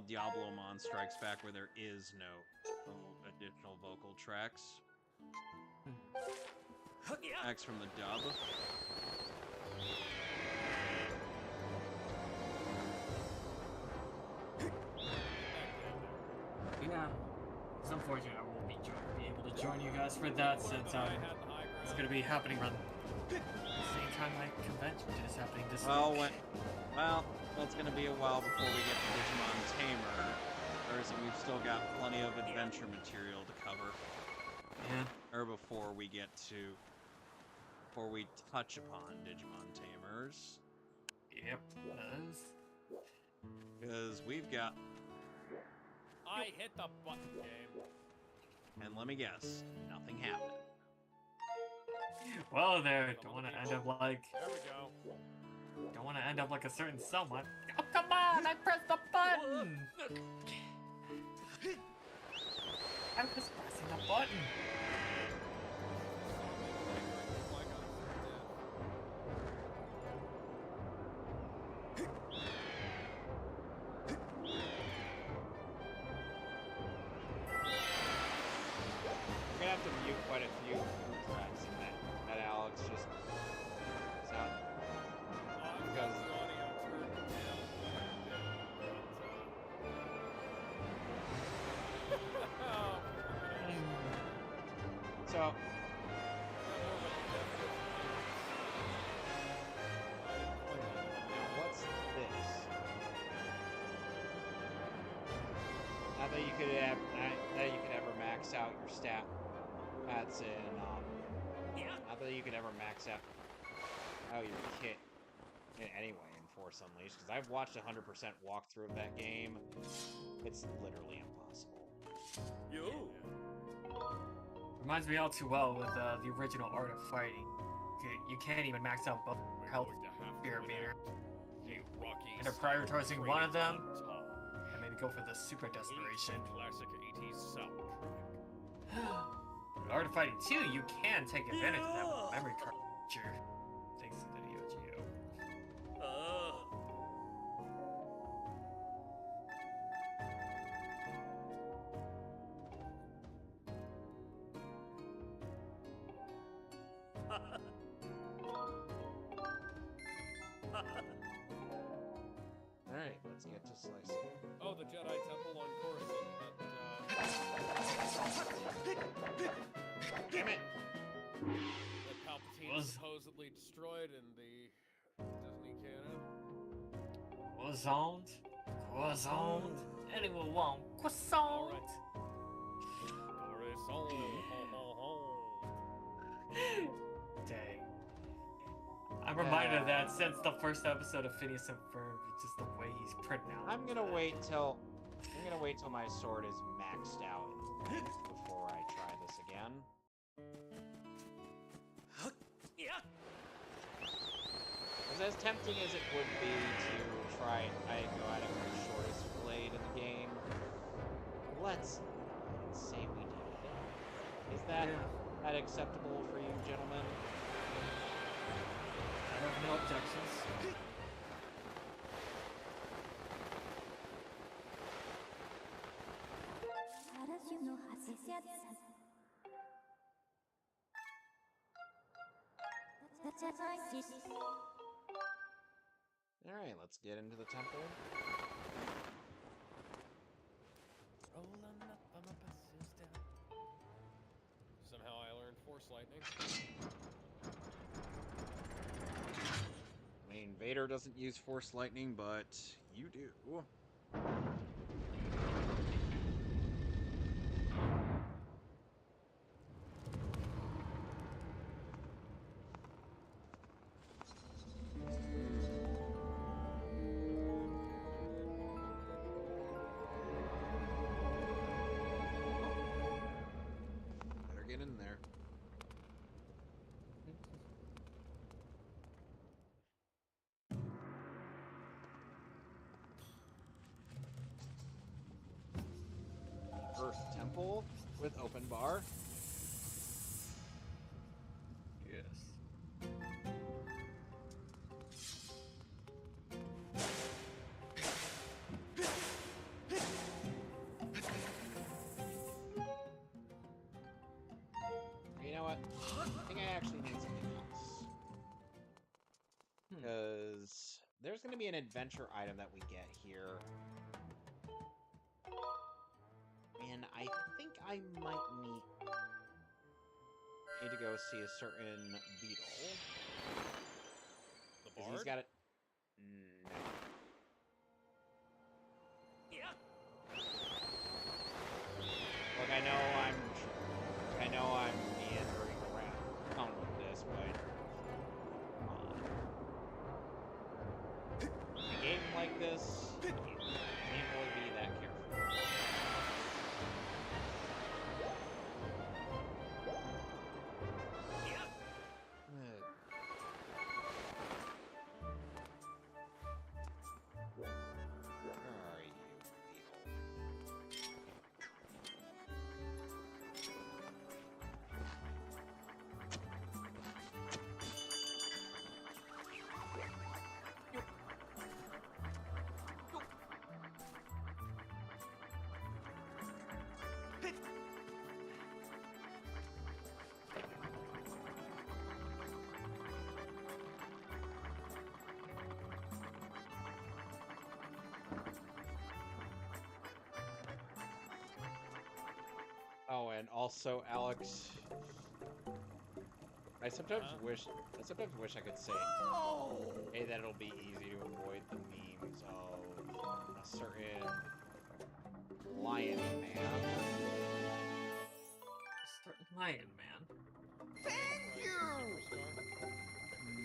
Diablomon Strikes Back, where there is no additional vocal tracks. X from the dub. Yeah, it's unfortunate I won't be able to join you guys for that, since it's going to be happening around the same time my convention is happening this week. Well, it's going to be a while before we get to Digimon Tamer, whereas we've still got plenty of adventure material to cover. Yeah. Or before we touch upon Digimon Tamers. Yep. Because we've got... I hit the button, game. And let me guess, nothing happened. Well, don't want to end up like... There we go. Don't want to end up like a certain someone. Oh, come on! I pressed the button! I was pressing the button! We're gonna have to mute quite a few tracks in that Alex just sound. Because so now what's this? Not that you could ever max out your stats in not that you could ever max out your kit in any way in Force Unleashed, because I've watched 100% walkthrough of that game. It's literally impossible. Reminds me all too well with the original Art of Fighting. You can't even max out both health spirit meter. You end up prioritizing one of them, and maybe go for the super desperation. Classic 80s soundtrack. With Art of Fighting 2, you can take advantage of that with memory card feature, thanks to the Neo Geo. Alright, let's get to slicing. Oh, the Jedi Temple on Coruscant. Damn it! That Palpatine supposedly destroyed in the Disney canon. Croissant? Croissant? Anyone want All croissant? right. Horizon. Dang. I'm reminded of that since the first episode of Phineas and Ferb, just the way he's pronounced. I'm gonna wait till my sword is maxed out before I try this again. Because as tempting as it would be to try I go at it with the shortest blade in the game, let's say we did. Is that acceptable for you, gentlemen? I have no objections. Alright, let's get into the temple. Rolling up on my passes down. Somehow I learned Force Lightning. I mean, Vader doesn't use Force Lightning, but you do. Better get in there. Earth Temple with open bar. Yes. You know what? I think I actually need something else. Because there's going to be an adventure item that we get here. And I think I might need to go see a certain beetle. The Because bard? he's got it. No. Look, I know I'm meandering around with this, but come on. In a game like this, you can't really be that careful. Where are you, beetle? Oh, and also, Alex, I sometimes wish I could say, hey, that it'll be easy to avoid the memes of a certain lion man. Certain Lion Man. Thank you!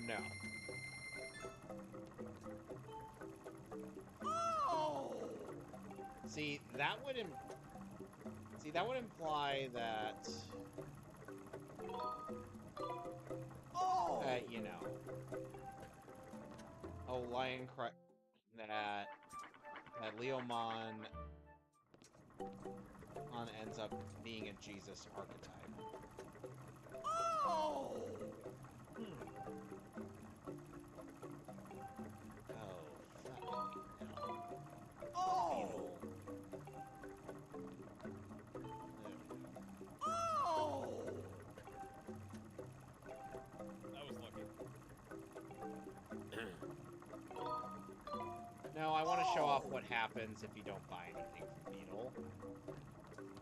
No. Oh! See, that would imply that, Oh! you know, lion cry that Leomon ends up being a Jesus archetype. Oh! Oh, fucking hell. Oh! Oh! That was lucky. No, I want to show off what happens if you don't buy anything from Beetle.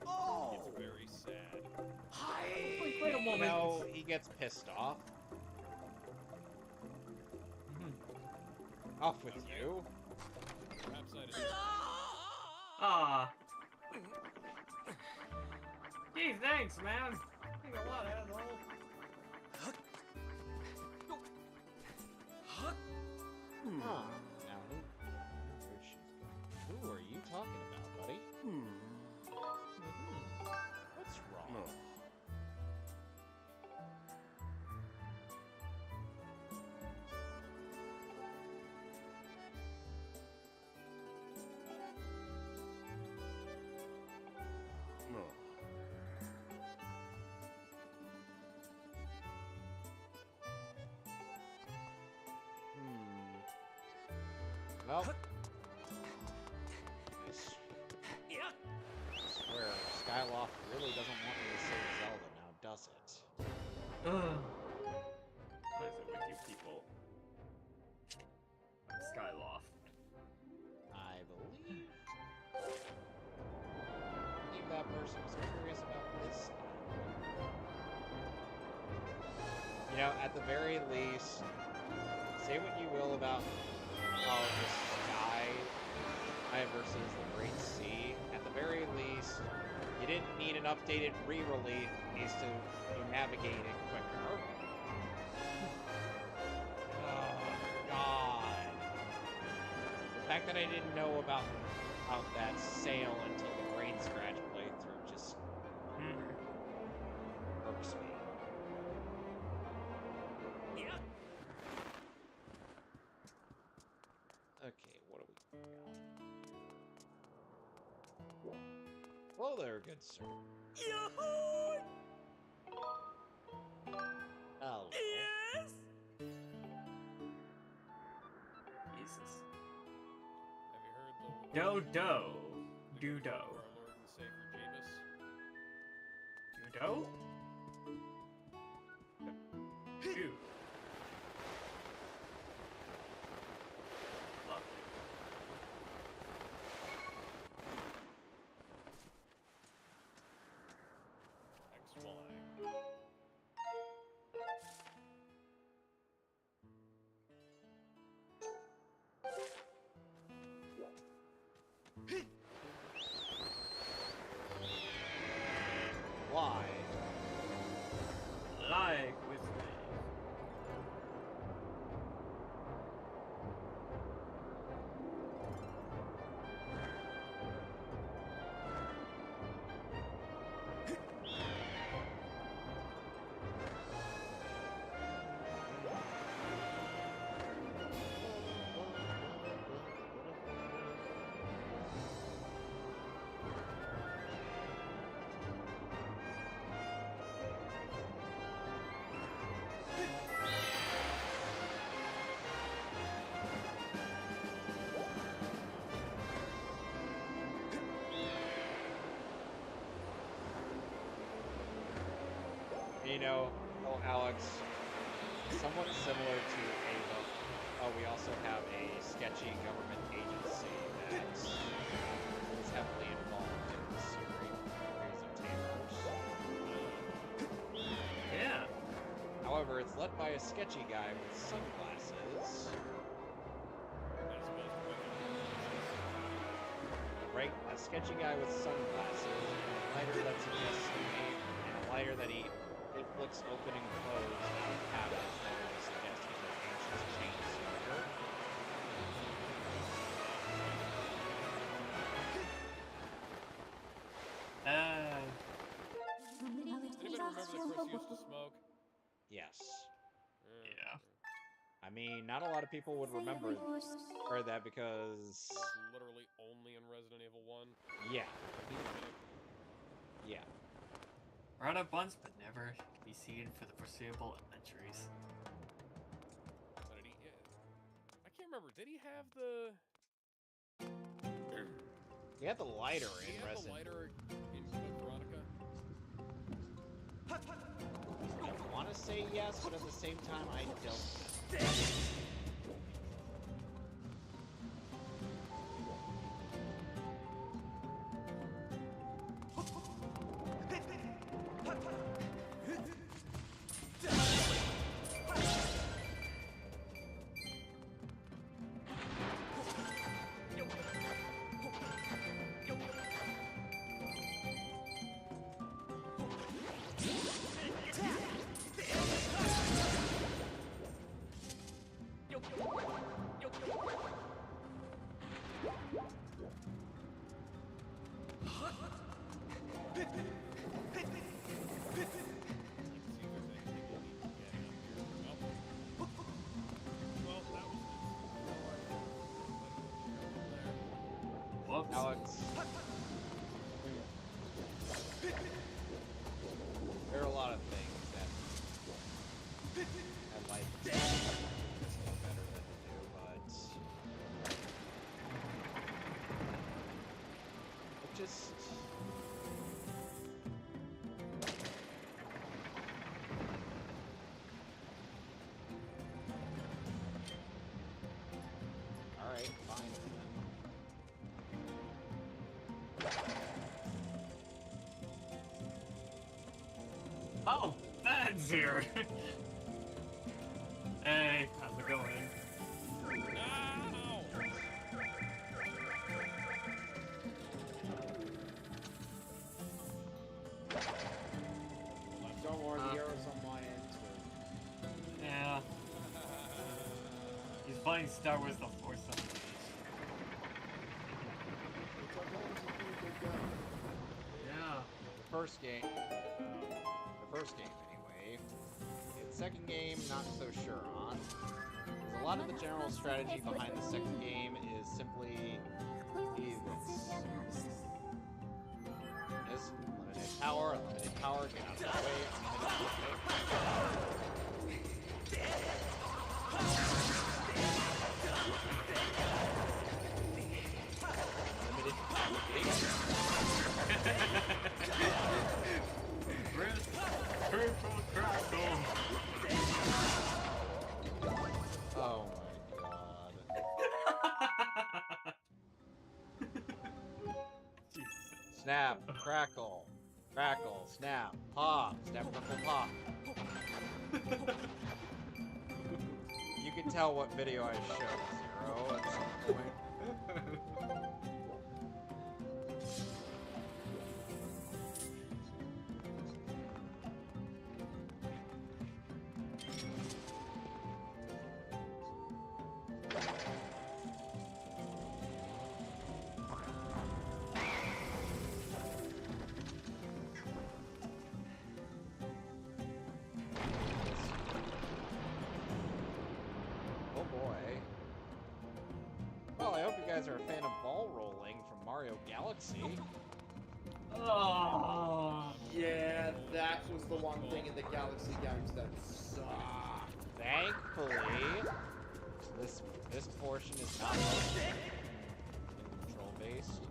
Oh! It's very sad. Hi! Wait a moment. No, he gets pissed off. Off with you. Perhaps I did. Ah. Gee, thanks, man. Thanks a lot, asshole. Huh. Now, where she's going? Who are you talking about, buddy? What's wrong? Well, I swear, Skyloft really doesn't want me to save Zelda now, does it? Ugh. What is it with you people? Skyloft. I believe that person was curious about this. You know, at the very least, say what you will about the sky versus the Great Sea. At the very least, you didn't need an updated re-release to navigate it quicker. Oh, God. The fact that I didn't know about that sail until the Brain Scratch playthrough just irks me. Okay, what do we got? Hello there, good sir. Hello. Yes. Jesus. Have you heard the Dodo. the Dudo. our Lord and Savior Jeebus? Dudo? Dude. Lovely. XY. Why? Like with me. You know, oh, Alex, somewhat similar to Ava. Oh, we also have a sketchy government agency that is heavily involved in the series of tampers. Yeah. However, it's led by a sketchy guy with sunglasses. Right, a sketchy guy with sunglasses, and a lighter that suggests he made, and a lighter that he flicks open and close out of cabinets in order to suggest he's an ancient chain smoker. Anybody remember that Chris used to smoke? Yes. Yeah. I mean, not a lot of people would remember that because, It was literally only in Resident Evil 1. yeah. Yeah. Run up once, but never to be seen for the foreseeable centuries. But I can't remember. Did he have the? He had the lighter Did he in have the Resident lighter in Code Veronica? I want to say yes, but at the same time, I don't. Alex. There are a lot of things that I'd like to do better than to do, but it just alright, fine then. Oh, Ben's here. Hey, how's it going? Ow! Don't worry, the arrow's on my end too. Yeah. He's playing Star Wars The Force Unleashed. It's like always a pretty good gun. Yeah. The first game anyway. The second game, not so sure on. 'Cause a lot of the general strategy behind the second game is simply this. Limited power, get out of the way, Purple crackle. Oh my god. Snap, crackle, snap, pop, snap, crackle, pop. You can tell what video I showed, Zero, at some point. Oh boy. Well, I hope you guys are a fan of ball rolling from Mario Galaxy. Oh. Yeah, that was the one thing in the Galaxy games that sucked. Thankfully, this portion is not control based,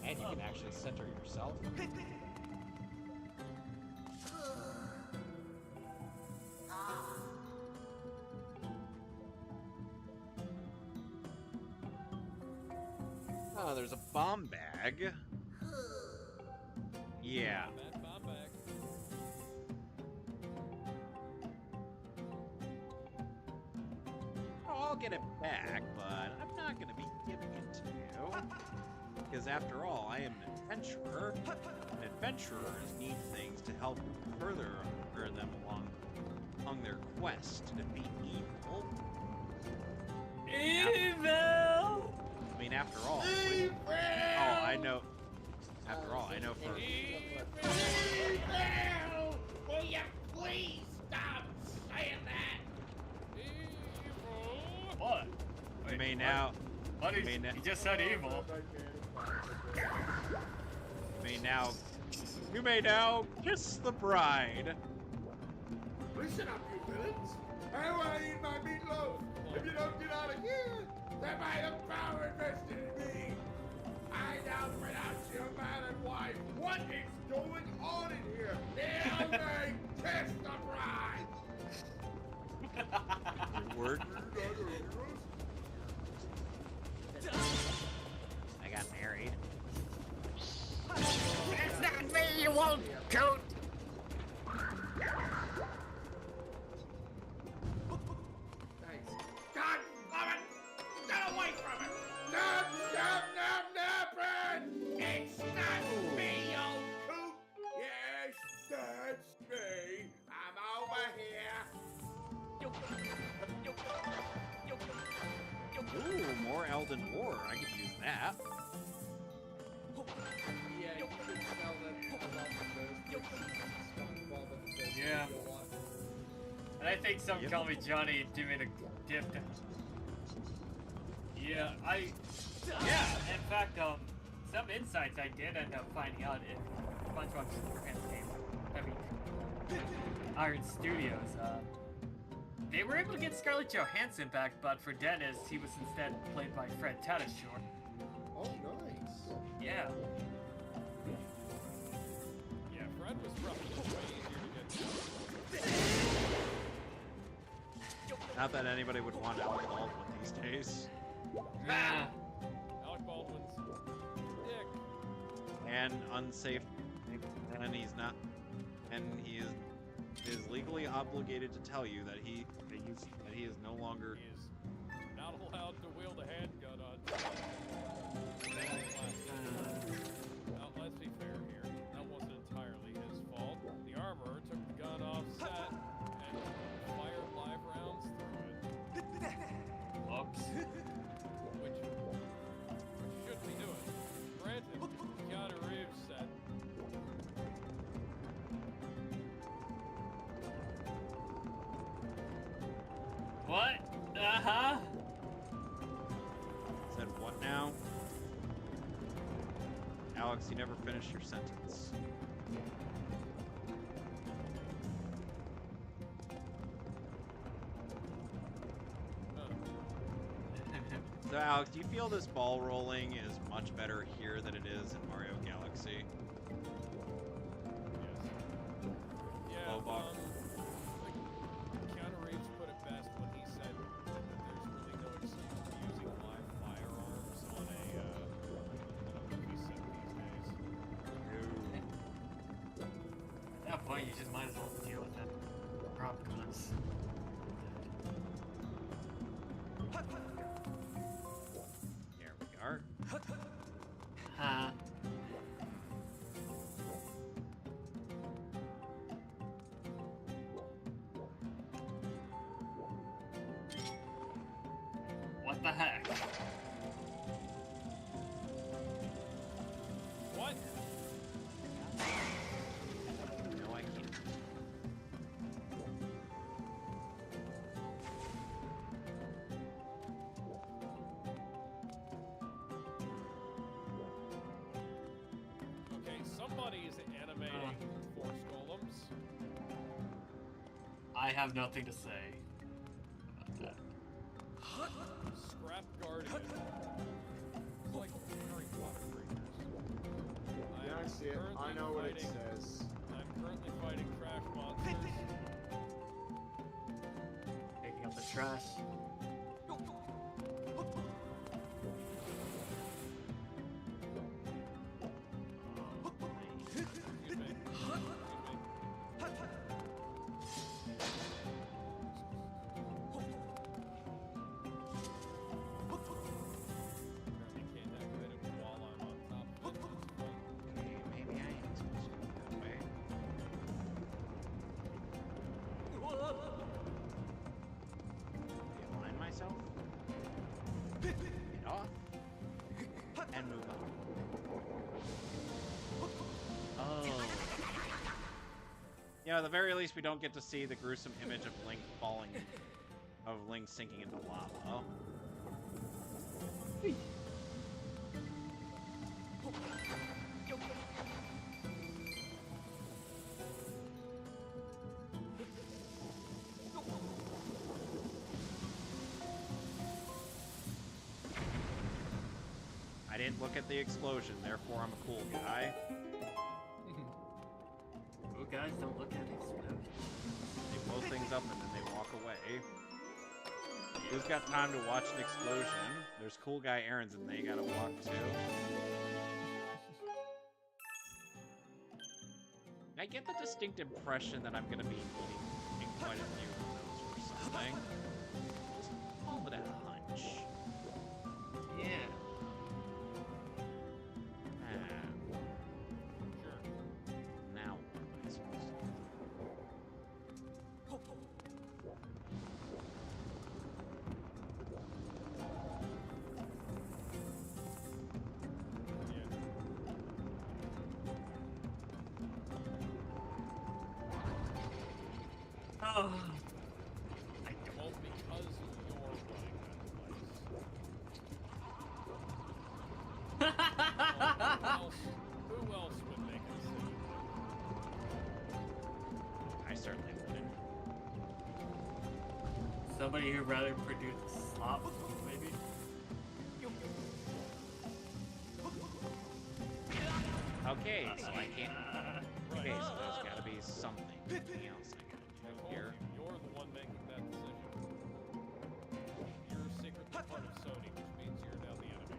and you can actually center yourself. Oh, there's a bomb bag. Yeah. That bomb bag. Oh, I'll get it back, but I'm not going to be giving it to you. Because after all, I am an adventurer, and adventurers need things to help further them along their quest to defeat evil. Evil! I mean, after all... Oh, I know... After all, I know for... Evil! Will you please stop saying that? What? You may now... What? You may now... He just said evil. You may now kiss the bride. Listen up, you villains! I want to eat my meatloaf! If you don't get out of here, then I have power invested in me! I now pronounce you man and wife! What is going on in here? Hear me kiss the bride! Your word? I got married. It's not me, you won't coot! Thanks. God damn it! Get away from it! Nap, nap, nap, napping! It's not me, you coot! Yes, that's me! I'm over here! Ooh, more Elden War. I could use that. Yeah, you can tell that I love the first SpongeBob and the first Yeah. video one. And I think some Yep. call me Johnny doing a dip. Yeah. Yeah, in fact, some insights I did end up finding out in SpongeBob SquarePants game, Iron Studios. They were able to get Scarlett Johansson back, but for Dennis, he was instead played by Fred Tatasciore. Oh, nice. Yeah. Yeah, Fred was probably way easier to get to. Not that anybody would want Alec Baldwin these days. Ah. Alec Baldwin's dick. And unsafe, and he's not, and he is legally obligated to tell you that he is no longer. He is not allowed to wield a handgun on. Now, let's be fair here. That wasn't entirely his fault. The armorer took the gun off set and fired live rounds through it. Oops. Which you shouldn't be doing. Granted, Keanu Reeves said. What? Uh-huh. Said what now? Alex, you never finished your sentence. So Alex, do you feel this ball rolling is much better here than it is in Mario Galaxy? Yes. Yeah, Lobot. like, Keanu Reeves put it best when he said that there's really no excuse for using live firearms on a movie set these days. At that point, you just might as well deal with it. Prop guns. Here we are. Huh. What the heck? What? No, I can't. Okay, somebody's animating Force Golems. I have nothing to say about that. Scrap Guardian. It's like Harry Potter creatures. Yeah, I see it. I know what it says. I'm currently fighting trash monsters. Taking up the trash. Excuse me. Apparently can't activate it while I'm on top of it. It's fine. Okay, maybe I am supposed to go that way. Realign myself. Get off. And move on. Oh. Yeah, at the very least, we don't get to see the gruesome image of Link falling, of Link sinking into lava. I didn't look at the explosion, therefore I'm a cool guy. Oh, guys, don't look at explosions. They blow things up and then they walk away. Who's got time to watch an explosion? There's cool guy errands and they gotta walk too. I get the distinct impression that I'm gonna be eating quite a few of those or something. Just call it a hunch. Yeah. Sure. Now what am I supposed to do? Oh. I Well, because you're running that place. certainly wouldn't. Somebody who'd rather produce slop, maybe? Okay, so I can't. Okay, so there's gotta be something else I I gotta do told here. you, you're the one making that decision. You're secretly part of Sony, which means you're now the enemy.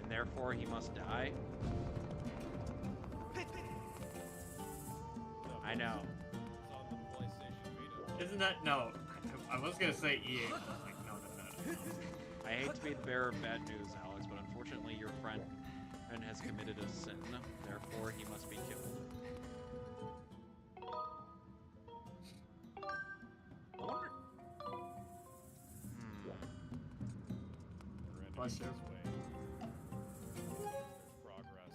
And therefore he must die? No, I know. It's on the PlayStation Vita. Isn't that no? I was gonna say EA, but I was like, no. I hate to be the bearer of bad news, Alex, but unfortunately your friend has committed a sin. Therefore, he must be killed. I wonder... We're Bless enemies you. this way. There's progress.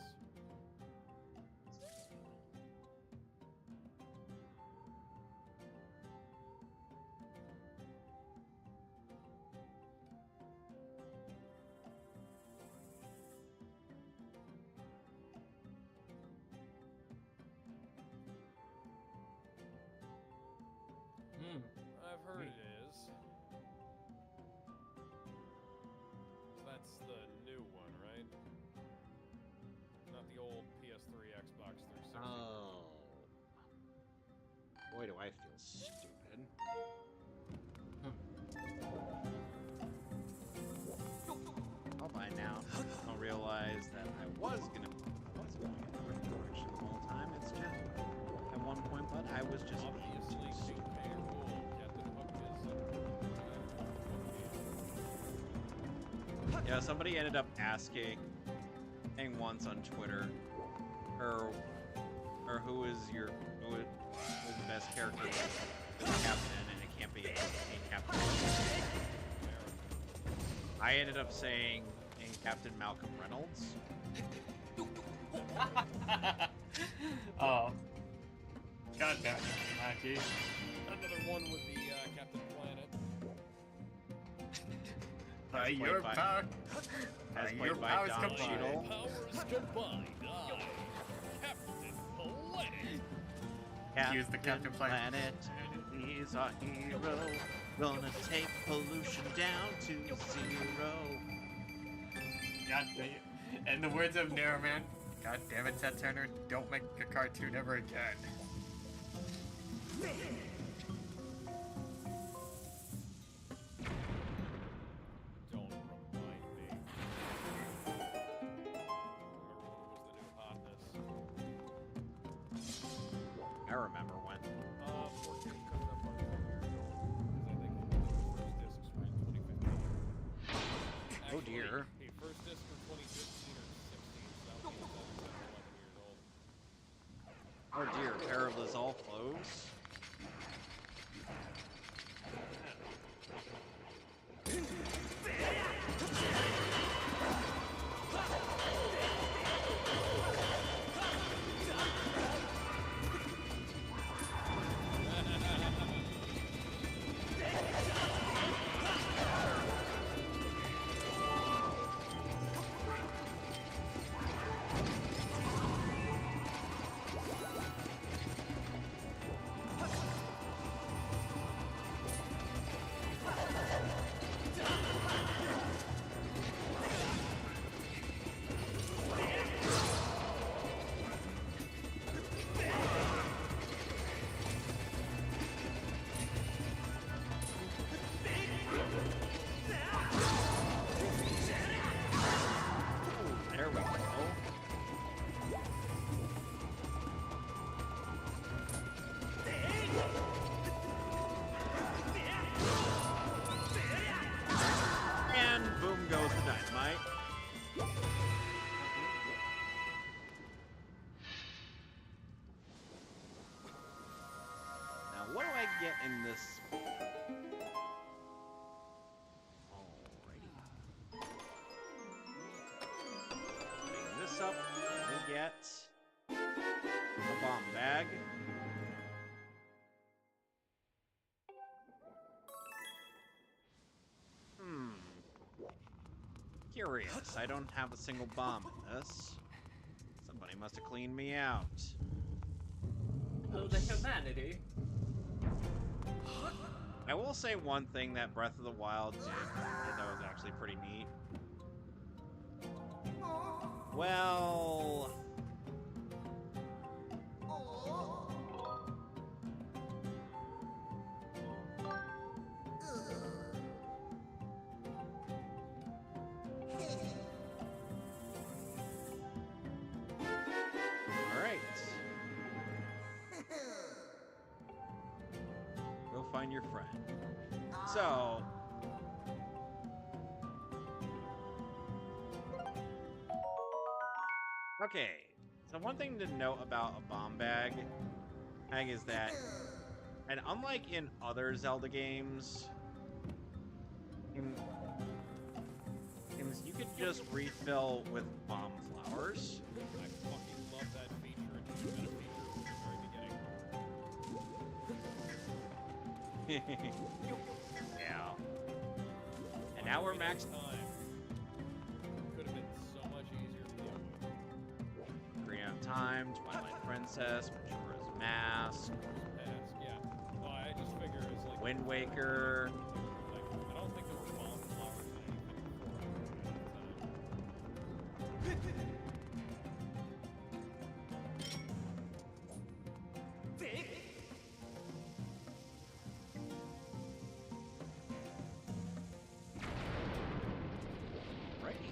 I've heard it is. That's the new one, right? Not the old PS3, Xbox 360. Oh. Boy, do I feel stupid. Oh, by now, I'll realize that I was going in the right direction the whole time. It's just, at one point, but I was just being Obviously, too stupid. King K. Rool, Captain Hook is Yeah, somebody ended up asking once on Twitter, or who is the best character in Captain, and it can't be Captain. I ended up saying in Captain Malcolm Reynolds. Oh. God damn it, Mackie. another one with the Captain Planet. As Your played by- power. As Your played by powers Don combined. Cheadle. Powers combined. Captain Planet. Use the Captain Planet. He's our hero. Gonna take pollution down to zero. God damn it. In the words of Narrowman, God damn it, Ted Turner, don't make a cartoon ever again. Don't remind me. Remember when was the new hotness? I remember when. 14 coming up on 4 years old. Because I think the first discs were in 2015. Oh dear. Hey, first disc were 2015 or 16, so that means I was 10 or 11 years old. Oh dear, Parables all close. There we go. And boom goes the dynamite. Now, what do I get in this? Alrighty. Opening this up, we get a bomb bag. Curious, I don't have a single bomb in this. Somebody must have cleaned me out. Oh, the humanity. I will say one thing that Breath of the Wild did that was actually pretty neat. Well... Alright. Go find your friend. So... Okay, so one thing to note about a bomb bag is that, and unlike in other Zelda games, you could just refill with bomb flowers. I fucking love that feature, and it's been a feature from the very beginning. Yeah. And now we're max. Could have been so much easier to deal with. Green Out of Time, Twilight Princess, Majora's Mask, Pass, yeah. Well, I just figure it's like Wind Waker. Like, I don't think there were bomb flowers in anything before at the time. Righty.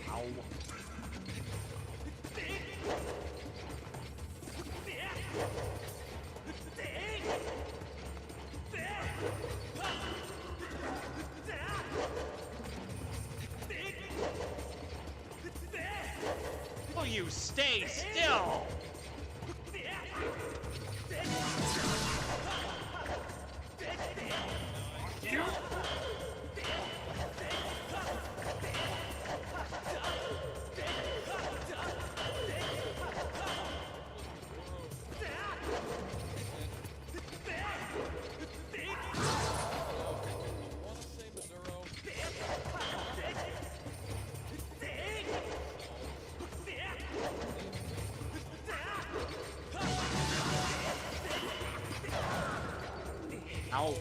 Ow. Will you stay still? I want to say Missouro. Ow.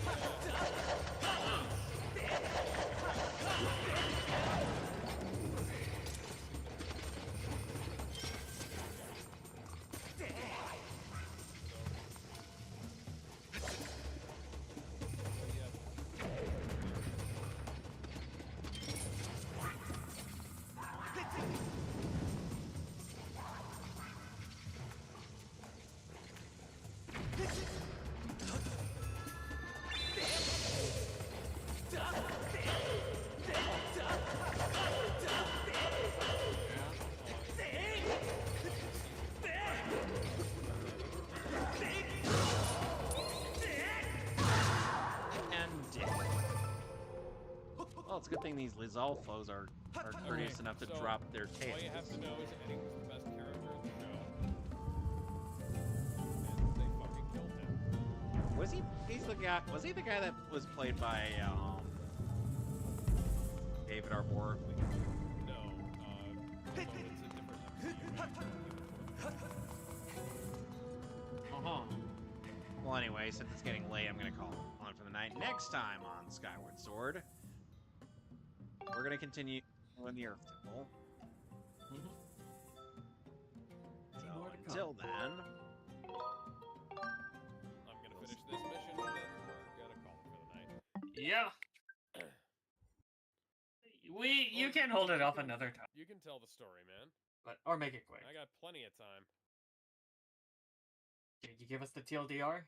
Well, it's a good thing these Lizalfos are courteous enough to so drop their All you have tails. to know is Eddie was the best character in the show. And they fucking killed him. Was he? He's the guy. Was he the guy that was played by David Arbor? No, it's a different Uh-huh. Well, anyway, since it's getting late, I'm gonna call it on for the night. Next time on Skyward Sword, we're gonna continue in the Earth Temple. So More to come. until then, I'm gonna finish this mission, and then we're gonna call it for the night. Yeah. You can hold it off another time, You can tell the story, man. or make it quick. I got plenty of time. Did you give us the TLDR?